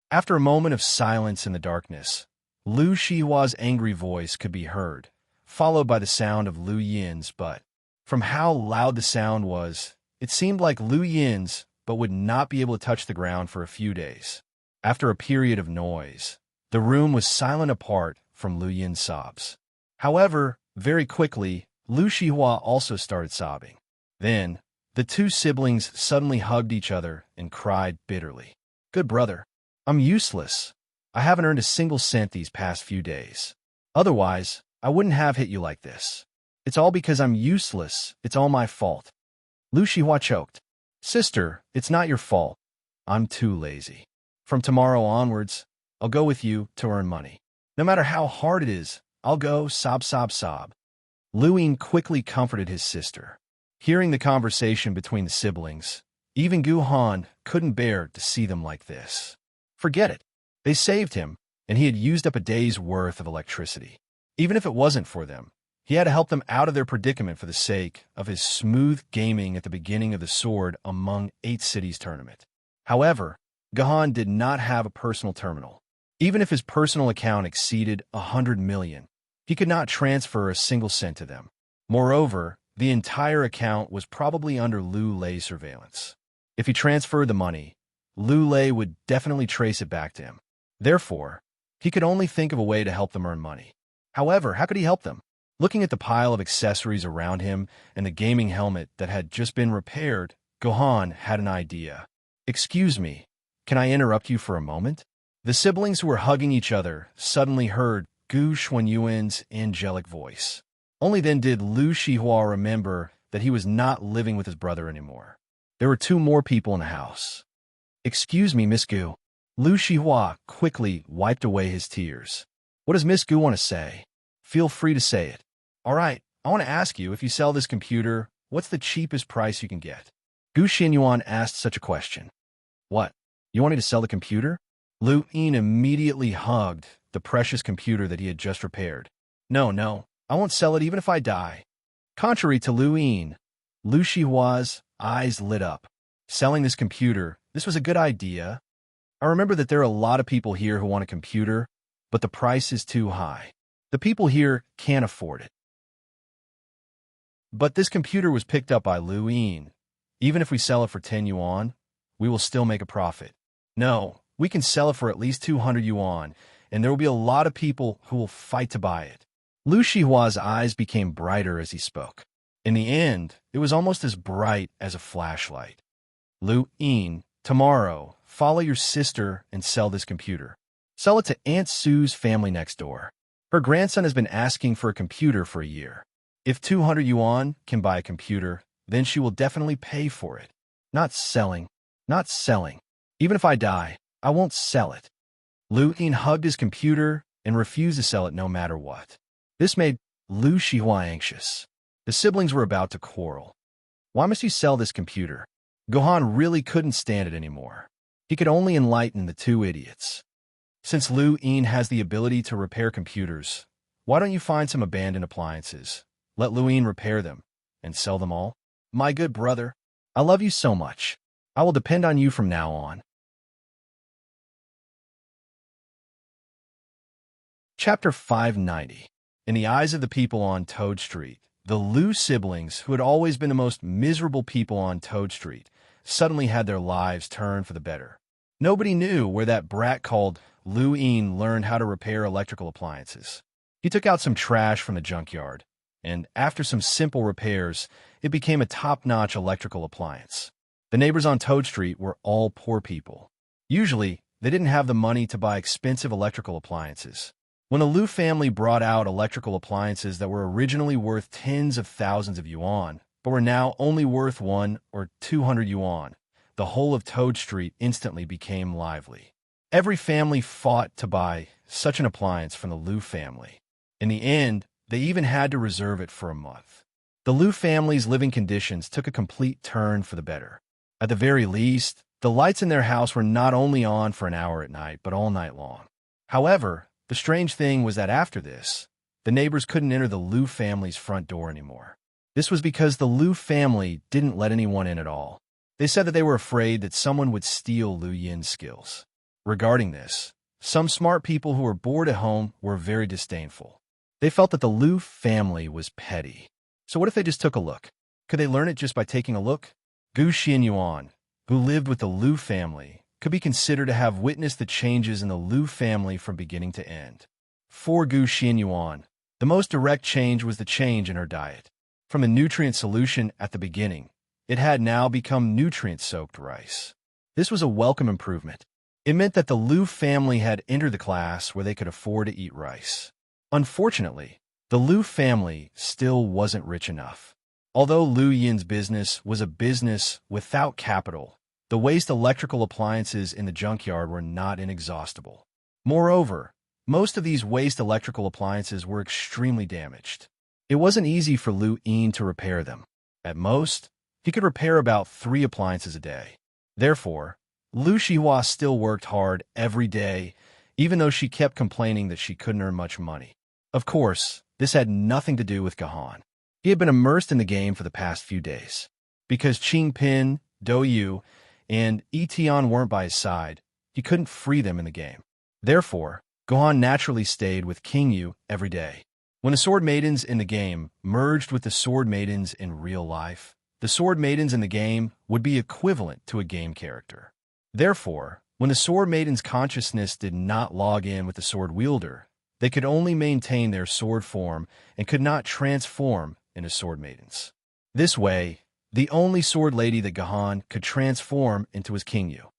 After a moment of silence in the darkness, Lu Shihua's angry voice could be heard. followed by the sound of Lu Yin's butt. From how loud the sound was, it seemed like Lu Yin's but would not be able to touch the ground for a few days. After a period of noise, the room was silent apart from Lu Yin's sobs. However, very quickly, Lu Shihua also started sobbing. Then, the two siblings suddenly hugged each other and cried bitterly. Good brother, I'm useless. I haven't earned a single cent these past few days. Otherwise, I wouldn't have hit you like this. It's all because I'm useless. It's all my fault. Lu Shihua choked. Sister, it's not your fault. I'm too lazy. From tomorrow onwards, I'll go with you to earn money. No matter how hard it is, I'll go sob sob sob. Lu Yin quickly comforted his sister. Hearing the conversation between the siblings, even Gu Han couldn't bear to see them like this. Forget it. They saved him, and he had used up a day's worth of electricity. Even if it wasn't for them, he had to help them out of their predicament for the sake of his smooth gaming at the beginning of the Sword Among 8 Cities tournament. However, Gahan did not have a personal terminal. Even if his personal account exceeded 100 million, he could not transfer a single cent to them. Moreover, the entire account was probably under Lu Lei's surveillance. If he transferred the money, Lu Lei would definitely trace it back to him. Therefore, he could only think of a way to help them earn money. However, how could he help them? Looking at the pile of accessories around him and the gaming helmet that had just been repaired, Gohan had an idea. Excuse me, can I interrupt you for a moment? The siblings who were hugging each other suddenly heard Gu Xuanyuan's angelic voice. Only then did Lu Shihua remember that he was not living with his brother anymore. There were 2 more people in the house. Excuse me, Miss Gu. Lu Shihua quickly wiped away his tears. What does Miss Gu want to say? Feel free to say it. All right, I want to ask you, if you sell this computer, what's the cheapest price you can get? Gu Xinyuan asked such a question. What? You wanted to sell the computer? Lu Yin immediately hugged the precious computer that he had just repaired. No, I won't sell it even if I die. Contrary to Lu Yin, Lu Shihua's eyes lit up. Selling this computer, this was a good idea. I remember that there are a lot of people here who want a computer, but the price is too high. The people here can't afford it. But this computer was picked up by Lu Yin. Even if we sell it for 10 yuan, we will still make a profit. No, we can sell it for at least 200 yuan, and there will be a lot of people who will fight to buy it. Lu Shihua's eyes became brighter as he spoke. In the end, it was almost as bright as a flashlight. Lu Yin, tomorrow, follow your sister and sell this computer. Sell it to Aunt Sue's family next door. Her grandson has been asking for a computer for a year. If 200 yuan can buy a computer, then she will definitely pay for it. Not selling. Even if I die, I won't sell it. Lu Yin hugged his computer and refused to sell it no matter what. This made Lu Shihua anxious. The siblings were about to quarrel. Why must you sell this computer? Gohan really couldn't stand it anymore. He could only enlighten the 2 idiots. Since Lu Yin has the ability to repair computers, why don't you find some abandoned appliances? Let Lu Yin repair them and sell them all? My good brother, I love you so much. I will depend on you from now on. Chapter 590. In the eyes of the people on Toad Street, the Lu siblings, who had always been the most miserable people on Toad Street, suddenly had their lives turned for the better. Nobody knew where that brat called Lu Yin learned how to repair electrical appliances. He took out some trash from the junkyard, and after some simple repairs, it became a top-notch electrical appliance. The neighbors on Toad Street were all poor people. Usually, they didn't have the money to buy expensive electrical appliances. When the Lu family brought out electrical appliances that were originally worth tens of thousands of yuan, but were now only worth 1 or 200 yuan, the whole of Toad Street instantly became lively. Every family fought to buy such an appliance from the Lu family. In the end, they even had to reserve it for a month. The Lu family's living conditions took a complete turn for the better. At the very least, the lights in their house were not only on for an hour at night, but all night long. However, the strange thing was that after this, the neighbors couldn't enter the Lu family's front door anymore. This was because the Lu family didn't let anyone in at all. They said that they were afraid that someone would steal Lu Yin's skills. Regarding this, some smart people who were bored at home were very disdainful. They felt that the Liu family was petty. So what if they just took a look? Could they learn it just by taking a look? Gu Xianyuan, who lived with the Liu family, could be considered to have witnessed the changes in the Liu family from beginning to end. For Gu Xianyuan, the most direct change was the change in her diet. From a nutrient solution at the beginning, it had now become nutrient-soaked rice. This was a welcome improvement. It meant that the Liu family had entered the class where they could afford to eat rice. Unfortunately, the Liu family still wasn't rich enough. Although Liu Yin's business was a business without capital, the waste electrical appliances in the junkyard were not inexhaustible. Moreover, most of these waste electrical appliances were extremely damaged. It wasn't easy for Liu Yin to repair them. At most, he could repair about 3 appliances a day. Therefore, Liu Shihua still worked hard every day, even though she kept complaining that she couldn't earn much money. Of course, this had nothing to do with Gahan. He had been immersed in the game for the past few days. Because Qing Pin, Do Yu, and Etian weren't by his side, he couldn't free them in the game. Therefore, Gohan naturally stayed with King Yu every day. When the Sword Maidens in the game merged with the Sword Maidens in real life, the Sword Maidens in the game would be equivalent to a game character. Therefore, when the Sword Maiden's consciousness did not log in with the Sword Wielder, they could only maintain their sword form and could not transform into Sword Maidens. This way, the only Sword Lady that Gahan could transform into was King Yu.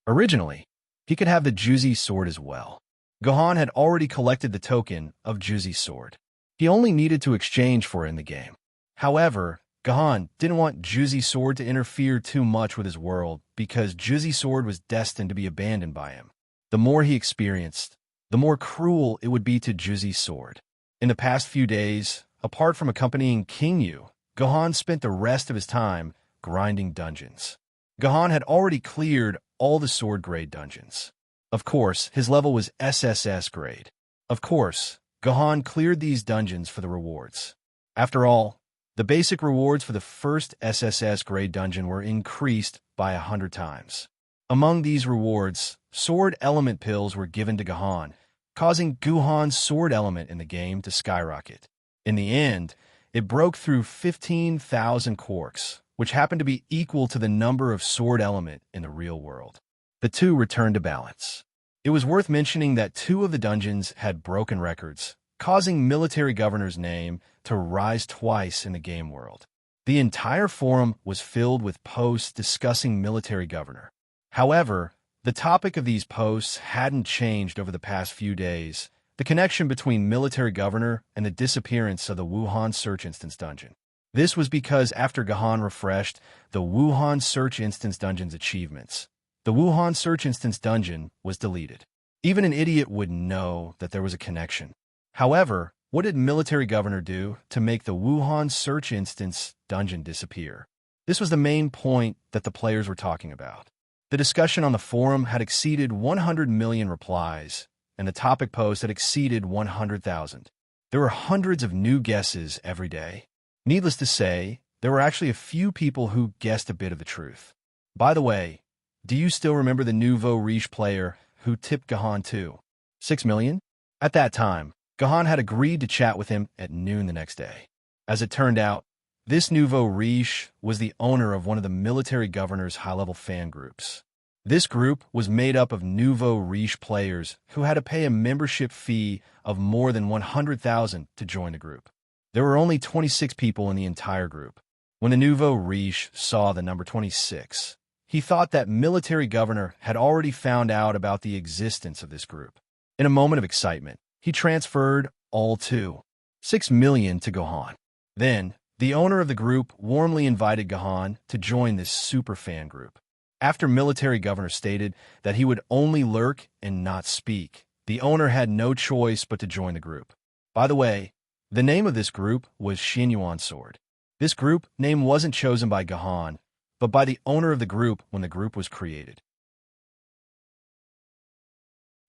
Originally, he could have the Juzi sword as well. Gahan had already collected the token of Juzi's sword. He only needed to exchange for it in the game. However, Gahan didn't want Juzi's sword to interfere too much with his world because Juzi's sword was destined to be abandoned by him. The more he experienced, the more cruel it would be to Juzi's sword. In the past few days, apart from accompanying King Yu, Gahan spent the rest of his time grinding dungeons. Gahan had already cleared all the sword grade dungeons. Of course, his level was SSS grade. Of course, Gahan cleared these dungeons for the rewards. After all, the basic rewards for the first SSS grade dungeon were increased by 100 times. Among these rewards, sword element pills were given to Gahan, causing Guhan's sword element in the game to skyrocket. In the end, it broke through 15,000 quarks, which happened to be equal to the number of sword element in the real world. The two returned to balance. It was worth mentioning that 2 of the dungeons had broken records, causing Military Governor's name to rise twice in the game world. The entire forum was filled with posts discussing Military Governor. However, the topic of these posts hadn't changed over the past few days: the connection between Military Governor and the disappearance of the Wuhan Search Instance Dungeon. This was because after Gahan refreshed the Wuhan Search Instance Dungeon's achievements, the Wuhan Search Instance Dungeon was deleted. Even an idiot would know that there was a connection. However, what did Military Governor do to make the Wuhan Search Instance Dungeon disappear? This was the main point that the players were talking about. The discussion on the forum had exceeded 100 million replies, and the topic post had exceeded 100,000. There were hundreds of new guesses every day. Needless to say, there were actually a few people who guessed a bit of the truth. By the way, do you still remember the nouveau riche player who tipped Gahan to 6 million? At that time, Gahan had agreed to chat with him at noon the next day. As it turned out, this nouveau riche was the owner of one of the Military Governor's high-level fan groups. This group was made up of nouveau riche players who had to pay a membership fee of more than 100,000 to join the group. There were only 26 people in the entire group. When the nouveau riche saw the number 26, he thought that Military Governor had already found out about the existence of this group. In a moment of excitement, he transferred all 6 million to Gahan. Then, the owner of the group warmly invited Gahan to join this super fan group. After Military Governor stated that he would only lurk and not speak, the owner had no choice but to join the group. By the way, the name of this group was Xianyuan Sword. This group name wasn't chosen by Gahan, but by the owner of the group when the group was created.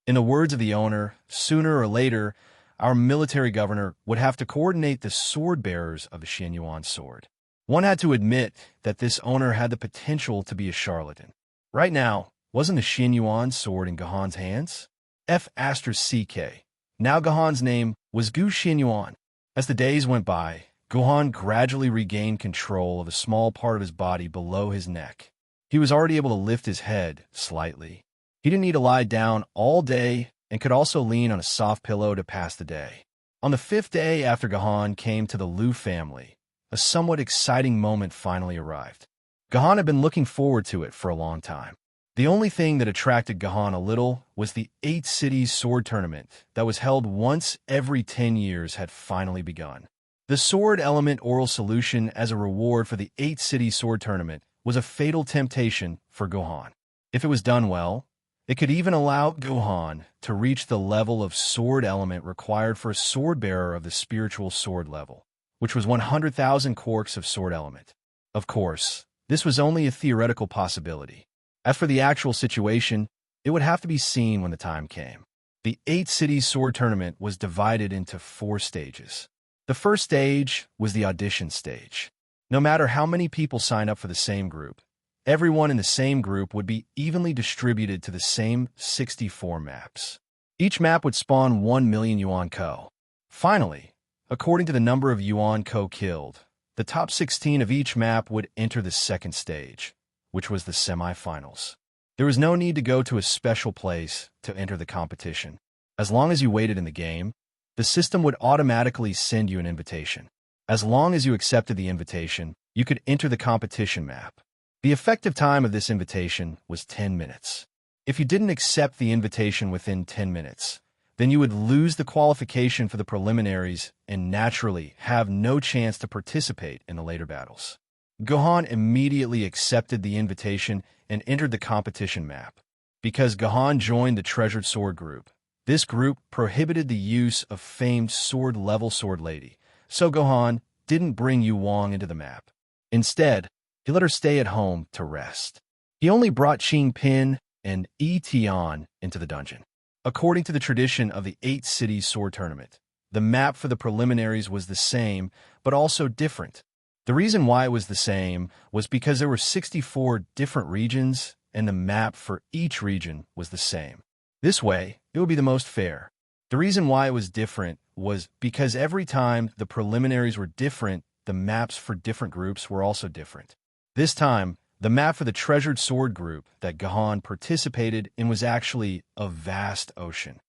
In the words of the owner, sooner or later, our Military Governor would have to coordinate the sword bearers of the Xianyuan Sword. One had to admit that this owner had the potential to be a charlatan. Right now, wasn't the Xianyuan Sword in Gahan's hands? F*CK. Now Gahan's name was Gu Xinyuan. As the days went by, Gahan gradually regained control of a small part of his body below his neck. He was already able to lift his head slightly. He didn't need to lie down all day and could also lean on a soft pillow to pass the day. On the 5th day after Gahan came to the Liu family, a somewhat exciting moment finally arrived. Gahan had been looking forward to it for a long time. The only thing that attracted Gahan a little was the 8 cities sword tournament that was held once every 10 years had finally begun. The sword element oral solution as a reward for the 8 cities sword tournament was a fatal temptation for Gahan. If it was done well, it could even allow Gahan to reach the level of sword element required for a sword bearer of the spiritual sword level, which was 100,000 quarks of sword element. Of course, this was only a theoretical possibility. As for the actual situation, it would have to be seen when the time came. The 8 cities sword tournament was divided into 4 stages. The first stage was the audition stage. No matter how many people signed up for the same group, everyone in the same group would be evenly distributed to the same 64 maps. Each map would spawn 1 million Yuan Ko. Finally, according to the number of Yuan Ko killed, the top 16 of each map would enter the second stage, which was the semi-finals. There was no need to go to a special place to enter the competition. As long as you waited in the game, the system would automatically send you an invitation. As long as you accepted the invitation, you could enter the competition map. The effective time of this invitation was 10 minutes. If you didn't accept the invitation within 10 minutes, then you would lose the qualification for the preliminaries and naturally have no chance to participate in the later battles. Gahan immediately accepted the invitation and entered the competition map. Because Gahan joined the Treasured Sword group, this group prohibited the use of famed sword-level sword lady, so Gahan didn't bring Yu Wang into the map. Instead, he let her stay at home to rest. He only brought Qing Pin and Yi Tian into the dungeon. According to the tradition of the 8 cities sword tournament, the map for the preliminaries was the same, but also different. The reason why it was the same was because there were 64 different regions, and the map for each region was the same. This way, it would be the most fair. The reason why it was different was because every time the preliminaries were different, the maps for different groups were also different. This time, the map for the Treasured Sword group that Gahan participated in was actually a vast ocean.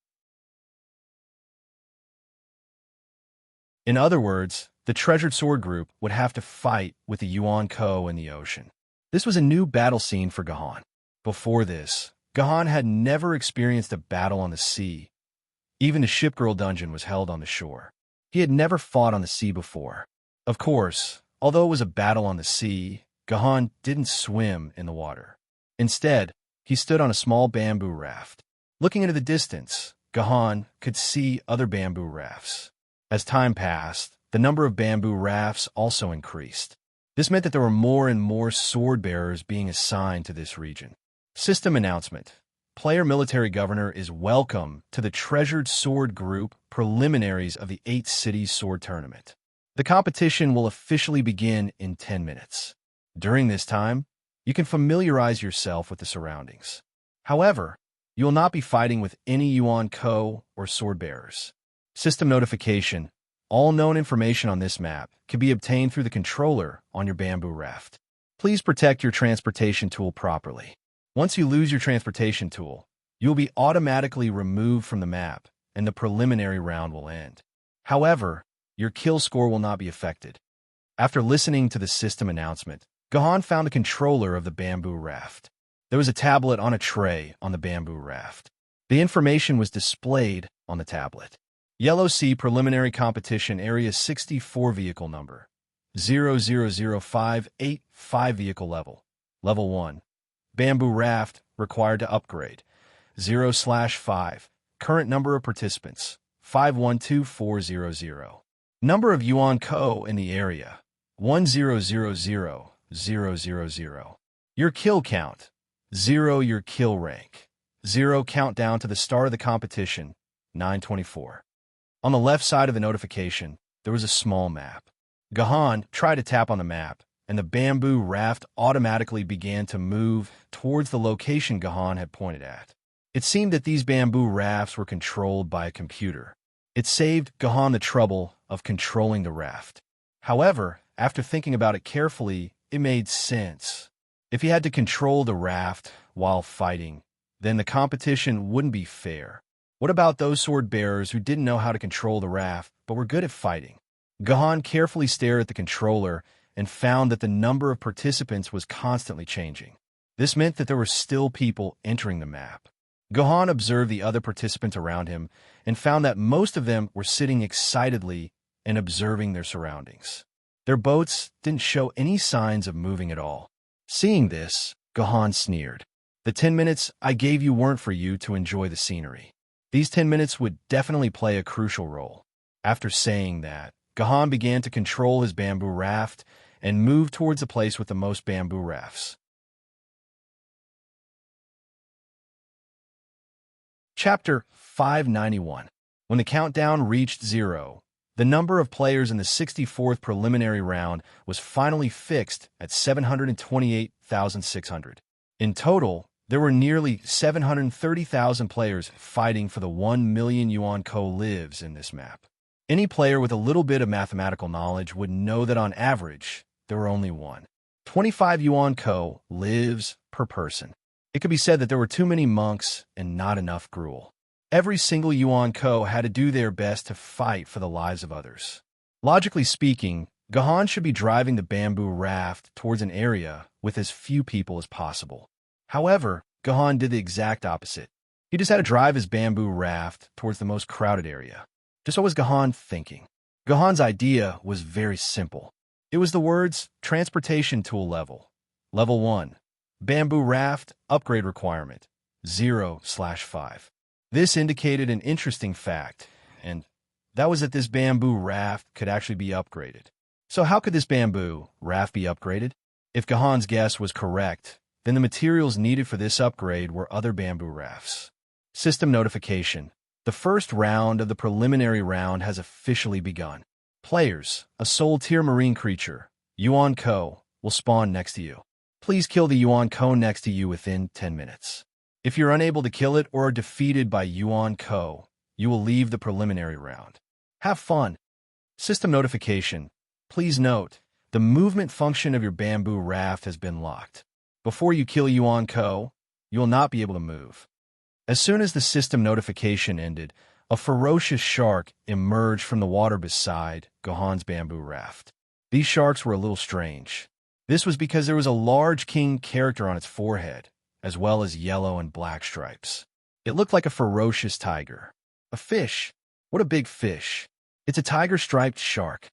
In other words, the Treasured Sword group would have to fight with the Yuan Ko in the ocean. This was a new battle scene for Gahan. Before this, Gahan had never experienced a battle on the sea. Even the Shipgirl dungeon was held on the shore. He had never fought on the sea before. Of course, although it was a battle on the sea, Gahan didn't swim in the water. Instead, he stood on a small bamboo raft. Looking into the distance, Gahan could see other bamboo rafts. As time passed, the number of bamboo rafts also increased. This meant that there were more and more sword bearers being assigned to this region. System announcement. Player Military Governor is welcome to the Treasured Sword Group preliminaries of the 8 cities sword tournament. The competition will officially begin in 10 minutes. During this time, you can familiarize yourself with the surroundings. However, you will not be fighting with any Yuan Ko or sword bearers. System notification. All known information on this map can be obtained through the controller on your bamboo raft. Please protect your transportation tool properly. Once you lose your transportation tool, you will be automatically removed from the map, and the preliminary round will end. However, your kill score will not be affected. After listening to the system announcement, Gahan found a controller of the bamboo raft. There was a tablet on a tray on the bamboo raft. The information was displayed on the tablet. Yellow Sea Preliminary Competition Area 64 Vehicle Number 000585 Vehicle Level Level 1 Bamboo Raft Required to Upgrade 0/5 Current Number of Participants 512400 Number of Yuan Ko in the area 1000000 Your kill count 0 Your kill rank 0 Countdown to the start of the competition 924 On the left side of the notification, there was a small map. Gahan tried to tap on the map, and the bamboo raft automatically began to move towards the location Gahan had pointed at. It seemed that these bamboo rafts were controlled by a computer, It saved Gahan the trouble of controlling the raft. However, after thinking about it carefully, it made sense. If he had to control the raft while fighting, then the competition wouldn't be fair. What about those sword bearers who didn't know how to control the raft but were good at fighting? Gahan carefully stared at the controller and found that the number of participants was constantly changing. This meant that there were still people entering the map. Gahan observed the other participants around him and found that most of them were sitting excitedly and observing their surroundings. Their boats didn't show any signs of moving at all. Seeing this, Gahan sneered. The 10 minutes I gave you weren't for you to enjoy the scenery. These 10 minutes would definitely play a crucial role. After saying that, Gahan began to control his bamboo raft and move towards the place with the most bamboo rafts. Chapter 591. When the countdown reached 0, the number of players in the 64th preliminary round was finally fixed at 728,600. In total, there were nearly 730,000 players fighting for the 1 million yuan ko lives in this map. Any player with a little bit of mathematical knowledge would know that on average, there were only 25 yuan ko lives per person. It could be said that there were too many monks and not enough gruel. Every single yuan ko had to do their best to fight for the lives of others. Logically speaking, Gahan should be driving the bamboo raft towards an area with as few people as possible. However, Gahan did the exact opposite. He just had to drive his bamboo raft towards the most crowded area. Just what was Gahan thinking? Gahan's idea was very simple. It was the words transportation tool level. Level 1. Bamboo raft upgrade requirement 0/5. This indicated an interesting fact, and that was that this bamboo raft could actually be upgraded. So how could this bamboo raft be upgraded? If Gahan's guess was correct, then the materials needed for this upgrade were other bamboo rafts. System notification. The first round of the preliminary round has officially begun. Players, a soul-tier marine creature, Yuan Ko, will spawn next to you. Please kill the Yuan Ko next to you within 10 minutes. If you're unable to kill it or are defeated by Yuan Ko, you will leave the preliminary round. Have fun. System notification. Please note, the movement function of your bamboo raft has been locked. Before you kill Yuan Ko, you will not be able to move. As soon as the system notification ended, a ferocious shark emerged from the water beside Gahan's bamboo raft. These sharks were a little strange. This was because there was a large king character on its forehead, as well as yellow and black stripes. It looked like a ferocious tiger. A fish. What a big fish. It's a tiger-striped shark.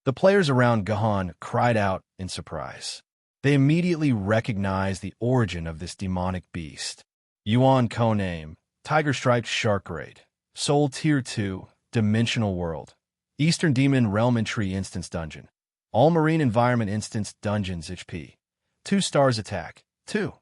The players around Gahan cried out in surprise. They immediately recognized the origin of this demonic beast. Yuan Ko name, tiger-striped shark grade. Soul Tier 2, Dimensional World. Eastern Demon Realm Entry Instance Dungeon. All Marine Environment Instance Dungeons HP. 2 stars Attack. 2.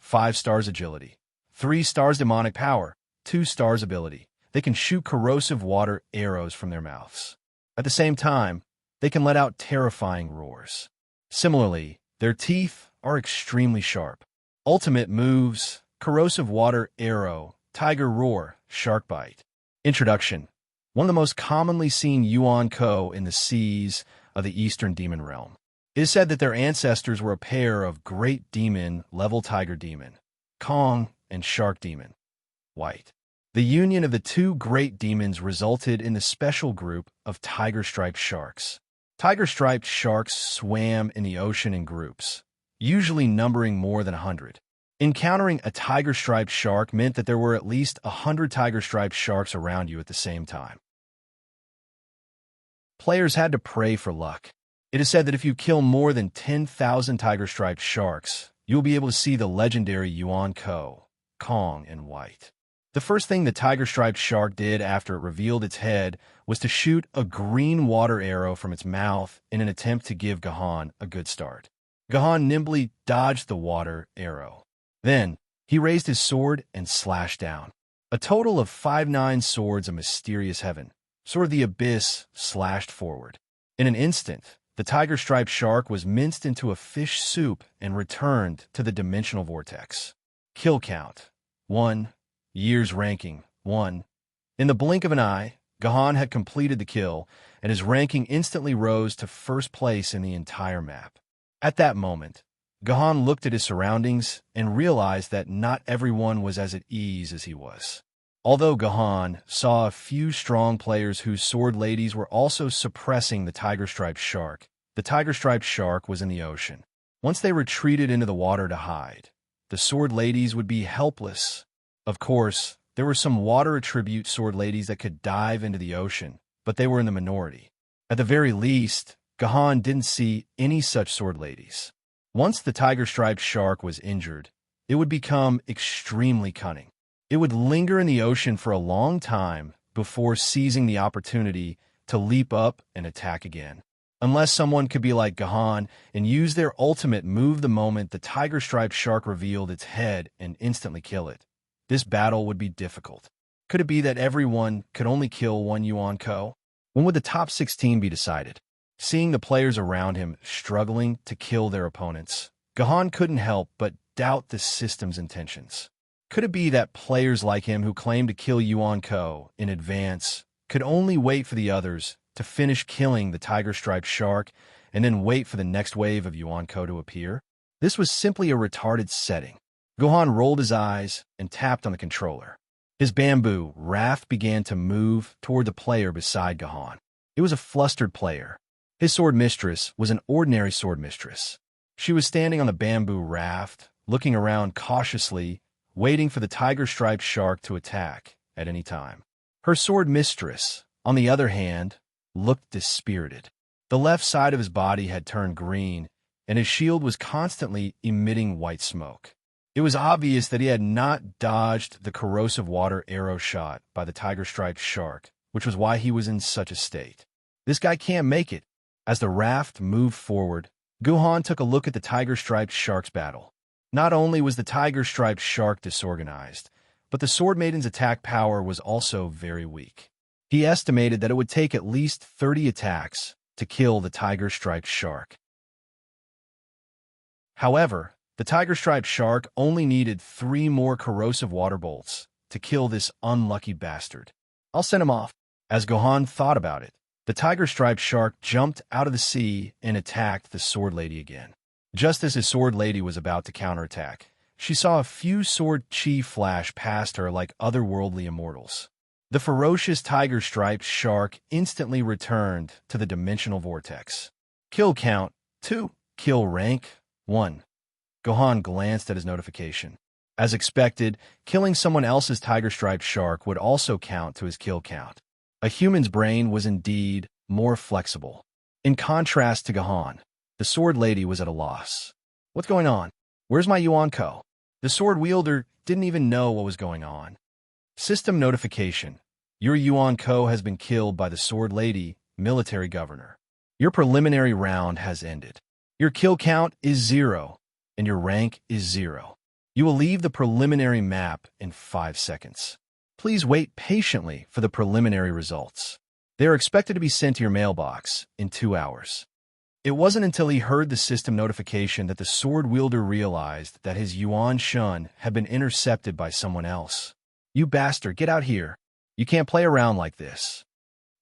5 stars Agility. 3 stars Demonic Power. 2 stars Ability. They can shoot corrosive water arrows from their mouths. At the same time, they can let out terrifying roars. Similarly, their teeth are extremely sharp. Ultimate moves, corrosive water arrow, tiger roar, shark bite. Introduction. One of the most commonly seen Yuan Ko in the seas of the Eastern Demon Realm. It is said that their ancestors were a pair of great demon, level tiger demon, Kong, and shark demon, White. The union of the two great demons resulted in the special group of tiger-striped sharks. Tiger-striped sharks swam in the ocean in groups, usually numbering more than 100. Encountering a tiger-striped shark meant that there were at least 100 tiger-striped sharks around you at the same time. Players had to pray for luck. It is said that if you kill more than 10,000 tiger-striped sharks, you'll be able to see the legendary Yuan Ko, Kong, and White. The first thing the tiger-striped shark did after it revealed its head was to shoot a green water arrow from its mouth in an attempt to give Gahan a good start. Gahan nimbly dodged the water arrow. Then, he raised his sword and slashed down. A total of 5/9 swords of mysterious heaven, Sword of the Abyss, slashed forward. In an instant, the tiger-striped shark was minced into a fish soup and returned to the dimensional vortex. Kill count, 1. Years ranking, 1. In the blink of an eye, Gahan had completed the kill, and his ranking instantly rose to first place in the entire map. At that moment, Gahan looked at his surroundings and realized that not everyone was as at ease as he was. Although Gahan saw a few strong players whose sword ladies were also suppressing the tiger-striped shark, the tiger-striped shark was in the ocean. Once they retreated into the water to hide, the sword ladies would be helpless. Of course, there were some water attribute sword ladies that could dive into the ocean, but they were in the minority. At the very least, Gahan didn't see any such sword ladies. Once the tiger-striped shark was injured, it would become extremely cunning. It would linger in the ocean for a long time before seizing the opportunity to leap up and attack again. Unless someone could be like Gahan and use their ultimate move the moment the tiger-striped shark revealed its head and instantly kill it, this battle would be difficult. Could it be that everyone could only kill one Yuan Ko? When would the top 16 be decided? Seeing the players around him struggling to kill their opponents, Gahan couldn't help but doubt the system's intentions. Could it be that players like him who claimed to kill Yuan Ko in advance could only wait for the others to finish killing the tiger-striped shark and then wait for the next wave of Yuan Ko to appear? This was simply a retarded setting. Gahan rolled his eyes and tapped on the controller. His bamboo raft began to move toward the player beside Gahan. It was a flustered player. His sword mistress was an ordinary sword mistress. She was standing on the bamboo raft, looking around cautiously, waiting for the tiger-striped shark to attack at any time. Her sword mistress, on the other hand, looked dispirited. The left side of his body had turned green, and his shield was constantly emitting white smoke. It was obvious that he had not dodged the corrosive water arrow shot by the tiger-striped shark, which was why he was in such a state. This guy can't make it. As the raft moved forward, Gahan took a look at the tiger-striped shark's battle. Not only was the tiger-striped shark disorganized, but the Sword Maiden's attack power was also very weak. He estimated that it would take at least 30 attacks to kill the tiger-striped shark. However, the tiger-striped shark only needed 3 more corrosive water bolts to kill this unlucky bastard. I'll send him off. As Gahan thought about it, the tiger-striped shark jumped out of the sea and attacked the sword lady again. Just as his sword lady was about to counterattack, she saw a few sword chi flash past her like otherworldly immortals. The ferocious tiger-striped shark instantly returned to the dimensional vortex. Kill count 2. Kill rank 1. Gahan glanced at his notification. As expected, killing someone else's tiger-striped shark would also count to his kill count. A human's brain was indeed more flexible. In contrast to Gahan, the sword lady was at a loss. What's going on? Where's my Yuan Ko? The sword wielder didn't even know what was going on. System notification. Your Yuan Ko has been killed by the sword lady, military governor. Your preliminary round has ended. Your kill count is 0, and your rank is 0. You will leave the preliminary map in 5 seconds. Please wait patiently for the preliminary results. They are expected to be sent to your mailbox in 2 hours. It wasn't until he heard the system notification that the sword wielder realized that his Yuan Shun had been intercepted by someone else. You bastard, get out here. You can't play around like this.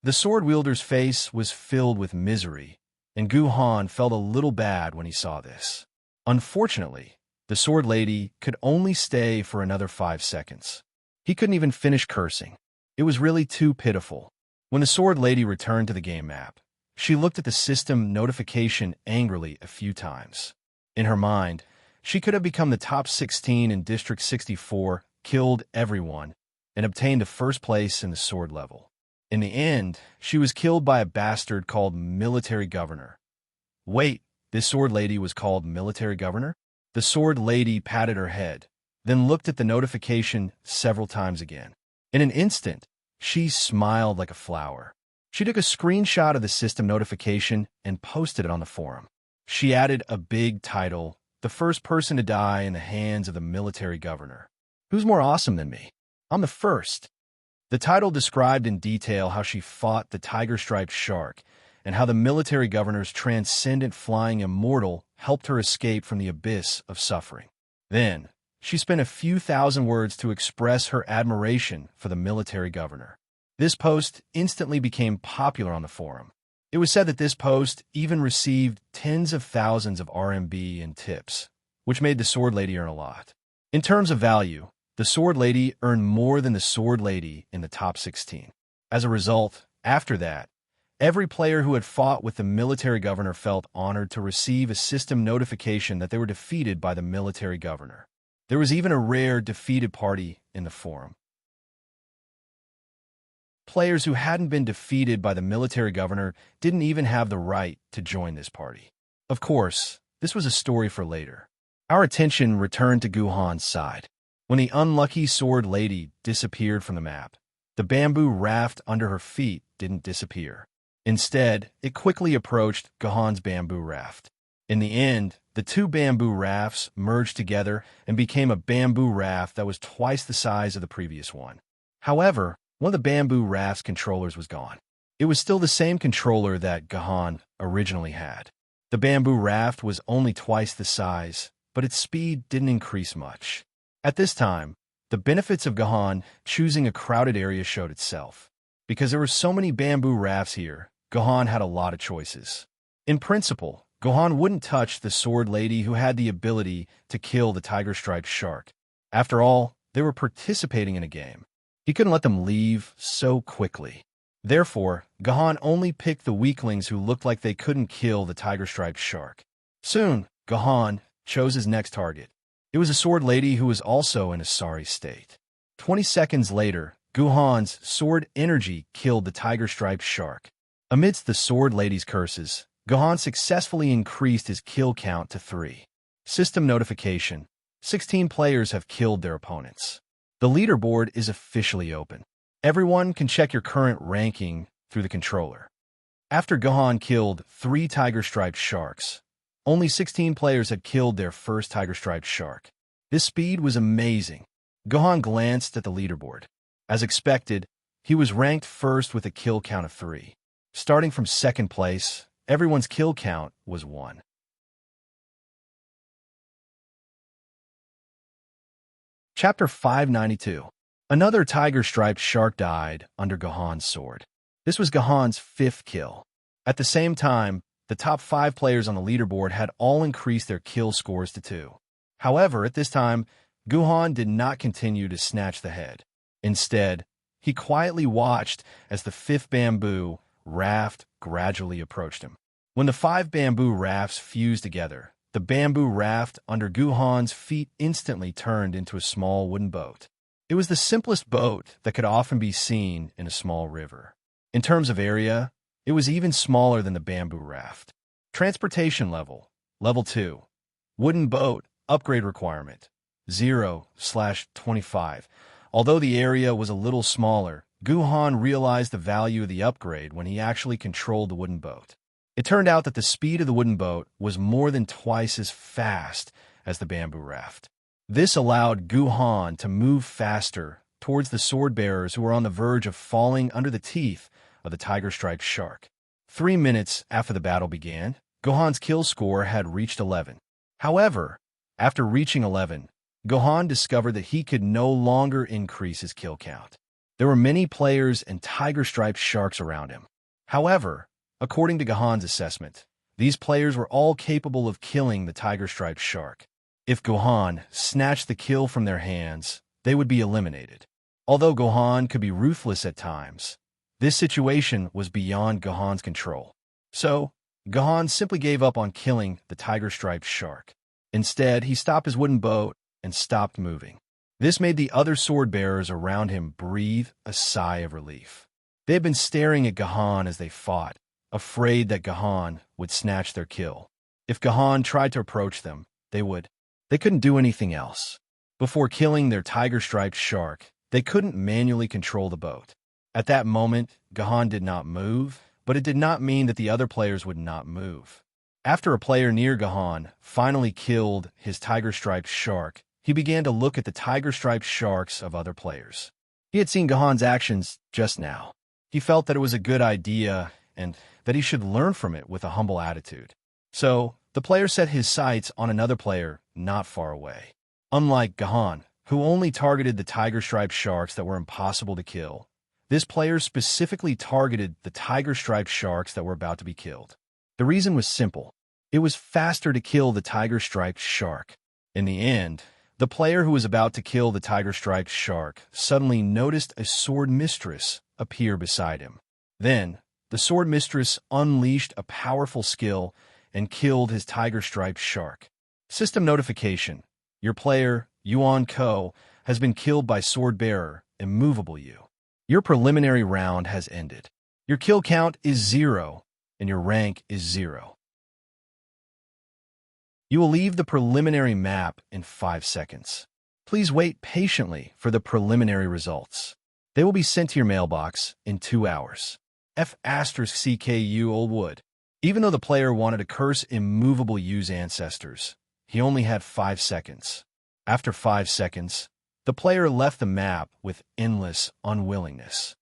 The sword wielder's face was filled with misery, and Gahan felt a little bad when he saw this. Unfortunately, the sword lady could only stay for another 5 seconds. He couldn't even finish cursing. It was really too pitiful. When the sword lady returned to the game map, she looked at the system notification angrily a few times. In her mind, she could have become the top 16 in District 64, killed everyone, and obtained the first place in the sword level. In the end, she was killed by a bastard called Military Governor. Wait, this sword lady was called Military Governor? The sword lady patted her head, then looked at the notification several times again. In an instant, she smiled like a flower. She took a screenshot of the system notification and posted it on the forum. She added a big title, "The first person to die in the hands of the military governor." Who's more awesome than me? I'm the first. The title described in detail how she fought the tiger-striped shark and how the military governor's transcendent flying immortal helped her escape from the abyss of suffering. Then, she spent a few thousand words to express her admiration for the military governor. This post instantly became popular on the forum. It was said that this post even received tens of thousands of RMB in tips, which made the Sword Lady earn a lot. In terms of value, the Sword Lady earned more than the Sword Lady in the top 16. As a result, after that, every player who had fought with the military governor felt honored to receive a system notification that they were defeated by the military governor. There was even a rare defeated party in the forum. Players who hadn't been defeated by the military governor didn't even have the right to join this party. Of course, this was a story for later. Our attention returned to Guhan's side. When the unlucky Sword Lady disappeared from the map, the bamboo raft under her feet didn't disappear. Instead, it quickly approached Guhan's bamboo raft. In the end, the two bamboo rafts merged together and became a bamboo raft that was twice the size of the previous one. However, one of the bamboo raft's controllers was gone. It was still the same controller that Guhan originally had. The bamboo raft was only twice the size, but its speed didn't increase much. At this time, the benefits of Guhan choosing a crowded area showed itself. Because there were so many bamboo rafts here, Guhan had a lot of choices. In principle, Guhan wouldn't touch the Sword Lady who had the ability to kill the tiger-striped shark. After all, they were participating in a game. He couldn't let them leave so quickly. Therefore, Guhan only picked the weaklings who looked like they couldn't kill the tiger-striped shark. Soon, Guhan chose his next target. It was a Sword Lady who was also in a sorry state. 20 seconds later, Guhan's sword energy killed the tiger-striped shark. Amidst the Sword Lady's curses, Guhan successfully increased his kill count to 3. System notification: 16 players have killed their opponents. The leaderboard is officially open. Everyone can check your current ranking through the controller. After Guhan killed 3 tiger-striped sharks, only 16 players had killed their first tiger-striped shark. This speed was amazing. Guhan glanced at the leaderboard. As expected, he was ranked first with a kill count of 3. Starting from second place, everyone's kill count was 1. Chapter 592. Another tiger-striped shark died under Guhan's sword. This was Guhan's 5th kill. At the same time, the top 5 players on the leaderboard had all increased their kill scores to 2. However, at this time, Guhan did not continue to snatch the head. Instead, he quietly watched as the 5th bamboo raft gradually approached him. When the 5 bamboo rafts fused together, the bamboo raft under Guhan's feet instantly turned into a small wooden boat. It was the simplest boat that could often be seen in a small river. In terms of area, it was even smaller than the bamboo raft. Transportation level, level 2. Wooden boat, upgrade requirement, 0/25. Although the area was a little smaller, Guhan realized the value of the upgrade when he actually controlled the wooden boat. It turned out that the speed of the wooden boat was more than twice as fast as the bamboo raft. This allowed Guhan to move faster towards the sword bearers who were on the verge of falling under the teeth of the tiger-striped shark. 3 minutes after the battle began, Guhan's kill score had reached 11. However, after reaching 11, Guhan discovered that he could no longer increase his kill count. There were many players and tiger-striped sharks around him. However, according to Guhan's assessment, these players were all capable of killing the tiger-striped shark. If Guhan snatched the kill from their hands, they would be eliminated. Although Guhan could be ruthless at times, this situation was beyond Guhan's control. So, Guhan simply gave up on killing the tiger-striped shark. Instead, he stopped his wooden boat and stopped moving. This made the other sword bearers around him breathe a sigh of relief. They had been staring at Guhan as they fought, afraid that Guhan would snatch their kill. If Guhan tried to approach them, they couldn't do anything else. Before killing their tiger-striped shark, they couldn't manually control the boat. At that moment, Guhan did not move, but it did not mean that the other players would not move. After a player near Guhan finally killed his tiger-striped shark, he began to look at the tiger-striped sharks of other players. He had seen Guhan's actions just now. He felt that it was a good idea and that he should learn from it with a humble attitude. So, the player set his sights on another player not far away. Unlike Guhan, who only targeted the tiger-striped sharks that were impossible to kill, This player specifically targeted the tiger-striped sharks that were about to be killed. The reason was simple. It was faster to kill the tiger-striped shark. In the end, the player who was about to kill the tiger-striped shark suddenly noticed a sword mistress appear beside him. Then, the sword mistress unleashed a powerful skill and killed his tiger-striped shark. System notification. Your player, Yuan Ko, has been killed by sword-bearer, immovable Yu. Your preliminary round has ended. Your kill count is 0, and your rank is 0. You will leave the preliminary map in 5 seconds. Please wait patiently for the preliminary results. They will be sent to your mailbox in 2 hours. F***CKU Old Wood. Even though the player wanted to curse immovable Yu's ancestors, he only had 5 seconds. After 5 seconds, the player left the map with endless unwillingness.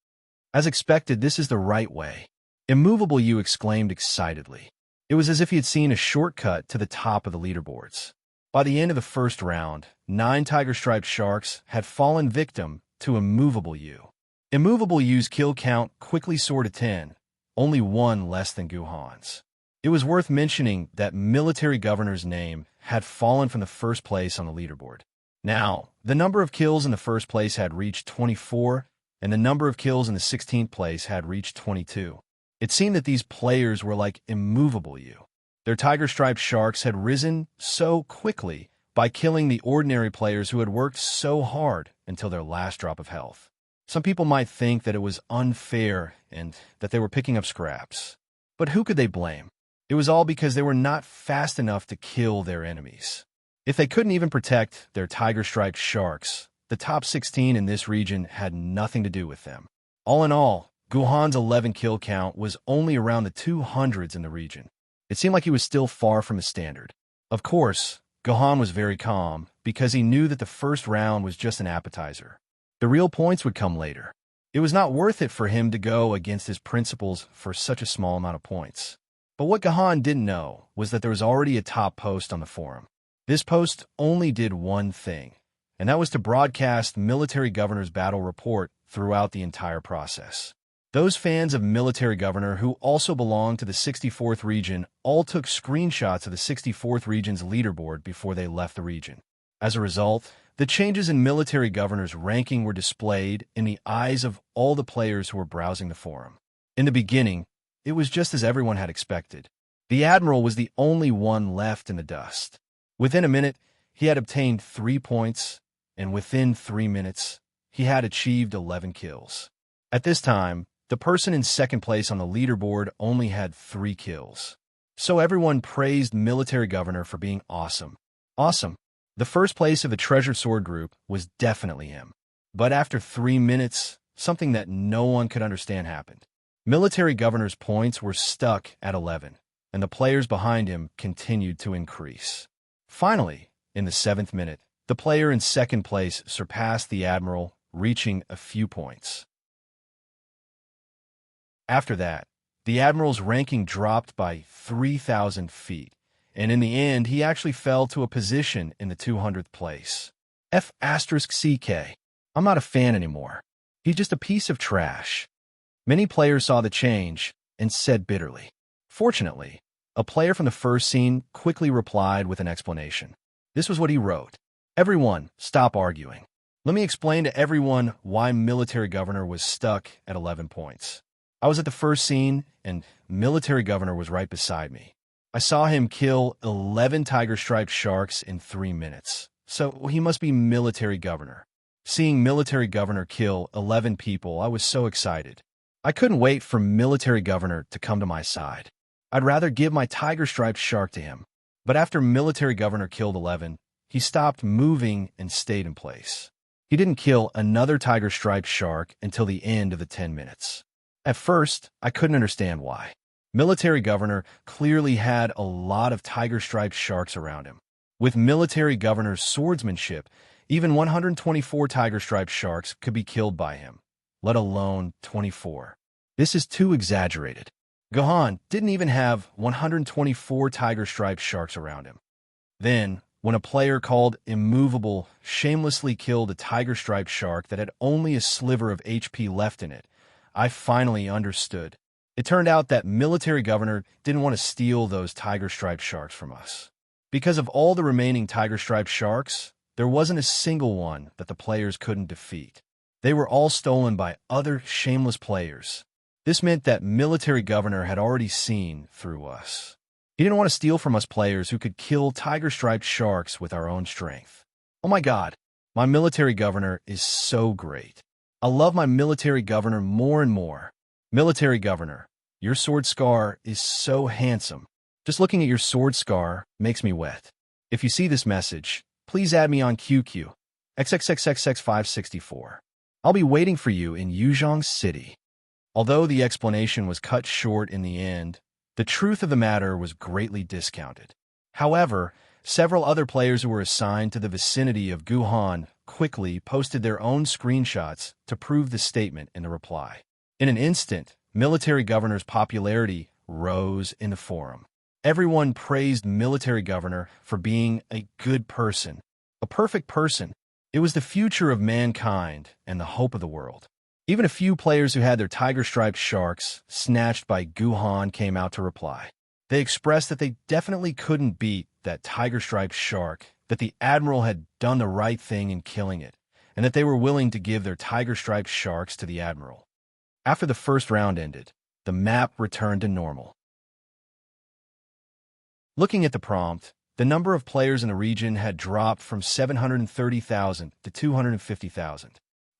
As expected, this is the right way. Immovable Yu exclaimed excitedly. It was as if he had seen a shortcut to the top of the leaderboards. By the end of the first round, 9 tiger-striped sharks had fallen victim to Immovable Yu. Immovable Yu's kill count quickly soared to 10, only 1 less than Guhan's. It was worth mentioning that military governor's name had fallen from the first place on the leaderboard. Now, the number of kills in the first place had reached 24, and the number of kills in the 16th place had reached 22. It seemed that these players were like Immovable Yu. Their tiger-striped sharks had risen so quickly by killing the ordinary players who had worked so hard until their last drop of health. Some people might think that it was unfair and that they were picking up scraps. But who could they blame? It was all because they were not fast enough to kill their enemies. If they couldn't even protect their tiger-striped sharks, the top 16 in this region had nothing to do with them. All in all, Guhan's 11 kill count was only around the 200s in the region. It seemed like he was still far from his standard. Of course, Guhan was very calm because he knew that the first round was just an appetizer. The real points would come later. It was not worth it for him to go against his principles for such a small amount of points. But what Guhan didn't know was that there was already a top post on the forum. This post only did one thing, and that was to broadcast Military Governor's battle report throughout the entire process. Those fans of Military Governor who also belonged to the 64th region all took screenshots of the 64th region's leaderboard before they left the region. As a result, the changes in Military Governor's ranking were displayed in the eyes of all the players who were browsing the forum. In the beginning, it was just as everyone had expected. The Admiral was the only one left in the dust. Within a minute, he had obtained 3 points, and within 3 minutes, he had achieved 11 kills. At this time, the person in second place on the leaderboard only had 3 kills. So everyone praised Military Governor for being awesome. Awesome. The first place of the Treasure Sword group was definitely him. But after 3 minutes, something that no one could understand happened. Military Governor's points were stuck at 11, and the players behind him continued to increase. Finally, in the 7th minute, the player in second place surpassed the Admiral, reaching a few points. After that, the Admiral's ranking dropped by 3,000 feet, and in the end, he actually fell to a position in the 200th place. F***CK. I'm not a fan anymore. He's just a piece of trash. Many players saw the change and said bitterly. Fortunately, a player from the first scene quickly replied with an explanation. This was what he wrote. Everyone, stop arguing. Let me explain to everyone why Military Governor was stuck at 11 points. I was at the first scene, and Military Governor was right beside me. I saw him kill 11 tiger-striped sharks in 3 minutes. So he must be Military Governor. Seeing Military Governor kill 11 people, I was so excited. I couldn't wait for Military Governor to come to my side. I'd rather give my tiger-striped shark to him. But after Military Governor killed 11, he stopped moving and stayed in place. He didn't kill another tiger-striped shark until the end of the 10 minutes. At first, I couldn't understand why. Military Governor clearly had a lot of tiger-striped sharks around him. With Military Governor's swordsmanship, even 124 tiger-striped sharks could be killed by him, let alone 24. This is too exaggerated. Guhan didn't even have 124 tiger-striped sharks around him. Then, when a player called Immovable shamelessly killed a tiger-striped shark that had only a sliver of HP left in it, I finally understood. It turned out that military governor didn't want to steal those tiger-striped sharks from us. Because of all the remaining tiger-striped sharks, there wasn't a single one that the players couldn't defeat. They were all stolen by other shameless players. This meant that military governor had already seen through us. He didn't want to steal from us players who could kill tiger-striped sharks with our own strength. Oh my God, my military governor is so great. I love my military governor more and more. Military governor, your sword scar is so handsome. Just looking at your sword scar makes me wet. If you see this message, please add me on QQ, XXXXX564. I'll be waiting for you in Yuzhong City. Although the explanation was cut short in the end, the truth of the matter was greatly discounted. However, several other players who were assigned to the vicinity of Guhan quickly posted their own screenshots to prove the statement in the reply. In an instant, military governor's popularity rose in the forum. Everyone praised military governor for being a good person, a perfect person. It was the future of mankind and the hope of the world. Even a few players who had their tiger-striped sharks snatched by Guhan came out to reply. They expressed that they definitely couldn't beat that tiger-striped shark, that the admiral had done the right thing in killing it, and that they were willing to give their tiger-striped sharks to the admiral. After the first round ended, the map returned to normal. Looking at the prompt, the number of players in the region had dropped from 730,000 to 250,000.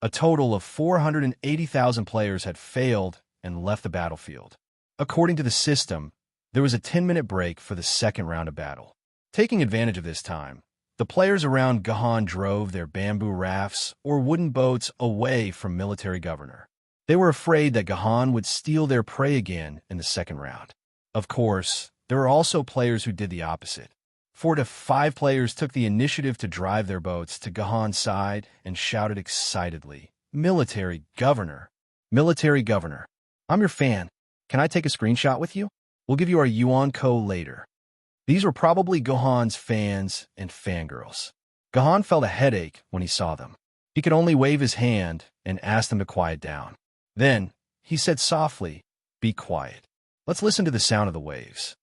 A total of 480,000 players had failed and left the battlefield. According to the system, there was a 10-minute break for the second round of battle. Taking advantage of this time, the players around Gahan drove their bamboo rafts or wooden boats away from military governor. They were afraid that Gahan would steal their prey again in the second round. Of course, there were also players who did the opposite. 4 to 5 players took the initiative to drive their boats to Gahan's side and shouted excitedly, "Military governor! Military governor! I'm your fan. Can I take a screenshot with you? We'll give you our Yuan Co later." These were probably Gahan's fans and fangirls. Gahan felt a headache when he saw them. He could only wave his hand and ask them to quiet down. Then, he said softly, "Be quiet. Let's listen to the sound of the waves."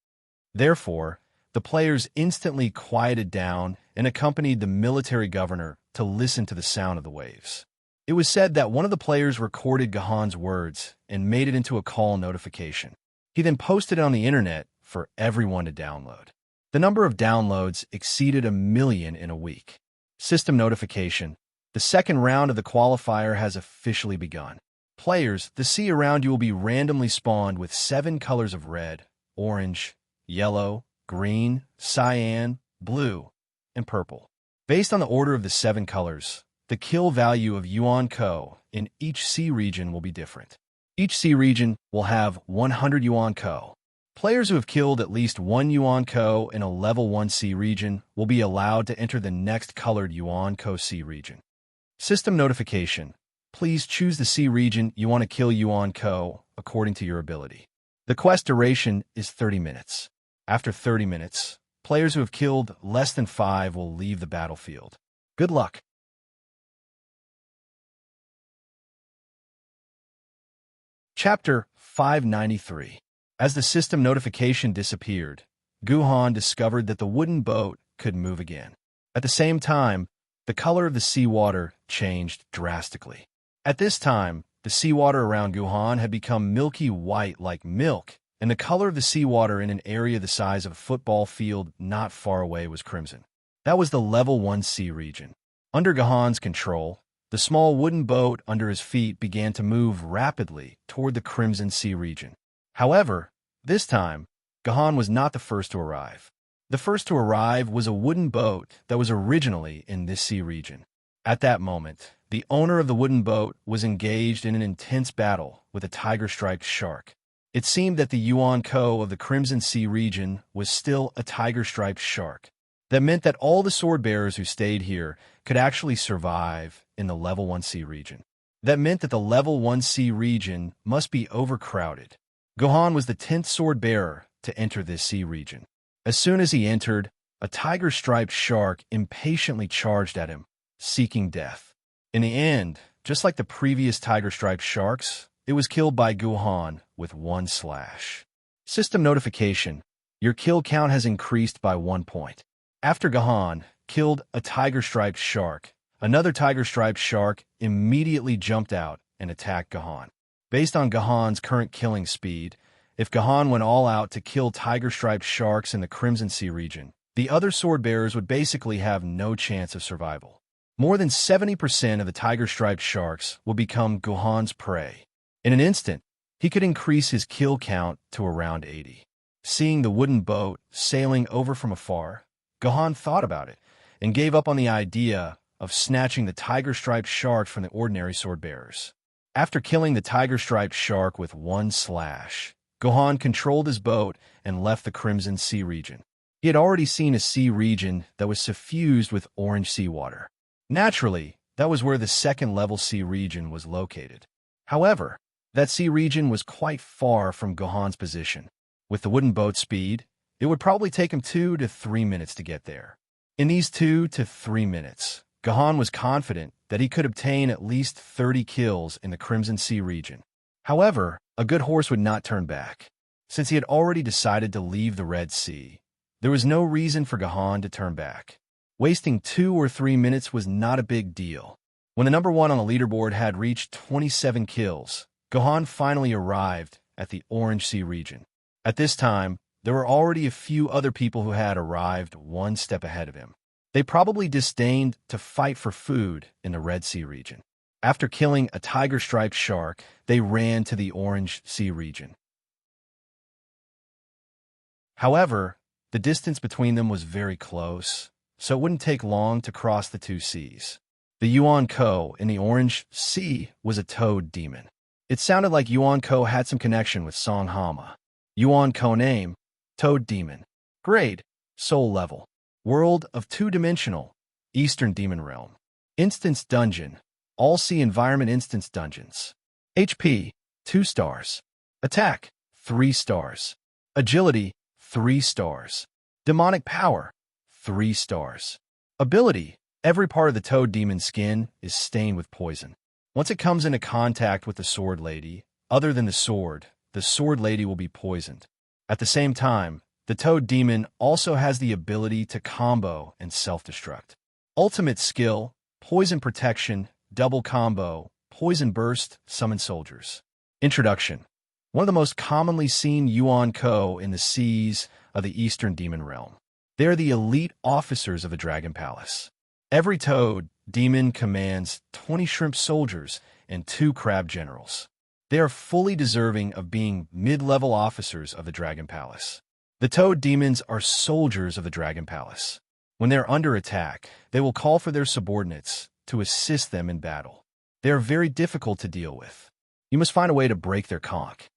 Therefore, the players instantly quieted down and accompanied the military governor to listen to the sound of the waves. It was said that one of the players recorded Gahan's words and made it into a call notification. He then posted it on the internet for everyone to download. The number of downloads exceeded 1 million in a week. System notification: the second round of the qualifier has officially begun. Players, the sea around you will be randomly spawned with 7 colors of red, orange, yellow, green, cyan, blue, and purple. Based on the order of the 7 colors, the kill value of Yuan Co in each sea region will be different. Each sea region will have 100 Yuan Co. Players who have killed at least 1 Yuan Co in a level 1 sea region will be allowed to enter the next colored Yuan Co sea region. System notification: please choose the sea region you want to kill Yuan Co according to your ability. The quest duration is 30 minutes. After 30 minutes, players who have killed less than 5 will leave the battlefield. Good luck! Chapter 593. As the system notification disappeared, Guhan discovered that the wooden boat could move again. At the same time, the color of the seawater changed drastically. At this time, the seawater around Guhan had become milky white like milk, and the color of the seawater in an area the size of a football field not far away was crimson. That was the level 1 sea region. Under Gahan's control, the small wooden boat under his feet began to move rapidly toward the crimson sea region. However, this time, Gahan was not the first to arrive. The first to arrive was a wooden boat that was originally in this sea region. At that moment, the owner of the wooden boat was engaged in an intense battle with a tiger-striped shark. It seemed that the Yuan Co of the Crimson Sea region was still a tiger-striped shark. That meant that all the sword-bearers who stayed here could actually survive in the level 1 sea region. That meant that the level 1 sea region must be overcrowded. Gohan was the 10th sword-bearer to enter this sea region. As soon as he entered, a tiger-striped shark impatiently charged at him, seeking death. In the end, just like the previous tiger-striped sharks, it was killed by Guhan with 1 slash. System notification. Your kill count has increased by 1 point. After Guhan killed a tiger-striped shark, another tiger-striped shark immediately jumped out and attacked Guhan. Based on Guhan's current killing speed, if Guhan went all out to kill tiger-striped sharks in the Crimson Sea region, the other sword-bearers would basically have no chance of survival. More than 70% of the tiger-striped sharks will become Guhan's prey. In an instant, he could increase his kill count to around 80. Seeing the wooden boat sailing over from afar, Guhan thought about it and gave up on the idea of snatching the tiger-striped shark from the ordinary sword-bearers. After killing the tiger-striped shark with 1 slash, Guhan controlled his boat and left the Crimson Sea region. He had already seen a sea region that was suffused with orange seawater. Naturally, that was where the second-level sea region was located. However, that sea region was quite far from Guhan's position. With the wooden boat's speed, it would probably take him 2 to 3 minutes to get there. In these 2 to 3 minutes, Guhan was confident that he could obtain at least 30 kills in the Crimson Sea region. However, a good horse would not turn back. Since he had already decided to leave the Red Sea, there was no reason for Guhan to turn back. Wasting 2 or 3 minutes was not a big deal. When the number 1 on the leaderboard had reached 27 kills, Guhan finally arrived at the Orange Sea region. At this time, there were already a few other people who had arrived 1 step ahead of him. They probably disdained to fight for food in the Red Sea region. After killing a tiger-striped shark, they ran to the Orange Sea region. However, the distance between them was very close, so it wouldn't take long to cross the 2 seas. The Yuan Ko in the Orange Sea was a toad demon. It sounded like Yuan Ko had some connection with Song Hama. Yuan Ko name, Toad Demon. Grade, Soul Level. World of 2-dimensional, Eastern Demon Realm. Instance Dungeon, All Sea Environment Instance Dungeons. HP, 2 stars. Attack, 3 stars. Agility, 3 stars. Demonic Power, 3 stars. Ability, every part of the Toad Demon's skin is stained with poison. Once it comes into contact with the Sword Lady, other than the Sword Lady will be poisoned. At the same time, the Toad Demon also has the ability to combo and self-destruct. Ultimate skill, Poison Protection, Double Combo, Poison Burst, Summon Soldiers. Introduction. One of the most commonly seen Yuan Ko in the seas of the Eastern Demon Realm. They are the elite officers of the Dragon Palace. Every Toad Demon commands 20 shrimp soldiers and 2 crab generals. They are fully deserving of being mid-level officers of the Dragon Palace. The Toad Demons are soldiers of the Dragon Palace. When they are under attack, they will call for their subordinates to assist them in battle. They are very difficult to deal with. You must find a way to break their conch.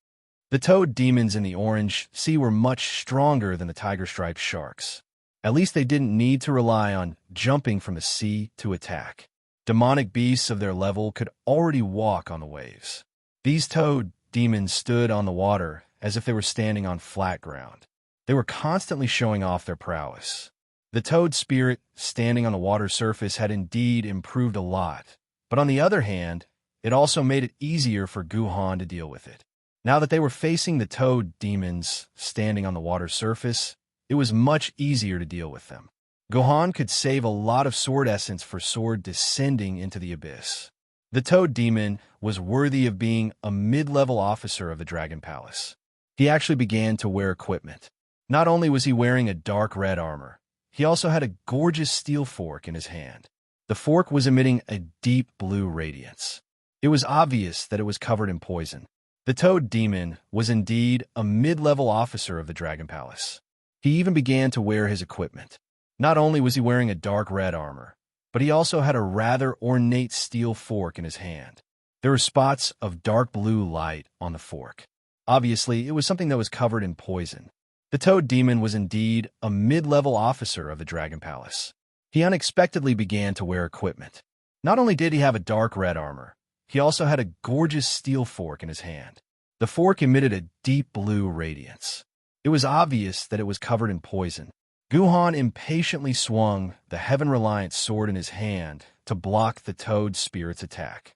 The Toad Demons in the Orange Sea were much stronger than the tiger-striped sharks. At least they didn't need to rely on jumping from the sea to attack. Demonic beasts of their level could already walk on the waves. These Toad Demons stood on the water as if they were standing on flat ground. They were constantly showing off their prowess. The Toad spirit standing on the water surface had indeed improved a lot, but on the other hand, it also made it easier for Guhan to deal with it. Now that they were facing the Toad Demons standing on the water surface, it was much easier to deal with them. Guhan could save a lot of sword essence for sword descending into the abyss. The Toad Demon was worthy of being a mid-level officer of the Dragon Palace. He actually began to wear equipment. Not only was he wearing a dark red armor, he also had a gorgeous steel fork in his hand. The fork was emitting a deep blue radiance. It was obvious that it was covered in poison. The Toad Demon was indeed a mid-level officer of the Dragon Palace. He even began to wear his equipment. Not only was he wearing a dark red armor, but he also had a rather ornate steel fork in his hand. There were spots of dark blue light on the fork. Obviously, it was something that was covered in poison. The Toad Demon was indeed a mid-level officer of the Dragon Palace. He unexpectedly began to wear equipment. Not only did he have a dark red armor, he also had a gorgeous steel fork in his hand. The fork emitted a deep blue radiance. It was obvious that it was covered in poison. Guhan impatiently swung the Heaven-Reliant sword in his hand to block the Toad Spirit's attack.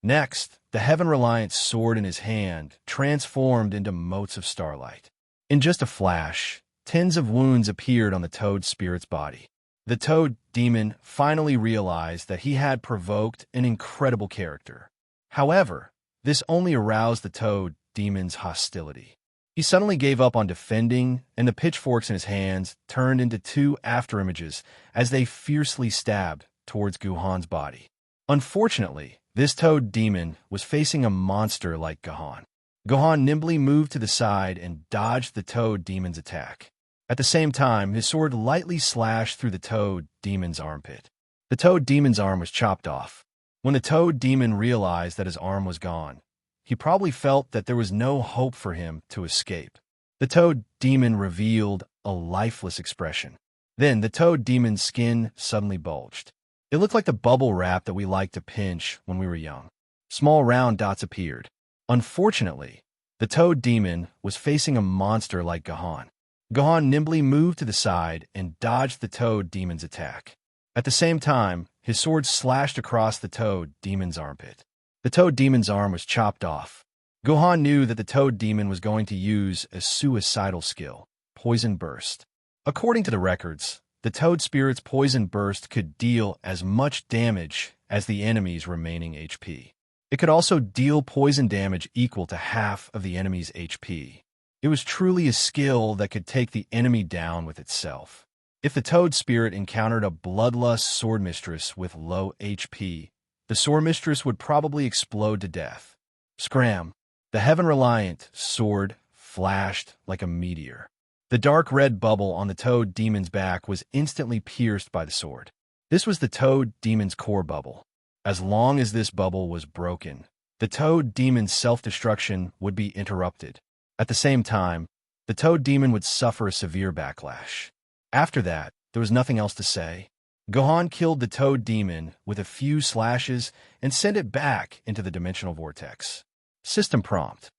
Next, the heaven-reliant sword in his hand transformed into motes of starlight. In just a flash, tens of wounds appeared on the toad spirit's body. The toad demon finally realized that he had provoked an incredible character. However, this only aroused the toad demon's hostility. He suddenly gave up on defending, and the pitchforks in his hands turned into two afterimages as they fiercely stabbed towards Guhan's body. Unfortunately, this toad demon was facing a monster like Guhan. Guhan nimbly moved to the side and dodged the toad demon's attack. At the same time, his sword lightly slashed through the toad demon's armpit. The toad demon's arm was chopped off. When the toad demon realized that his arm was gone, he probably felt that there was no hope for him to escape. The toad demon revealed a lifeless expression. Then the toad demon's skin suddenly bulged. It looked like the bubble wrap that we liked to pinch when we were young. Small round dots appeared. Unfortunately, the toad demon was facing a monster like Guhan. Guhan nimbly moved to the side and dodged the toad demon's attack. At the same time, his sword slashed across the toad demon's armpit. The toad demon's arm was chopped off. Guhan knew that the toad demon was going to use a suicidal skill, Poison Burst. According to the records, the toad spirit's Poison Burst could deal as much damage as the enemy's remaining HP. It could also deal poison damage equal to half of the enemy's HP. It was truly a skill that could take the enemy down with itself. If the toad spirit encountered a bloodlust sword mistress with low HP, the sword mistress would probably explode to death. Scram! The heaven-reliant sword flashed like a meteor. The dark red bubble on the toad demon's back was instantly pierced by the sword. This was the toad demon's core bubble. As long as this bubble was broken, the toad demon's self-destruction would be interrupted. At the same time, the toad demon would suffer a severe backlash. After that, there was nothing else to say. Guhan killed the toad demon with a few slashes and sent it back into the dimensional vortex. System prompt.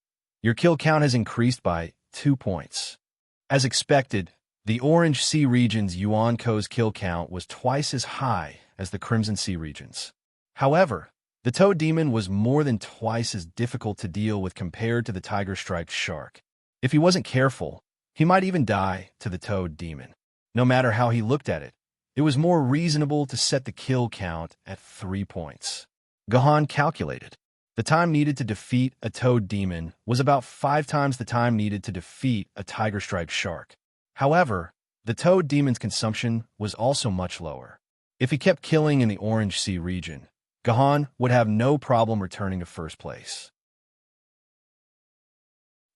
Your kill count has increased by 2 points. As expected, the Orange Sea region's Yuan-Ko's kill count was twice as high as the Crimson Sea region's. However, the toad demon was more than twice as difficult to deal with compared to the tiger-striped shark. If he wasn't careful, he might even die to the toad demon. No matter how he looked at it, it was more reasonable to set the kill count at 3 points. Guhan calculated. The time needed to defeat a toad demon was about 5 times the time needed to defeat a tiger-striped shark. However, the toad demon's consumption was also much lower. If he kept killing in the Orange Sea region, Guhan would have no problem returning to first place.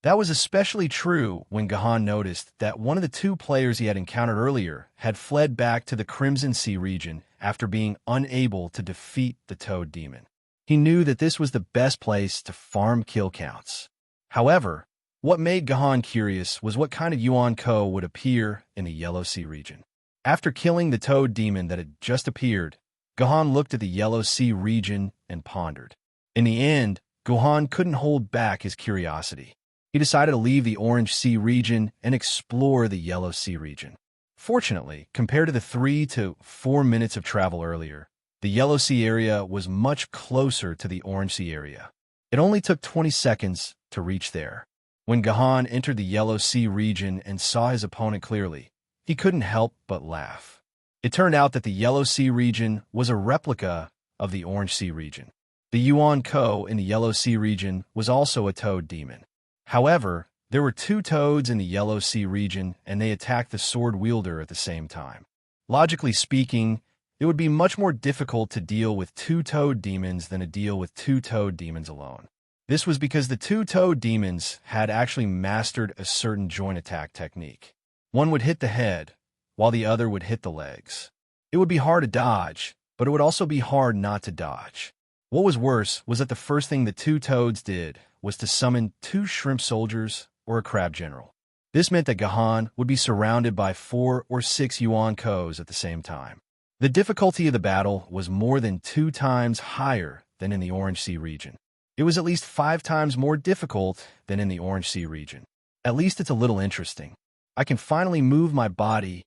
That was especially true when Guhan noticed that one of the 2 players he had encountered earlier had fled back to the Crimson Sea region after being unable to defeat the toad demon. He knew that this was the best place to farm kill counts. However, what made Guhan curious was what kind of Yuan-Ko would appear in the Yellow Sea region. After killing the toad demon that had just appeared, Guhan looked at the Yellow Sea region and pondered. In the end, Guhan couldn't hold back his curiosity. He decided to leave the Orange Sea region and explore the Yellow Sea region. Fortunately, compared to the 3 to 4 minutes of travel earlier, the Yellow Sea area was much closer to the Orange Sea area. It only took 20 seconds to reach there. When Guhan entered the Yellow Sea region and saw his opponent clearly, he couldn't help but laugh. It turned out that the Yellow Sea region was a replica of the Orange Sea region. The Yuan-Ko in the Yellow Sea region was also a toad demon. However, there were 2 toads in the Yellow Sea region, and they attacked the sword wielder at the same time. Logically speaking, it would be much more difficult to deal with 2 toad demons than to deal with 2 toad demons alone. This was because the 2 toad demons had actually mastered a certain joint attack technique. One would hit the head, while the other would hit the legs. It would be hard to dodge, but it would also be hard not to dodge. What was worse was that the first thing the 2 toads did was to summon 2 shrimp soldiers or a crab general. This meant that Guhan would be surrounded by 4 or 6 Yuan-Kos at the same time. The difficulty of the battle was more than 2 times higher than in the Orange Sea region. It was at least 5 times more difficult than in the Orange Sea region. At least it's a little interesting. I can finally move my body.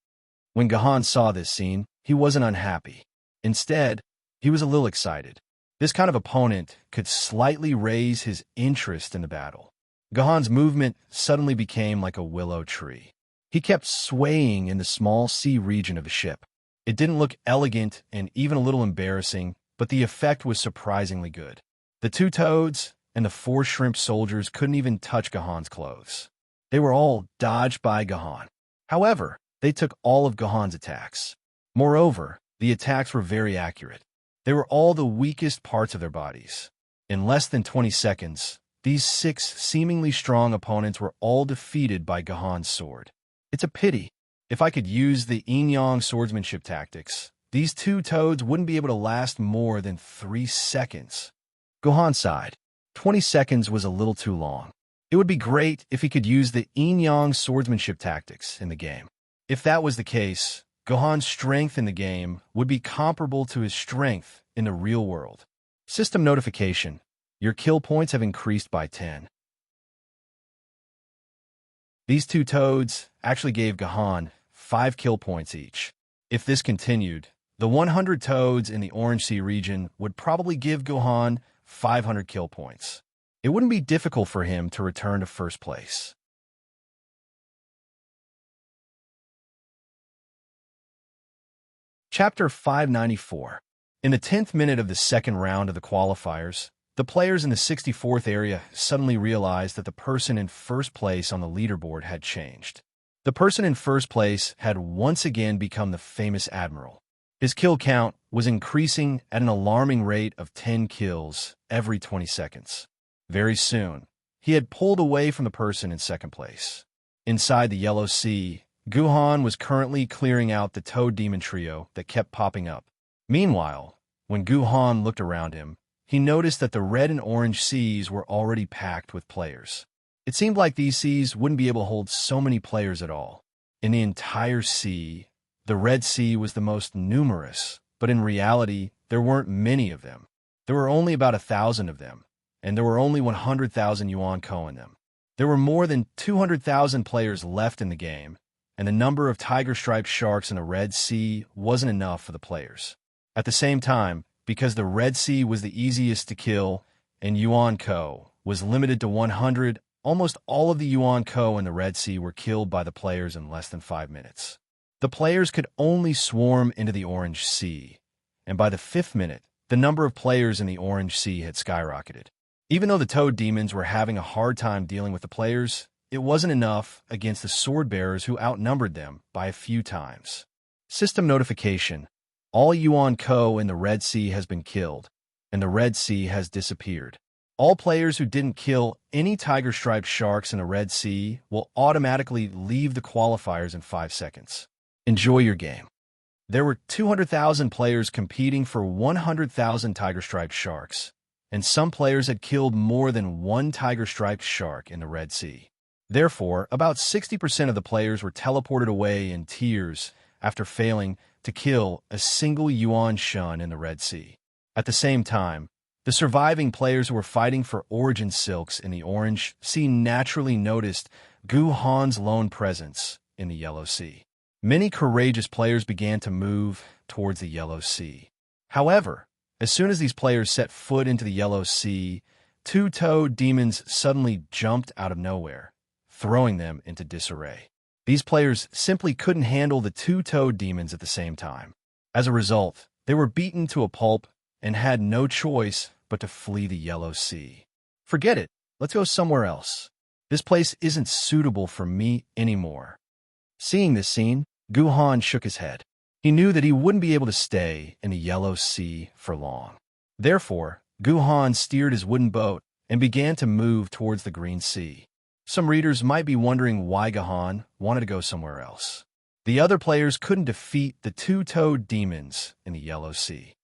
When Guhan saw this scene, he wasn't unhappy. Instead, he was a little excited. This kind of opponent could slightly raise his interest in the battle. Gohan's movement suddenly became like a willow tree. He kept swaying in the small sea region of the ship. It didn't look elegant and even a little embarrassing, but the effect was surprisingly good. The two toads and the four shrimp soldiers couldn't even touch Gohan's clothes. They were all dodged by Gohan. However, they took all of Gohan's attacks. Moreover, the attacks were very accurate. They were all the weakest parts of their bodies. In less than 20 seconds, these 6 seemingly strong opponents were all defeated by Gohan's sword. It's a pity. If I could use the yin-yang swordsmanship tactics, these two toads wouldn't be able to last more than 3 seconds. Gohan sighed. 20 seconds was a little too long. It would be great if he could use the yin-yang swordsmanship tactics in the game. If that was the case, Gohan's strength in the game would be comparable to his strength in the real world. System notification. Your kill points have increased by 10. These two toads actually gave Gohan 5 kill points each. If this continued, the 100 toads in the Orange Sea region would probably give Gohan 500 kill points. It wouldn't be difficult for him to return to first place. Chapter 594. In the 10th minute of the second round of the qualifiers, the players in the 64th area suddenly realized that the person in first place on the leaderboard had changed. The person in first place had once again become the famous admiral. His kill count was increasing at an alarming rate of 10 kills every 20 seconds. Very soon, he had pulled away from the person in second place. Inside the Yellow Sea, Gohan was currently clearing out the Toad Demon trio that kept popping up. Meanwhile, when Gohan looked around him, he noticed that the red and orange seas were already packed with players. It seemed like these seas wouldn't be able to hold so many players at all. In the entire sea, the Red Sea was the most numerous, but in reality, there weren't many of them. There were only about 1,000 of them, and there were only 100,000 yuan ko in them. There were more than 200,000 players left in the game, and the number of tiger-striped sharks in the Red Sea wasn't enough for the players. At the same time, because the Red Sea was the easiest to kill and yuan ko was limited to 100, almost all of the yuan ko in the Red Sea were killed by the players in less than 5 minutes. The players could only swarm into the Orange Sea, and by the 5th minute, the number of players in the Orange Sea had skyrocketed. Even though the Toad Demons were having a hard time dealing with the players, it wasn't enough against the sword bearers who outnumbered them by a few times. System notification. All yuan ko in the Red Sea has been killed, and the Red Sea has disappeared. All players who didn't kill any tiger-striped sharks in the Red Sea will automatically leave the qualifiers in 5 seconds. Enjoy your game. There were 200,000 players competing for 100,000 tiger-striped sharks, and some players had killed more than one tiger-striped shark in the Red Sea. Therefore, about 60% of the players were teleported away in tears after failing to kill a single yuan shun in the Red Sea. At the same time, the surviving players who were fighting for origin silks in the Orange Sea naturally noticed Gohan's lone presence in the Yellow Sea. Many courageous players began to move towards the Yellow Sea. However, as soon as these players set foot into the Yellow Sea, 2 Toad Demons suddenly jumped out of nowhere, throwing them into disarray. These players simply couldn't handle the 2 Toad Demons at the same time. As a result, they were beaten to a pulp and had no choice but to flee the Yellow Sea. Forget it. Let's go somewhere else. This place isn't suitable for me anymore. Seeing this scene, Gohan shook his head. He knew that he wouldn't be able to stay in the Yellow Sea for long. Therefore, Gohan steered his wooden boat and began to move towards the Green Sea. Some readers might be wondering why Gohan wanted to go somewhere else. The other players couldn't defeat the 2 Toad Demons in the Yellow Sea.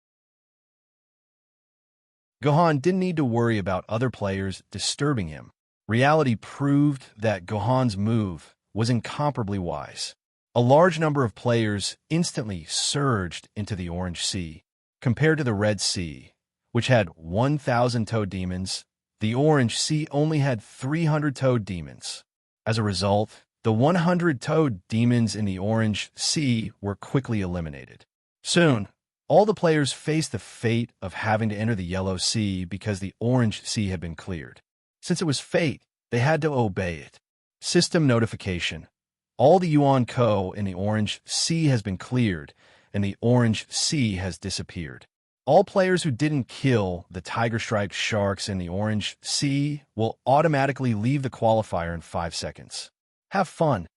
Gohan didn't need to worry about other players disturbing him. Reality proved that Gohan's move was incomparably wise. A large number of players instantly surged into the Orange Sea. Compared to the Red Sea, which had 1,000 Toad Demons, the Orange Sea only had 300 Toad Demons. As a result, the 100 Toad Demons in the Orange Sea were quickly eliminated. Soon, All the players faced the fate of having to enter the Yellow Sea because the Orange Sea had been cleared. Since it was fate, they had to obey it. System notification. All the Yuan Ko in the Orange Sea has been cleared, and the Orange Sea has disappeared. All players who didn't kill the Tiger Strike sharks in the Orange Sea will automatically leave the qualifier in 5 seconds. Have fun.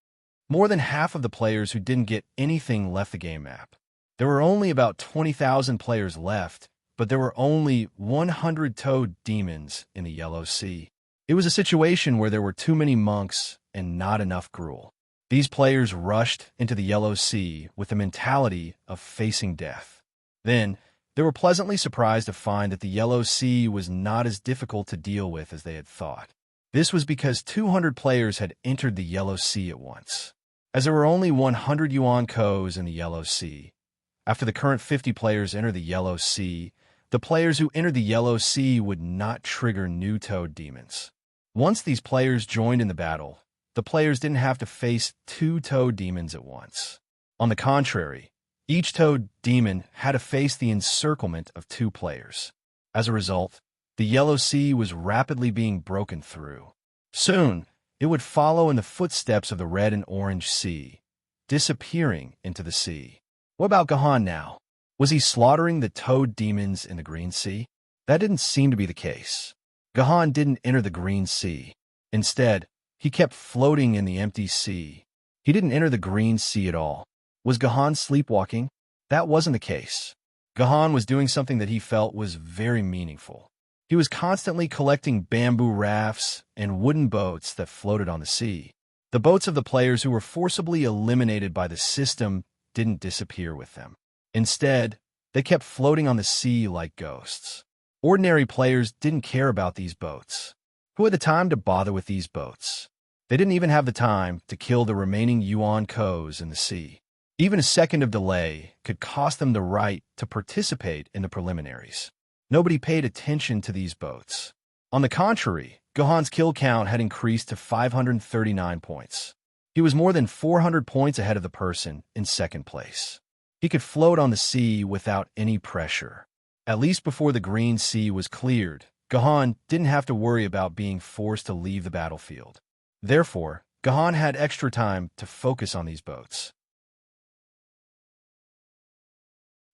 More than half of the players who didn't get anything left the game map. There were only about 20,000 players left, but there were only 100 toad demons in the Yellow Sea. It was a situation where there were too many monks and not enough gruel. These players rushed into the Yellow Sea with the mentality of facing death. Then, they were pleasantly surprised to find that the Yellow Sea was not as difficult to deal with as they had thought. This was because 200 players had entered the Yellow Sea at once. As there were only 100 Yuan Ko's in the Yellow Sea, after the current 50 players enter the Yellow Sea, the players who entered the Yellow Sea would not trigger new toad demons. Once these players joined in the battle, the players didn't have to face 2 toad demons at once. On the contrary, each toad demon had to face the encirclement of 2 players. As a result, the Yellow Sea was rapidly being broken through. Soon, it would follow in the footsteps of the Red and Orange Sea, disappearing into the sea. What about Gahan now? Was he slaughtering the toad demons in the Green Sea? That didn't seem to be the case. Gahan didn't enter the Green Sea. Instead, he kept floating in the empty sea. He didn't enter the Green Sea at all. Was Gahan sleepwalking? That wasn't the case. Gahan was doing something that he felt was very meaningful. He was constantly collecting bamboo rafts and wooden boats that floated on the sea. The boats of the players who were forcibly eliminated by the system didn't disappear with them. Instead, they kept floating on the sea like ghosts. Ordinary players didn't care about these boats. Who had the time to bother with these boats? They didn't even have the time to kill the remaining Yuan Ko's in the sea. Even a second of delay could cost them the right to participate in the preliminaries. Nobody paid attention to these boats. On the contrary, Gahan's kill count had increased to 539 points. He was more than 400 points ahead of the person in second place. He could float on the sea without any pressure. At least before the Green Sea was cleared, Gahan didn't have to worry about being forced to leave the battlefield. Therefore, Gahan had extra time to focus on these boats.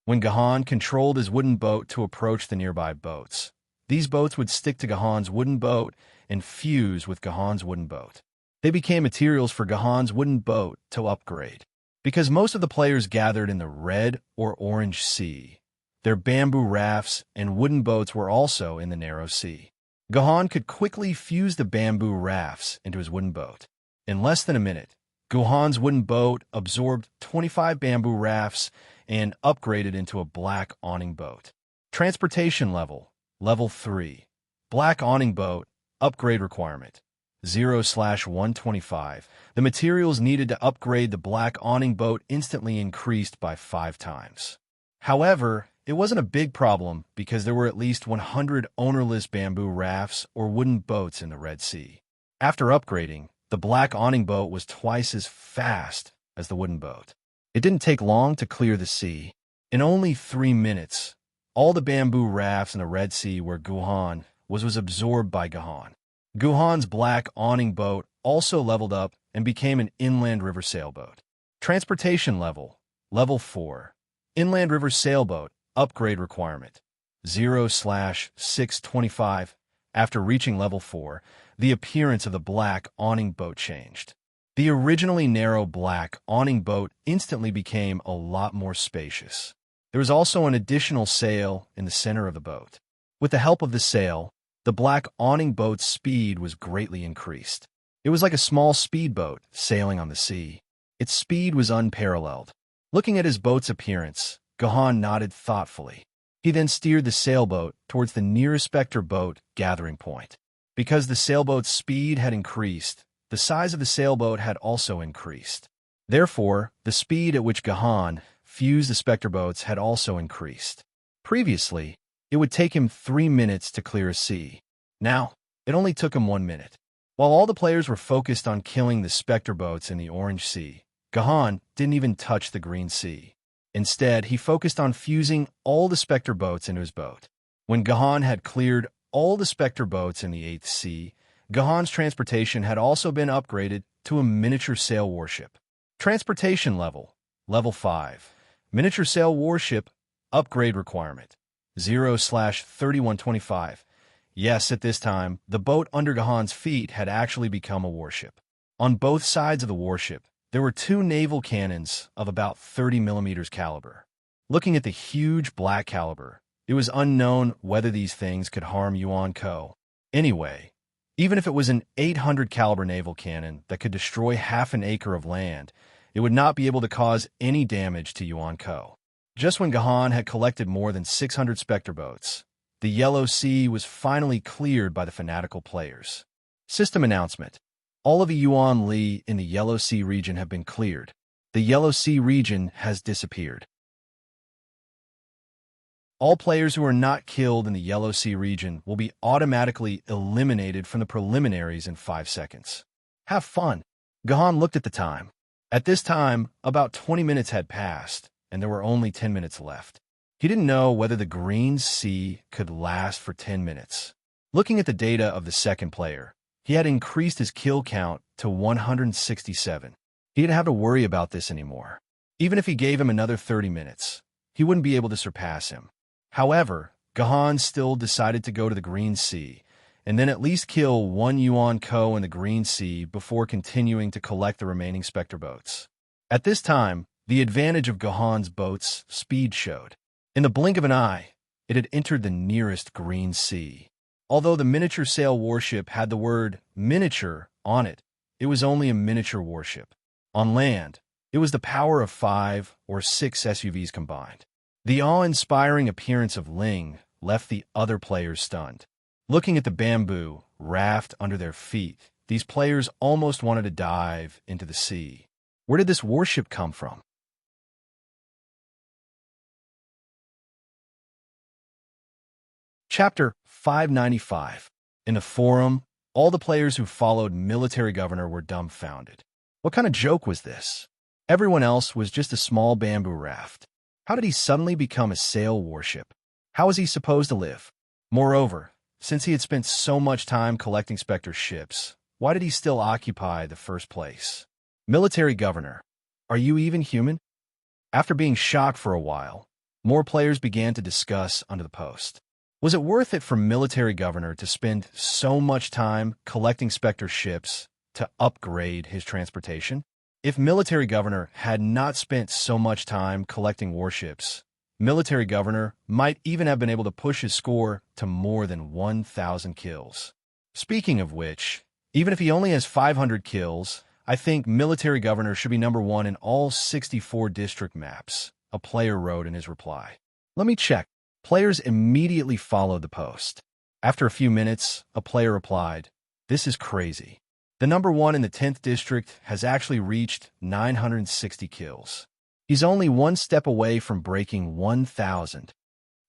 When Gahan controlled his wooden boat to approach the nearby boats, these boats would stick to Gahan's wooden boat and fuse with Gahan's wooden boat. They became materials for Gahan's wooden boat to upgrade. Because most of the players gathered in the Red or Orange Sea, their bamboo rafts and wooden boats were also in the Narrow Sea. Gahan could quickly fuse the bamboo rafts into his wooden boat. In less than a minute, Gahan's wooden boat absorbed 25 bamboo rafts and upgraded into a black awning boat. Transportation level, level 3. Black awning boat, upgrade requirement. 0/125. The materials needed to upgrade the black awning boat instantly increased by 5 times. However, it wasn't a big problem because there were at least 100 ownerless bamboo rafts or wooden boats in the Red Sea. After upgrading, the black awning boat was twice as fast as the wooden boat. It didn't take long to clear the sea. In only 3 minutes, all the bamboo rafts in the Red Sea where Gahan was absorbed by Gahan. Gahan's black awning boat also leveled up and became an inland river sailboat. Transportation level, level 4. Inland river sailboat, upgrade requirement. 0/625. After reaching level 4, the appearance of the black awning boat changed. The originally narrow black awning boat instantly became a lot more spacious. There was also an additional sail in the center of the boat. With the help of the sail, the black awning boat's speed was greatly increased. It was like a small speedboat sailing on the sea. Its speed was unparalleled. Looking at his boat's appearance, Gahan nodded thoughtfully. He then steered the sailboat towards the nearest specter boat gathering point. Because the sailboat's speed had increased, the size of the sailboat had also increased. Therefore, the speed at which Gahan fused the specter boats had also increased. Previously, it would take him 3 minutes to clear a sea. Now, it only took him 1 minute. While all the players were focused on killing the specter boats in the Orange Sea, Gahan didn't even touch the Green Sea. Instead, he focused on fusing all the Spectre boats into his boat. When Gahan had cleared all the Spectre boats in the 8th Sea, Gahan's transportation had also been upgraded to a miniature sail warship. Transportation level, level 5. Miniature sail warship, upgrade requirement, 0/3125. Yes, at this time, the boat under Gahan's feet had actually become a warship. On both sides of the warship, there were 2 naval cannons of about 30 millimeters caliber. Looking at the huge black caliber, it was unknown whether these things could harm Yuan Ko. Anyway, even if it was an 800 caliber naval cannon that could destroy half an acre of land, it would not be able to cause any damage to Yuan Ko. Just when Gahan had collected more than 600 Spectre boats, the Yellow Sea was finally cleared by the fanatical players. System announcement. All of the Yuan Li in the Yellow Sea region have been cleared. The Yellow Sea region has disappeared. All players who are not killed in the Yellow Sea region will be automatically eliminated from the preliminaries in 5 seconds. Have fun. Gahan looked at the time. At this time, about 20 minutes had passed, and there were only 10 minutes left. He didn't know whether the Green Sea could last for 10 minutes. Looking at the data of the second player, he had increased his kill count to 167. He didn't have to worry about this anymore. Even if he gave him another 30 minutes, he wouldn't be able to surpass him. However, Gahan still decided to go to the Green Sea, and then at least kill 1 Yuan Ko in the Green Sea before continuing to collect the remaining Spectre boats. At this time, the advantage of Gahan's boat's speed showed. In the blink of an eye, it had entered the nearest Green Sea. Although the miniature sail warship had the word miniature on it, it was only a miniature warship. On land, it was the power of 5 or 6 SUVs combined. The awe-inspiring appearance of Ling left the other players stunned. Looking at the bamboo raft under their feet, these players almost wanted to dive into the sea. Where did this warship come from? Chapter 595. In the forum, all the players who followed Military Governor were dumbfounded. What kind of joke was this? Everyone else was just a small bamboo raft. How did he suddenly become a sail warship? How was he supposed to live? Moreover, since he had spent so much time collecting Spectre ships, why did he still occupy the first place? Military Governor, are you even human? After being shocked for a while, more players began to discuss under the post. Was it worth it for Military Governor to spend so much time collecting Spectre ships to upgrade his transportation? If Military Governor had not spent so much time collecting warships, Military Governor might even have been able to push his score to more than 1,000 kills. Speaking of which, even if he only has 500 kills, I think Military Governor should be number 1 in all 64 district maps, a player wrote in his reply. Let me check. Players immediately followed the post. After a few minutes, a player replied, "This is crazy. The number 1 in the 10th district has actually reached 960 kills. He's only 1 step away from breaking 1,000.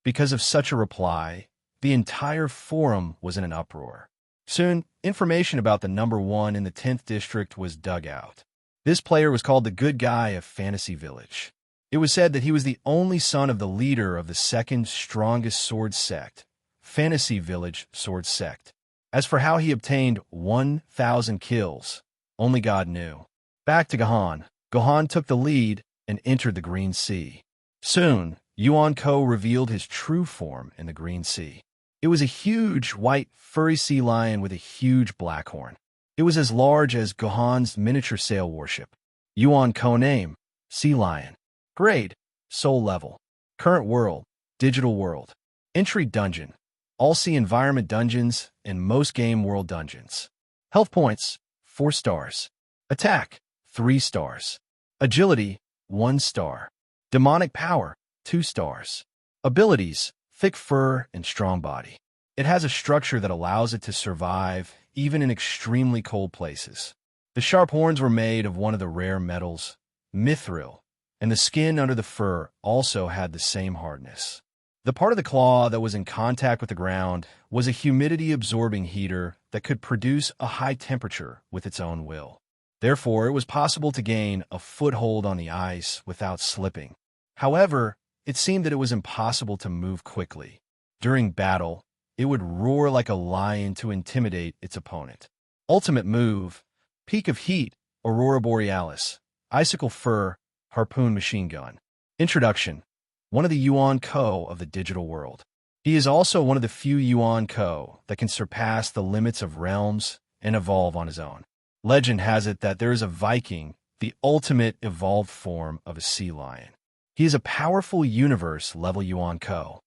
Because of such a reply, the entire forum was in an uproar. Soon, information about the number 1 in the 10th district was dug out. This player was called the good guy of Fantasy Village. It was said that he was the only son of the leader of the second strongest sword sect, Fantasy Village Sword Sect. As for how he obtained 1,000 kills, only God knew. Back to Gahan. Gahan took the lead and entered the Green Sea. Soon, Yuan Ko revealed his true form in the Green Sea. It was a huge, white, furry sea lion with a huge black horn. It was as large as Gahan's miniature sail warship. Yuan Ko name, Sea Lion. Grade, Soul Level. Current World, Digital World. Entry Dungeon, all sea environment dungeons and most game world dungeons. Health points, 4 stars. Attack, 3 stars. Agility, 1 star. Demonic power, 2 stars. Abilities, thick fur and strong body. It has a structure that allows it to survive even in extremely cold places. The sharp horns were made of one of the rare metals, mithril, and the skin under the fur also had the same hardness. The part of the claw that was in contact with the ground was a humidity-absorbing heater that could produce a high temperature with its own will. Therefore, it was possible to gain a foothold on the ice without slipping. However, it seemed that it was impossible to move quickly. During battle, it would roar like a lion to intimidate its opponent. Ultimate move, Peak of Heat, Aurora Borealis, Icicle Fur, Harpoon Machine Gun. Introduction. One of the Yuan Ko of the digital world. He is also one of the few Yuan Ko that can surpass the limits of realms and evolve on his own. Legend has it that there is a Viking, the ultimate evolved form of a sea lion. He is a powerful universe-level Yuan Ko.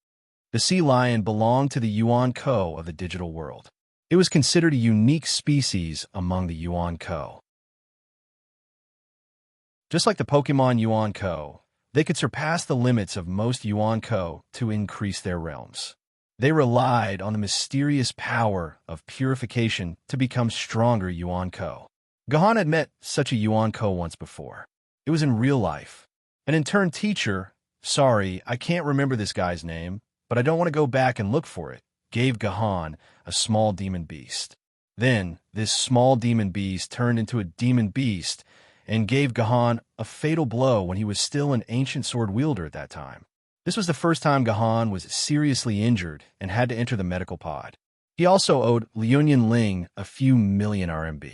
The sea lion belonged to the Yuan Ko of the digital world. It was considered a unique species among the Yuan Ko. Just like the Pokemon Yuan Ko, they could surpass the limits of most Yuan Ko to increase their realms. They relied on the mysterious power of purification to become stronger Yuan Ko. Gohan had met such a Yuan Ko once before. It was in real life. An intern teacher, sorry, I can't remember this guy's name, but I don't want to go back and look for it, gave Gohan a small demon beast. Then, this small demon beast turned into a demon beast and gave Gohan a fatal blow when he was still an ancient sword wielder at that time. This was the first time Gohan was seriously injured and had to enter the medical pod. He also owed Liu Ling a few million RMB.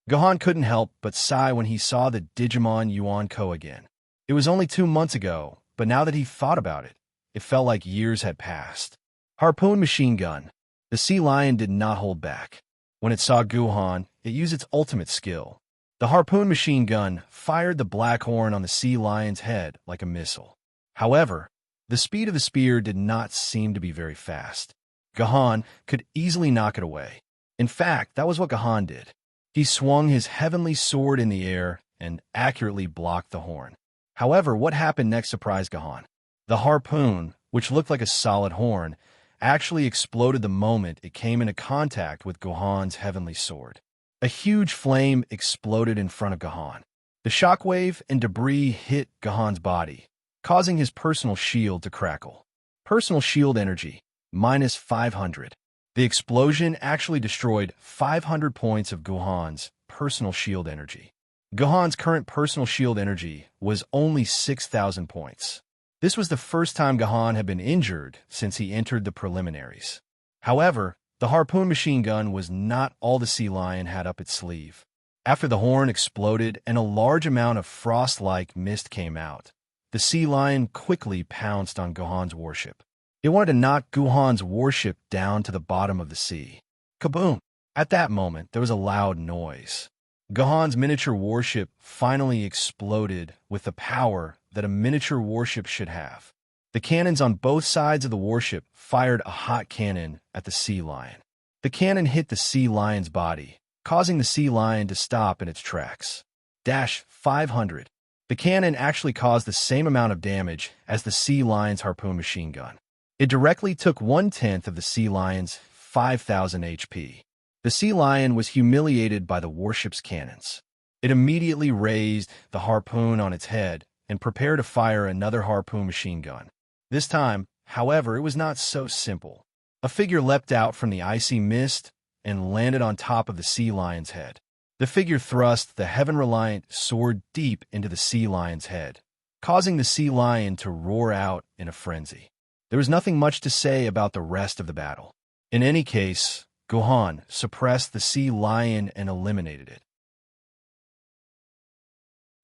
Gohan couldn't help but sigh when he saw the Digimon Yuan Ko again. It was only 2 months ago, but now that he thought about it, it felt like years had passed. Harpoon Machine Gun. The sea lion did not hold back. When it saw Gohan, it used its ultimate skill. The Harpoon Machine Gun fired the black horn on the sea lion's head like a missile. However, the speed of the spear did not seem to be very fast. Gohan could easily knock it away. In fact, that was what Gohan did. He swung his heavenly sword in the air and accurately blocked the horn. However, what happened next surprised Gohan. The harpoon, which looked like a solid horn, actually exploded the moment it came into contact with Gohan's heavenly sword. A huge flame exploded in front of Gohan. The shockwave and debris hit Gohan's body, causing his personal shield to crackle. Personal shield energy, minus 500. The explosion actually destroyed 500 points of Gohan's personal shield energy. Gohan's current personal shield energy was only 6,000 points. This was the first time Gohan had been injured since he entered the preliminaries. However, the Harpoon Machine Gun was not all the sea lion had up its sleeve. After the horn exploded and a large amount of frost-like mist came out, the sea lion quickly pounced on Gohan's warship. It wanted to knock Gohan's warship down to the bottom of the sea. Kaboom! At that moment, there was a loud noise. Gohan's miniature warship finally exploded with the power that a miniature warship should have. The cannons on both sides of the warship fired a hot cannon at the sea lion. The cannon hit the sea lion's body, causing the sea lion to stop in its tracks. 500. The cannon actually caused the same amount of damage as the sea lion's harpoon machine gun. It directly took 1/10 of the sea lion's 5,000 HP. The sea lion was humiliated by the warship's cannons. It immediately raised the harpoon on its head and prepared to fire another harpoon machine gun. This time, however, it was not so simple. A figure leapt out from the icy mist and landed on top of the sea lion's head. The figure thrust the heaven-reliant sword deep into the sea lion's head, causing the sea lion to roar out in a frenzy. There was nothing much to say about the rest of the battle. In any case, Gohan suppressed the sea lion and eliminated it.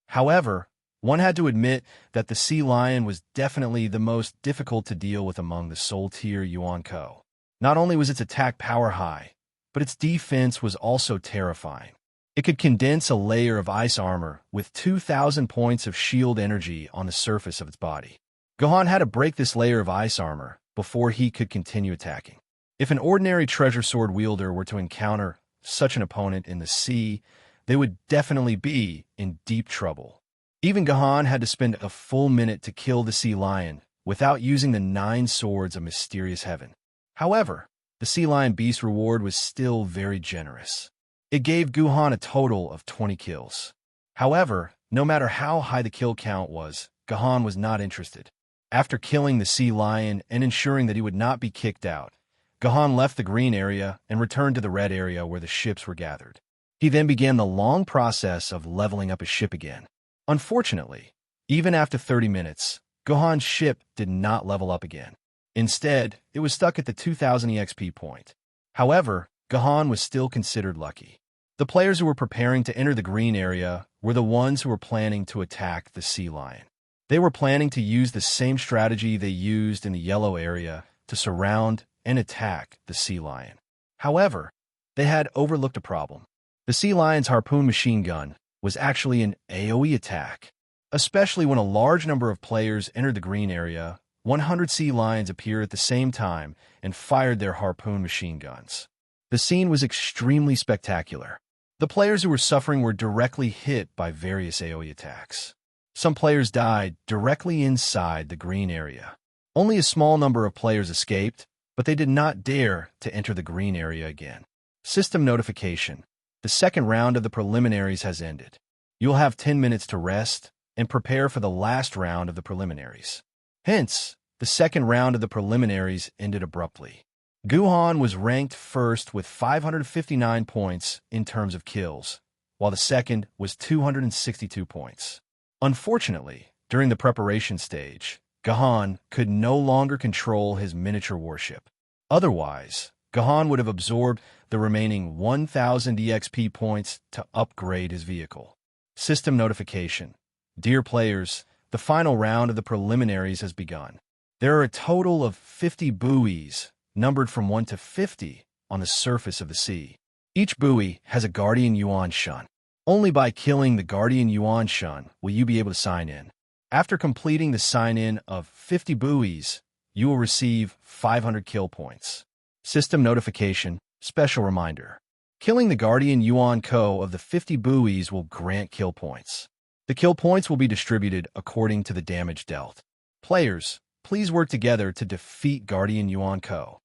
However, one had to admit that the sea lion was definitely the most difficult to deal with among the Soul-tier Yuan Ko. Not only was its attack power high, but its defense was also terrifying. It could condense a layer of ice armor with 2,000 points of shield energy on the surface of its body. Gohan had to break this layer of ice armor before he could continue attacking. If an ordinary treasure sword wielder were to encounter such an opponent in the sea, they would definitely be in deep trouble. Even Gohan had to spend a full minute to kill the sea lion without using the 9 swords of mysterious heaven. However, the sea lion beast reward was still very generous. It gave Gohan a total of 20 kills. However, no matter how high the kill count was, Gohan was not interested. After killing the sea lion and ensuring that he would not be kicked out, Gohan left the green area and returned to the red area where the ships were gathered. He then began the long process of leveling up his ship again. Unfortunately, even after 30 minutes, Gohan's ship did not level up again. Instead, it was stuck at the 2000 EXP point. However, Gohan was still considered lucky. The players who were preparing to enter the green area were the ones who were planning to attack the sea lion. They were planning to use the same strategy they used in the yellow area to surround and attack the sea lion. However, they had overlooked a problem. The sea lion's harpoon machine gun was actually an AoE attack. Especially when a large number of players entered the green area, 100 sea lions appeared at the same time and fired their harpoon machine guns. The scene was extremely spectacular. The players who were suffering were directly hit by various AoE attacks. Some players died directly inside the green area. Only a small number of players escaped, but they did not dare to enter the green area again. System notification. The second round of the preliminaries has ended. You'll have 10 minutes to rest and prepare for the last round of the preliminaries. Hence, the second round of the preliminaries ended abruptly. Gohan was ranked first with 559 points in terms of kills, while the second was 262 points. Unfortunately, during the preparation stage, Gohan could no longer control his miniature warship. Otherwise, Gohan would have absorbed the remaining 1,000 EXP points to upgrade his vehicle. System notification. Dear players, the final round of the preliminaries has begun. There are a total of 50 buoys, numbered from 1 to 50, on the surface of the sea. Each buoy has a Guardian Yuan Shun. Only by killing the Guardian Yuan Shun will you be able to sign in. After completing the sign-in of 50 buoys, you will receive 500 kill points. System notification, special reminder. Killing the Guardian Yuan Ko of the 50 buoys will grant kill points. The kill points will be distributed according to the damage dealt. Players, please work together to defeat Guardian Yuan Ko.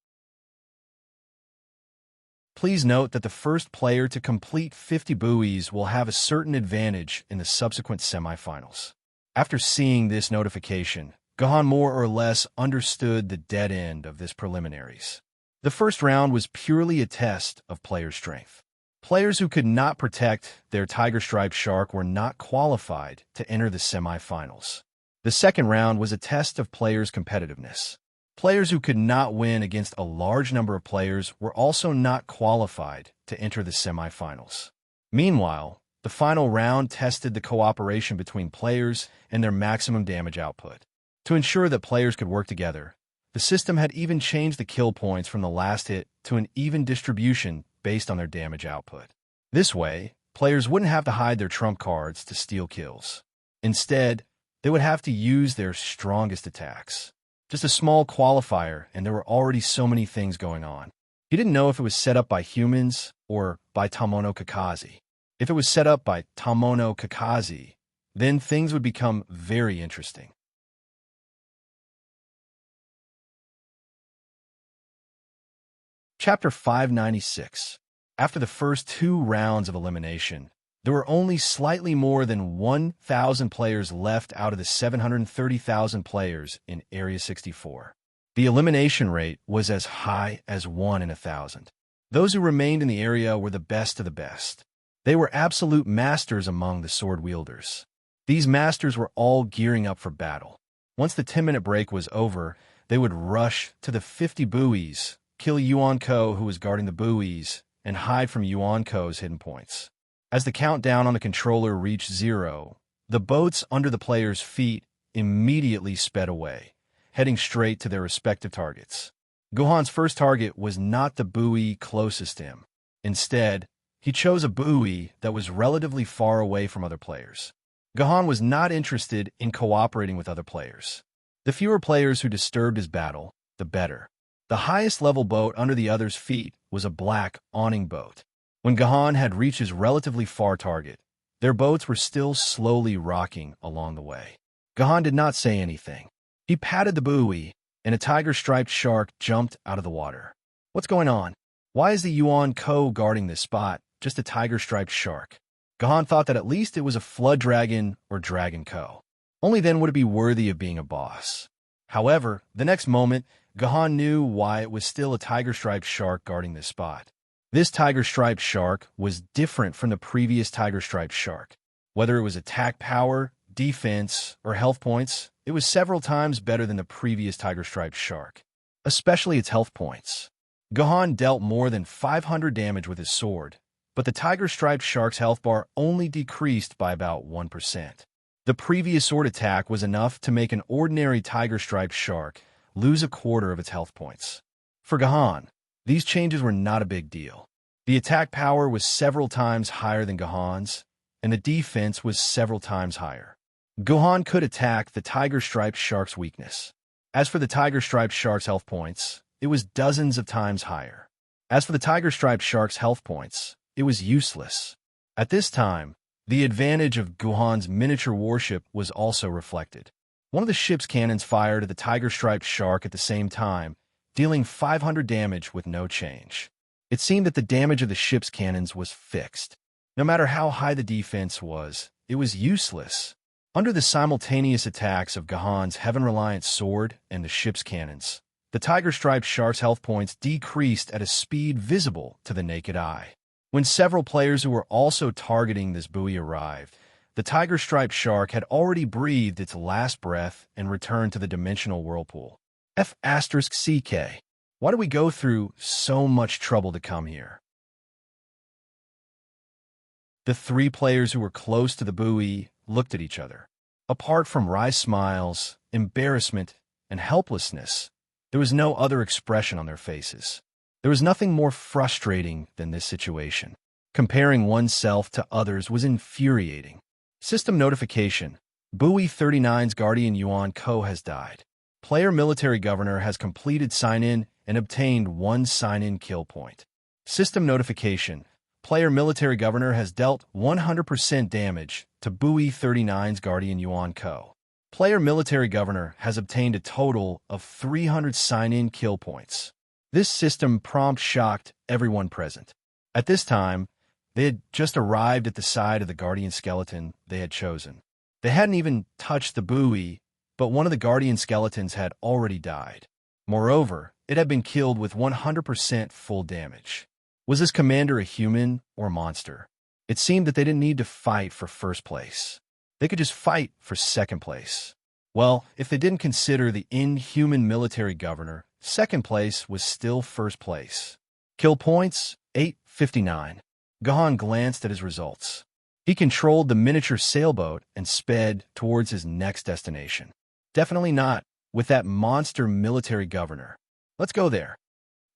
Please note that the first player to complete 50 buoys will have a certain advantage in the subsequent semifinals. After seeing this notification, Gohan more or less understood the dead end of this preliminaries. The first round was purely a test of player strength. Players who could not protect their tiger-striped shark were not qualified to enter the semifinals. The second round was a test of players' competitiveness. Players who could not win against a large number of players were also not qualified to enter the semifinals. Meanwhile, the final round tested the cooperation between players and their maximum damage output. To ensure that players could work together, the system had even changed the kill points from the last hit to an even distribution based on their damage output. This way, players wouldn't have to hide their trump cards to steal kills. Instead, they would have to use their strongest attacks. Just a small qualifier, and there were already so many things going on. He didn't know if it was set up by humans or by Tamono Kakashi. If it was set up by Tamono Kakashi, then things would become very interesting. Chapter 596. After the first 2 rounds of elimination, there were only slightly more than 1,000 players left out of the 730,000 players in Area 64. The elimination rate was as high as 1 in 1,000. Those who remained in the area were the best of the best. They were absolute masters among the sword wielders. These masters were all gearing up for battle. Once the 10-minute break was over, they would rush to the 50 buoys, kill Yuan Ko who was guarding the buoys, and hide from Yuan Ko's hidden points. As the countdown on the controller reached 0, the boats under the players' feet immediately sped away, heading straight to their respective targets. Gohan's first target was not the buoy closest to him. Instead, he chose a buoy that was relatively far away from other players. Gohan was not interested in cooperating with other players. The fewer players who disturbed his battle, the better. The highest level boat under the others' feet was a black awning boat. When Gohan had reached his relatively far target, their boats were still slowly rocking along the way. Gohan did not say anything. He patted the buoy, and a tiger-striped shark jumped out of the water. What's going on? Why is the Yuan Ko guarding this spot, just a tiger-striped shark? Gohan thought that at least it was a flood dragon or dragon Ko. Only then would it be worthy of being a boss. However, the next moment, Gohan knew why it was still a tiger-striped shark guarding this spot. This tiger-striped shark was different from the previous tiger-striped shark. Whether it was attack power, defense, or health points, it was several times better than the previous tiger-striped shark, especially its health points. Gohan dealt more than 500 damage with his sword, but the tiger-striped shark's health bar only decreased by about 1%. The previous sword attack was enough to make an ordinary tiger-striped shark lose a quarter of its health points. For Gohan, these changes were not a big deal. The attack power was several times higher than Gohan's, and the defense was several times higher. Gohan could attack the tiger-striped shark's weakness. As for the tiger-striped shark's health points, it was dozens of times higher. As for the tiger-striped shark's health points, it was useless. At this time, the advantage of Gohan's miniature warship was also reflected. One of the ship's cannons fired at the tiger-striped shark at the same time, dealing 500 damage with no change. It seemed that the damage of the ship's cannons was fixed. No matter how high the defense was, it was useless. Under the simultaneous attacks of Gohan's Heaven-Reliant sword and the ship's cannons, the tiger-striped shark's health points decreased at a speed visible to the naked eye. When several players who were also targeting this buoy arrived, the tiger-striped shark had already breathed its last breath and returned to the dimensional whirlpool. F***CK. Why do we go through so much trouble to come here? The three players who were close to the buoy looked at each other. Apart from wry smiles, embarrassment, and helplessness, there was no other expression on their faces. There was nothing more frustrating than this situation. Comparing oneself to others was infuriating. System notification. Buoy 39's Guardian Yuan Ko has died. Player Military Governor has completed sign-in and obtained 1 sign-in kill point. System notification. Player Military Governor has dealt 100% damage to Buoy 39's Guardian Yuan Ko. Player Military Governor has obtained a total of 300 sign-in kill points. This system prompt shocked everyone present. At this time, they had just arrived at the side of the Guardian skeleton they had chosen. They hadn't even touched the buoy, but one of the Guardian skeletons had already died. Moreover, it had been killed with 100% full damage. Was this commander a human or monster? It seemed that they didn't need to fight for first place. They could just fight for second place. Well, if they didn't consider the inhuman military governor, second place was still first place. Kill points, 859. Gohan glanced at his results. He controlled the miniature sailboat and sped towards his next destination. Definitely not with that monster military governor. Let's go there.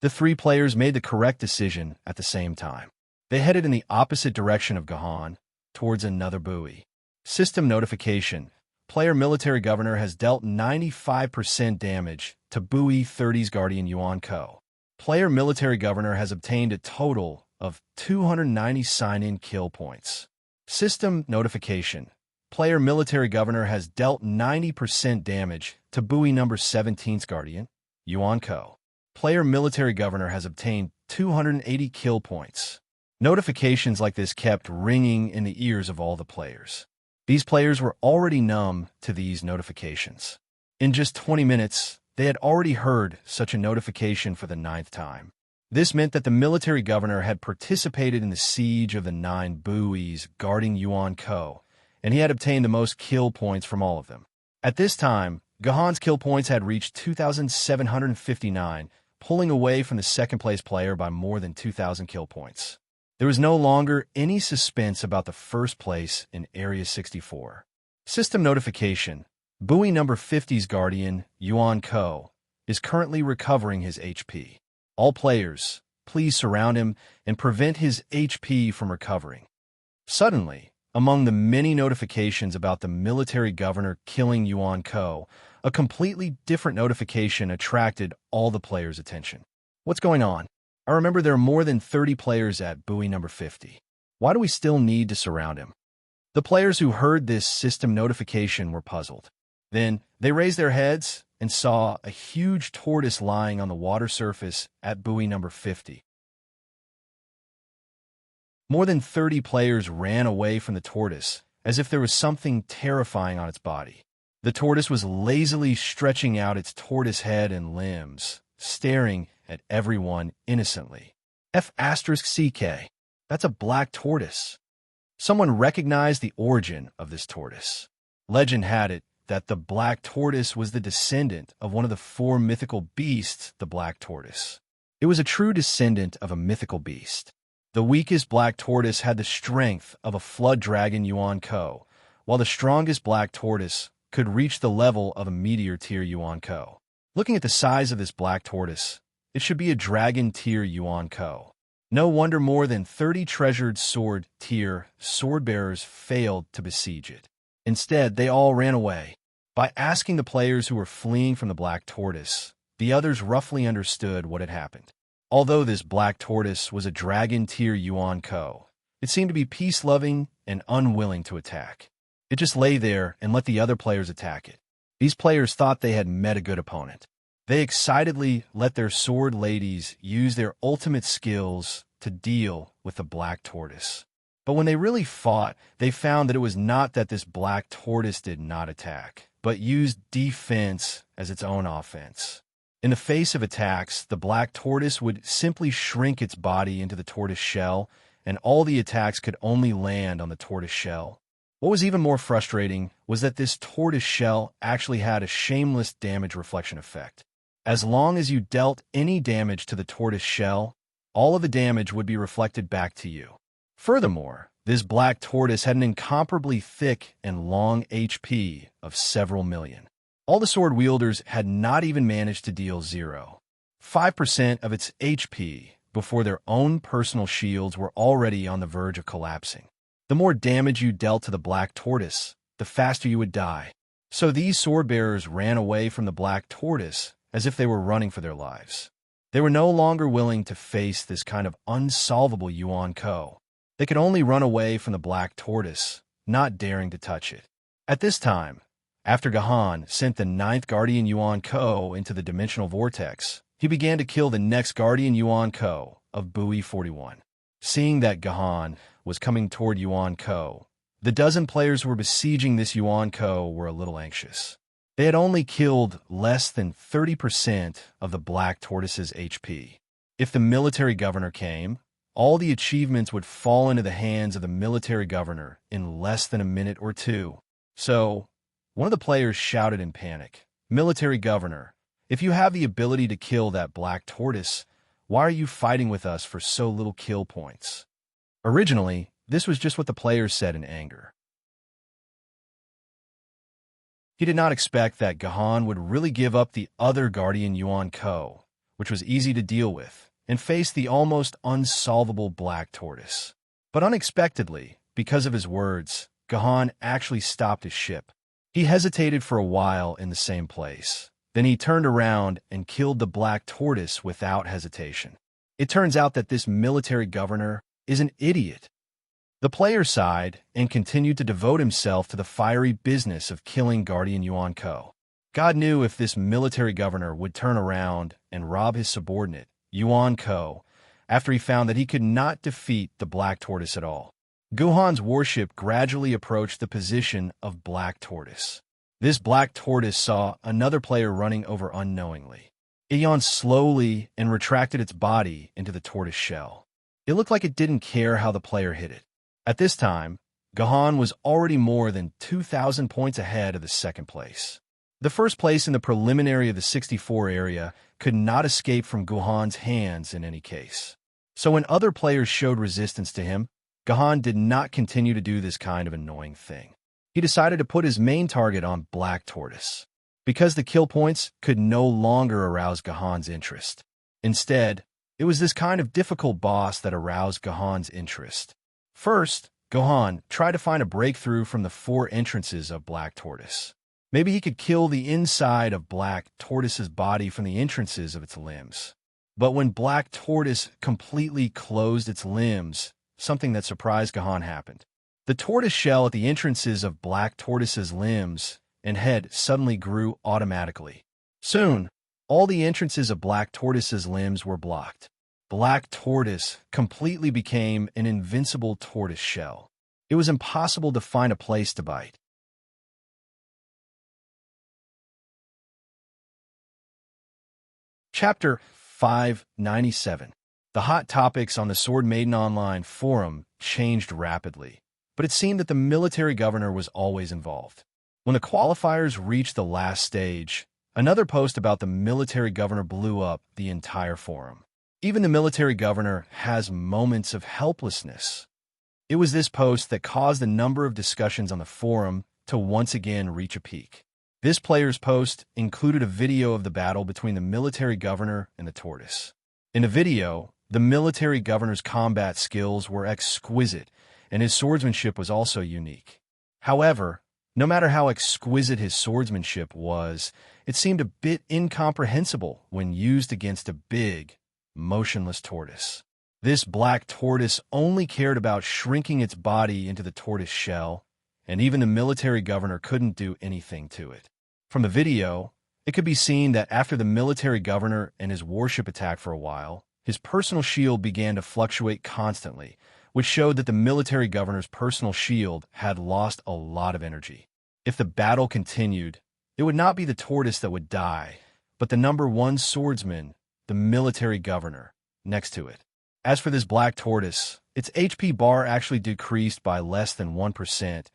The three players made the correct decision at the same time. They headed in the opposite direction of Gohan, towards another buoy. System notification. Player Military Governor has dealt 95% damage to Buoy 30's Guardian Yuan Ko. Player Military Governor has obtained a total of 290 sign-in kill points. System notification. Player Military Governor has dealt 90% damage to Buoy number 17's Guardian Yuan Ko. Player Military Governor has obtained 280 kill points. Notifications like this kept ringing in the ears of all the players. These players were already numb to these notifications. In just 20 minutes, they had already heard such a notification for the 9th time. This meant that the military governor had participated in the siege of the 9 buoys guarding Yuan Ko, and he had obtained the most kill points from all of them. At this time, Gohan's kill points had reached 2,759, pulling away from the second-place player by more than 2,000 kill points. There was no longer any suspense about the first place in Area 64. System notification. Buoy number 50's Guardian, Yuan Ko, is currently recovering his HP. All players, please surround him and prevent his HP from recovering. Suddenly, among the many notifications about the military governor killing Yuan Ko, a completely different notification attracted all the players' attention. What's going on? I remember there are more than 30 players at Buoy number 50. Why do we still need to surround him? The players who heard this system notification were puzzled. Then they raised their heads and saw a huge tortoise lying on the water surface at Buoy number 50. More than 30 players ran away from the tortoise as if there was something terrifying on its body. The tortoise was lazily stretching out its tortoise head and limbs, staring at everyone innocently. F***CK. That's a black tortoise. Someone recognized the origin of this tortoise. Legend had it that the black tortoise was the descendant of one of the four mythical beasts, the black tortoise. It was a true descendant of a mythical beast. The weakest black tortoise had the strength of a flood dragon Yuan Ko, while the strongest black tortoise could reach the level of a meteor tier Yuan Ko. Looking at the size of this black tortoise, it should be a dragon tier Yuan Ko. No wonder more than 30 treasured sword tier swordbearers failed to besiege it. Instead, they all ran away. By asking the players who were fleeing from the black tortoise, the others roughly understood what had happened. Although this black tortoise was a dragon tier Yuan Ko, it seemed to be peace-loving and unwilling to attack. It just lay there and let the other players attack it. These players thought they had met a good opponent. They excitedly let their sword ladies use their ultimate skills to deal with the black tortoise. But when they really fought, they found that it was not that this black tortoise did not attack, but used defense as its own offense. In the face of attacks, the black tortoise would simply shrink its body into the tortoise shell, and all the attacks could only land on the tortoise shell. What was even more frustrating was that this tortoise shell actually had a shameless damage reflection effect. As long as you dealt any damage to the tortoise shell, all of the damage would be reflected back to you. Furthermore, this black tortoise had an incomparably thick and long HP of several million. All the sword wielders had not even managed to deal 0.5% of its HP before their own personal shields were already on the verge of collapsing. The more damage you dealt to the black tortoise, the faster you would die. So these swordbearers ran away from the black tortoise as if they were running for their lives. They were no longer willing to face this kind of unsolvable Yuan Ko. They could only run away from the black tortoise, not daring to touch it. At this time, after Gahan sent the 9th Guardian Yuan Ko into the dimensional vortex, he began to kill the next Guardian Yuan Ko of Bui 41. Seeing that Gahan was coming toward Yuan Ko, the dozen players who were besieging this Yuan Ko were a little anxious. They had only killed less than 30% of the black tortoise's HP. If the military governor came, all the achievements would fall into the hands of the military governor in less than a minute or two. So, one of the players shouted in panic, "Military governor, if you have the ability to kill that black tortoise, why are you fighting with us for so little kill points?" Originally, this was just what the players said in anger. He did not expect that Gahan would really give up the other Guardian Yuan Ko, which was easy to deal with, and face the almost unsolvable black tortoise. But unexpectedly, because of his words, Gahan actually stopped his ship. He hesitated for a while in the same place. Then he turned around and killed the black tortoise without hesitation. It turns out that this military governor is an idiot. The player sighed and continued to devote himself to the fiery business of killing Guardian Yuan Ko. God knew if this military governor would turn around and rob his subordinate, Yuan Ko, after he found that he could not defeat the black tortoise at all. Guhan's warship gradually approached the position of black tortoise. This black tortoise saw another player running over unknowingly. It yawned slowly and retracted its body into the tortoise shell. It looked like it didn't care how the player hit it. At this time, Gahan was already more than 2,000 points ahead of the second place. The first place in the preliminary of the 64 area could not escape from Guhan's hands in any case. So when other players showed resistance to him, Gahan did not continue to do this kind of annoying thing. He decided to put his main target on black tortoise, because the kill points could no longer arouse Gahan's interest. Instead, it was this kind of difficult boss that aroused Gahan's interest. First, Gahan tried to find a breakthrough from the 4 entrances of black tortoise. Maybe he could kill the inside of black tortoise's body from the entrances of its limbs. But when black tortoise completely closed its limbs, something that surprised Gahan happened. The tortoise shell at the entrances of black tortoise's limbs and head suddenly grew automatically. Soon, all the entrances of black tortoise's limbs were blocked. Black tortoise completely became an invincible tortoise shell. It was impossible to find a place to bite. Chapter 597. The hot topics on the Sword Maiden Online forum changed rapidly, but it seemed that the military governor was always involved. When the qualifiers reached the last stage, another post about the military governor blew up the entire forum. Even the military governor has moments of helplessness. It was this post that caused a number of discussions on the forum to once again reach a peak. This player's post included a video of the battle between the military governor and the tortoise. In the video, the military governor's combat skills were exquisite, and his swordsmanship was also unique. However, no matter how exquisite his swordsmanship was, it seemed a bit incomprehensible when used against a big, motionless tortoise. This black tortoise only cared about shrinking its body into the tortoise shell, and even the military governor couldn't do anything to it. From the video, it could be seen that after the military governor and his warship attacked for a while, his personal shield began to fluctuate constantly, which showed that the military governor's personal shield had lost a lot of energy. If the battle continued, it would not be the tortoise that would die, but the number one swordsman, the military governor, next to it. As for this black tortoise, its HP bar actually decreased by less than 1%.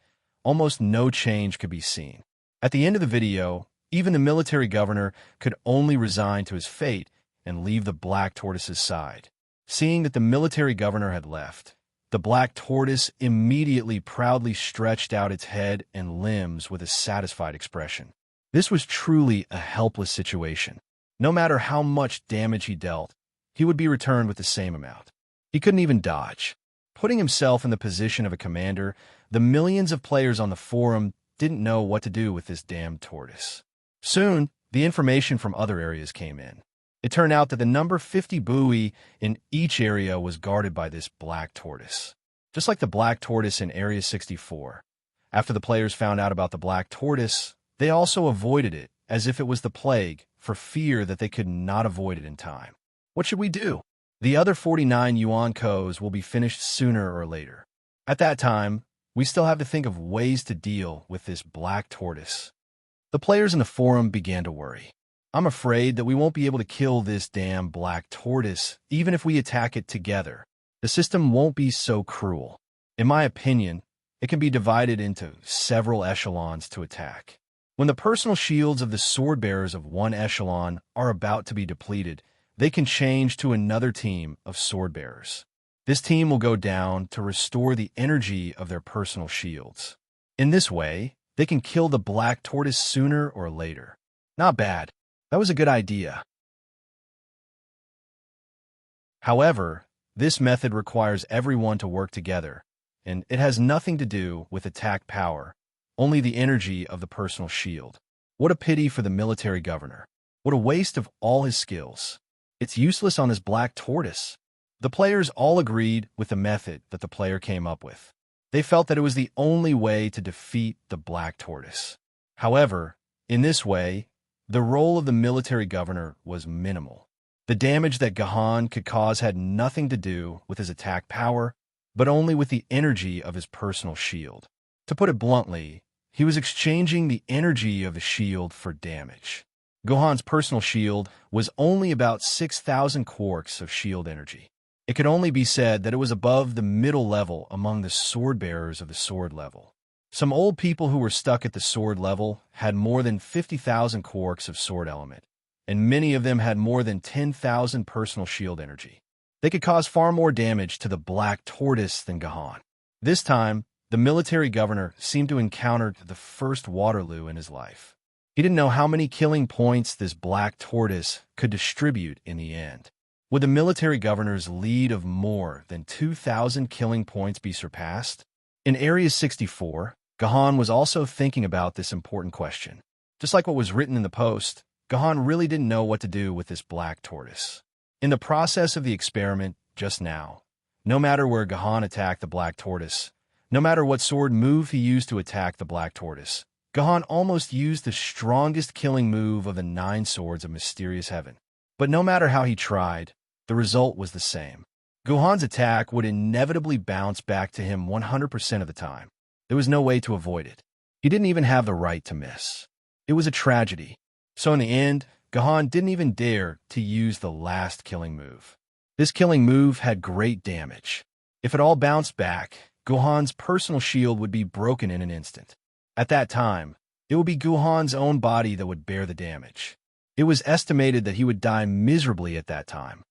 Almost no change could be seen. At the end of the video, even the military governor could only resign to his fate and leave the black tortoise's side. Seeing that the military governor had left, the black tortoise immediately proudly stretched out its head and limbs with a satisfied expression. This was truly a helpless situation. No matter how much damage he dealt, he would be returned with the same amount. He couldn't even dodge. Putting himself in the position of a commander, the millions of players on the forum didn't know what to do with this damned tortoise. Soon, the information from other areas came in. It turned out that the number 50 buoy in each area was guarded by this black tortoise. Just like the black tortoise in Area 64. After the players found out about the black tortoise, they also avoided it as if it was the plague, for fear that they could not avoid it in time. What should we do? The other 49 yuan codes will be finished sooner or later. At that time, we still have to think of ways to deal with this black tortoise. The players in the forum began to worry. I'm afraid that we won't be able to kill this damn black tortoise, even if we attack it together. The system won't be so cruel. In my opinion, it can be divided into several echelons to attack. When the personal shields of the sword bearers of one echelon are about to be depleted, they can change to another team of sword bearers. This team will go down to restore the energy of their personal shields. In this way, they can kill the black tortoise sooner or later. Not bad. That was a good idea. However, this method requires everyone to work together, and it has nothing to do with attack power, only the energy of the personal shield. What a pity for the military governor. What a waste of all his skills. It's useless on this black tortoise. The players all agreed with the method that the player came up with. They felt that it was the only way to defeat the black tortoise. However, in this way, the role of the military governor was minimal. The damage that Gahan could cause had nothing to do with his attack power, but only with the energy of his personal shield. To put it bluntly, he was exchanging the energy of the shield for damage. Gohan's personal shield was only about 6,000 quarks of shield energy. It could only be said that it was above the middle level among the sword bearers of the sword level. Some old people who were stuck at the sword level had more than 50,000 quarks of sword element, and many of them had more than 10,000 personal shield energy. They could cause far more damage to the black tortoise than Gahan. This time, the military governor seemed to encounter the first Waterloo in his life. He didn't know how many killing points this black tortoise could distribute in the end. Would the military governor's lead of more than 2,000 killing points be surpassed? In Area 64, Gahan was also thinking about this important question. Just like what was written in the post, Gahan really didn't know what to do with this black tortoise. In the process of the experiment just now, no matter where Gahan attacked the black tortoise, no matter what sword move he used to attack the black tortoise, Gahan almost used the strongest killing move of the 9 swords of Mysterious Heaven. But no matter how he tried, the result was the same. Gahan's attack would inevitably bounce back to him 100% of the time. There was no way to avoid it. He didn't even have the right to miss. It was a tragedy. So in the end, Gahan didn't even dare to use the last killing move. This killing move had great damage. If it all bounced back, Gahan's personal shield would be broken in an instant. At that time, it would be Guhan's own body that would bear the damage. It was estimated that he would die miserably at that time.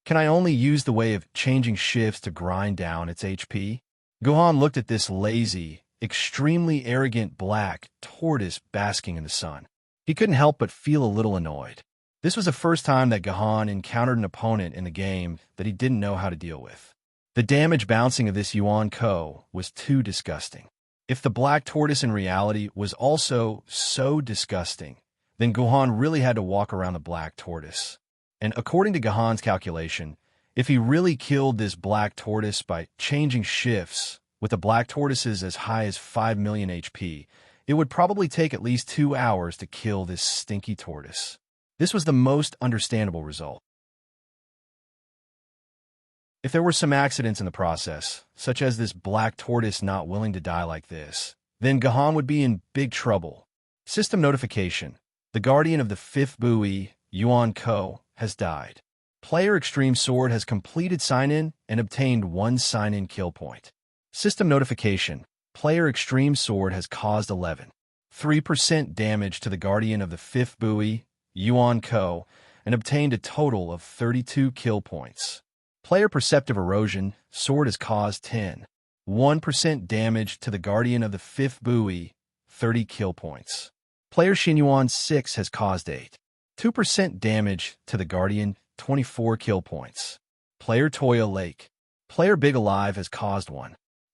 Can I only use the way of changing shifts to grind down its HP? Guhan looked at this lazy, extremely arrogant black tortoise basking in the sun. He couldn't help but feel a little annoyed. This was the first time that Guhan encountered an opponent in the game that he didn't know how to deal with. The damage bouncing of this Yuan Ko was too disgusting. If the black tortoise in reality was also so disgusting, then Guhan really had to walk around the black tortoise. And according to Guhan's calculation, if he really killed this black tortoise by changing shifts with the black tortoises as high as 5 million HP, it would probably take at least 2 hours to kill this stinky tortoise. This was the most understandable result. If there were some accidents in the process, such as this black tortoise not willing to die like this, then Guhan would be in big trouble. System notification. The guardian of the 5th buoy, Yuan Ko, has died. Player Extreme Sword has completed sign-in and obtained 1 sign-in kill point. System notification. Player Extreme Sword has caused 3% damage to the guardian of the 5th buoy, Yuan Ko, and obtained a total of 32 kill points. Player Perceptive Erosion Sword has caused 1% damage to the guardian of the 5th buoy, 30 kill points. Player Xinyuan 6 has caused 2% damage to the guardian, 24 kill points. Player Toya Lake. Player Big Alive has caused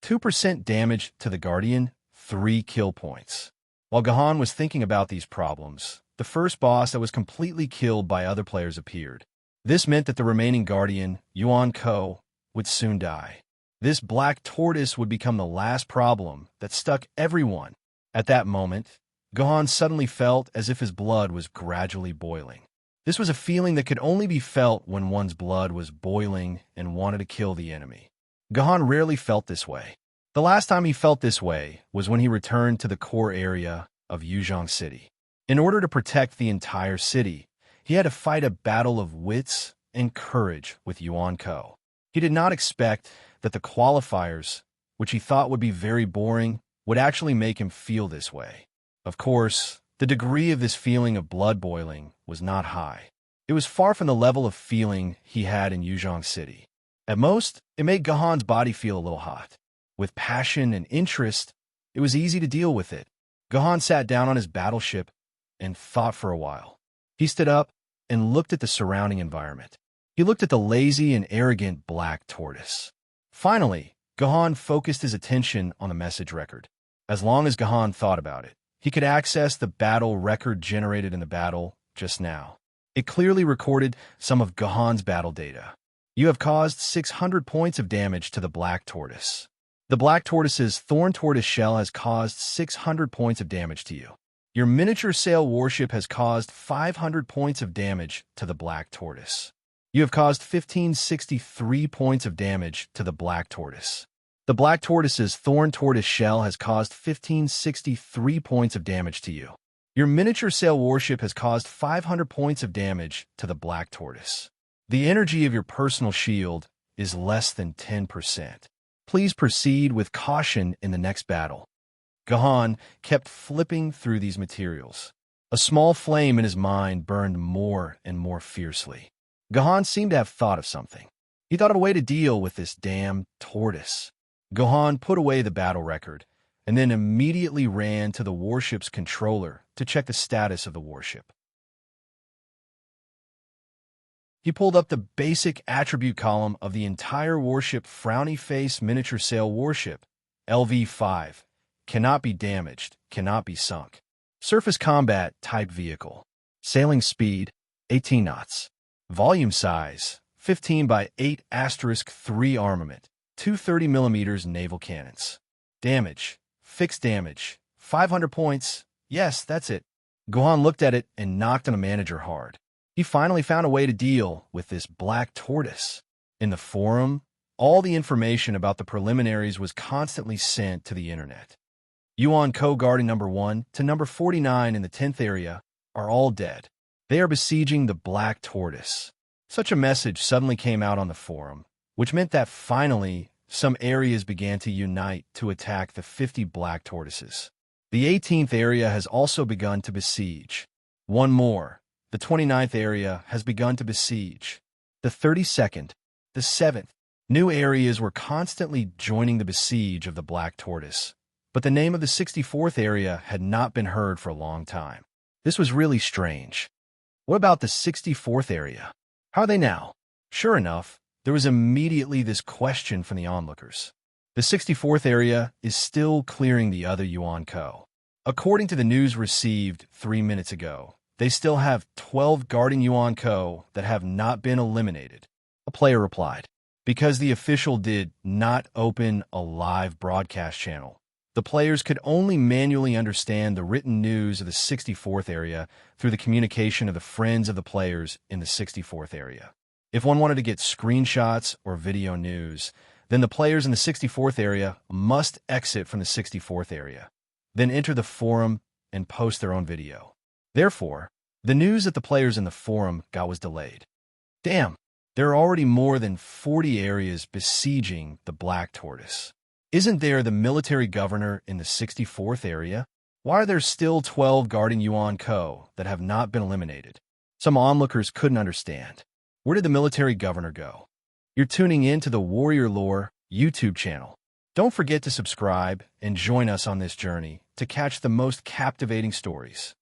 2% damage to the guardian, 3 kill points. While Guhan was thinking about these problems, the first boss that was completely killed by other players appeared. This meant that the remaining guardian, Yuan Ko, would soon die. This black tortoise would become the last problem that stuck everyone. At that moment, Guhan suddenly felt as if his blood was gradually boiling. This was a feeling that could only be felt when one's blood was boiling and wanted to kill the enemy. Guhan rarely felt this way. The last time he felt this way was when he returned to the core area of Yuzhong City. In order to protect the entire city, he had to fight a battle of wits and courage with Yuan Ko. He did not expect that the qualifiers, which he thought would be very boring, would actually make him feel this way. Of course, the degree of this feeling of blood boiling was not high. It was far from the level of feeling he had in Yuzhong City. At most, it made Guhan's body feel a little hot. With passion and interest, it was easy to deal with it. Guhan sat down on his battleship and thought for a while. He stood up and looked at the surrounding environment. He looked at the lazy and arrogant black tortoise. Finally, Guhan focused his attention on the message record. As long as Guhan thought about it, he could access the battle record generated in the battle just now. It clearly recorded some of Guhan's battle data. You have caused 600 points of damage to the black tortoise. The black tortoise's thorn tortoise shell has caused 600 points of damage to you. Your miniature sail warship has caused 500 points of damage to the black tortoise. You have caused 1563 points of damage to the black tortoise. The black tortoise's thorn tortoise shell has caused 1563 points of damage to you. Your miniature sail warship has caused 500 points of damage to the black tortoise. The energy of your personal shield is less than 10%. Please proceed with caution in the next battle. Guhan kept flipping through these materials. A small flame in his mind burned more and more fiercely. Guhan seemed to have thought of something. He thought of a way to deal with this damn tortoise. Guhan put away the battle record and then immediately ran to the warship's controller to check the status of the warship. He pulled up the basic attribute column of the entire warship Frowny Face Miniature Sail Warship, LV-5. Cannot be damaged, cannot be sunk. Surface Combat Type Vehicle. Sailing Speed, 18 knots. Volume Size, 15 by 8 *3 armament, 230mm naval cannons. Damage, fixed damage, 500 points. Yes, that's it. Guhan looked at it and knocked on the manager hard. He finally found a way to deal with this black tortoise. In the forum, all the information about the preliminaries was constantly sent to the internet. Yuan Ko Guardian number 1 to number 49 in the 10th area are all dead. They are besieging the black tortoise. Such a message suddenly came out on the forum, which meant that finally some areas began to unite to attack the 50 black tortoises. The 18th area has also begun to besiege. One more. The 29th area has begun to besiege. The 32nd, the 7th. New areas were constantly joining the besiege of the Black Tortoise. But the name of the 64th area had not been heard for a long time. This was really strange. What about the 64th area? How are they now? Sure enough, there was immediately this question from the onlookers. The 64th area is still clearing the other Yuan Co. According to the news received 3 minutes ago, they still have 12 guarding Yuan Co. that have not been eliminated. A player replied, because the official did not open a live broadcast channel. The players could only manually understand the written news of the 64th area through the communication of the friends of the players in the 64th area. If one wanted to get screenshots or video news, then the players in the 64th area must exit from the 64th area, then enter the forum and post their own video. Therefore, the news that the players in the forum got was delayed. Damn, there are already more than 40 areas besieging the Black Tortoise. Isn't there the military governor in the 64th area? Why are there still 12 guarding Yuan Co. that have not been eliminated? Some onlookers couldn't understand. Where did the military governor go? You're tuning in to the Warrior Lore YouTube channel. Don't forget to subscribe and join us on this journey to catch the most captivating stories.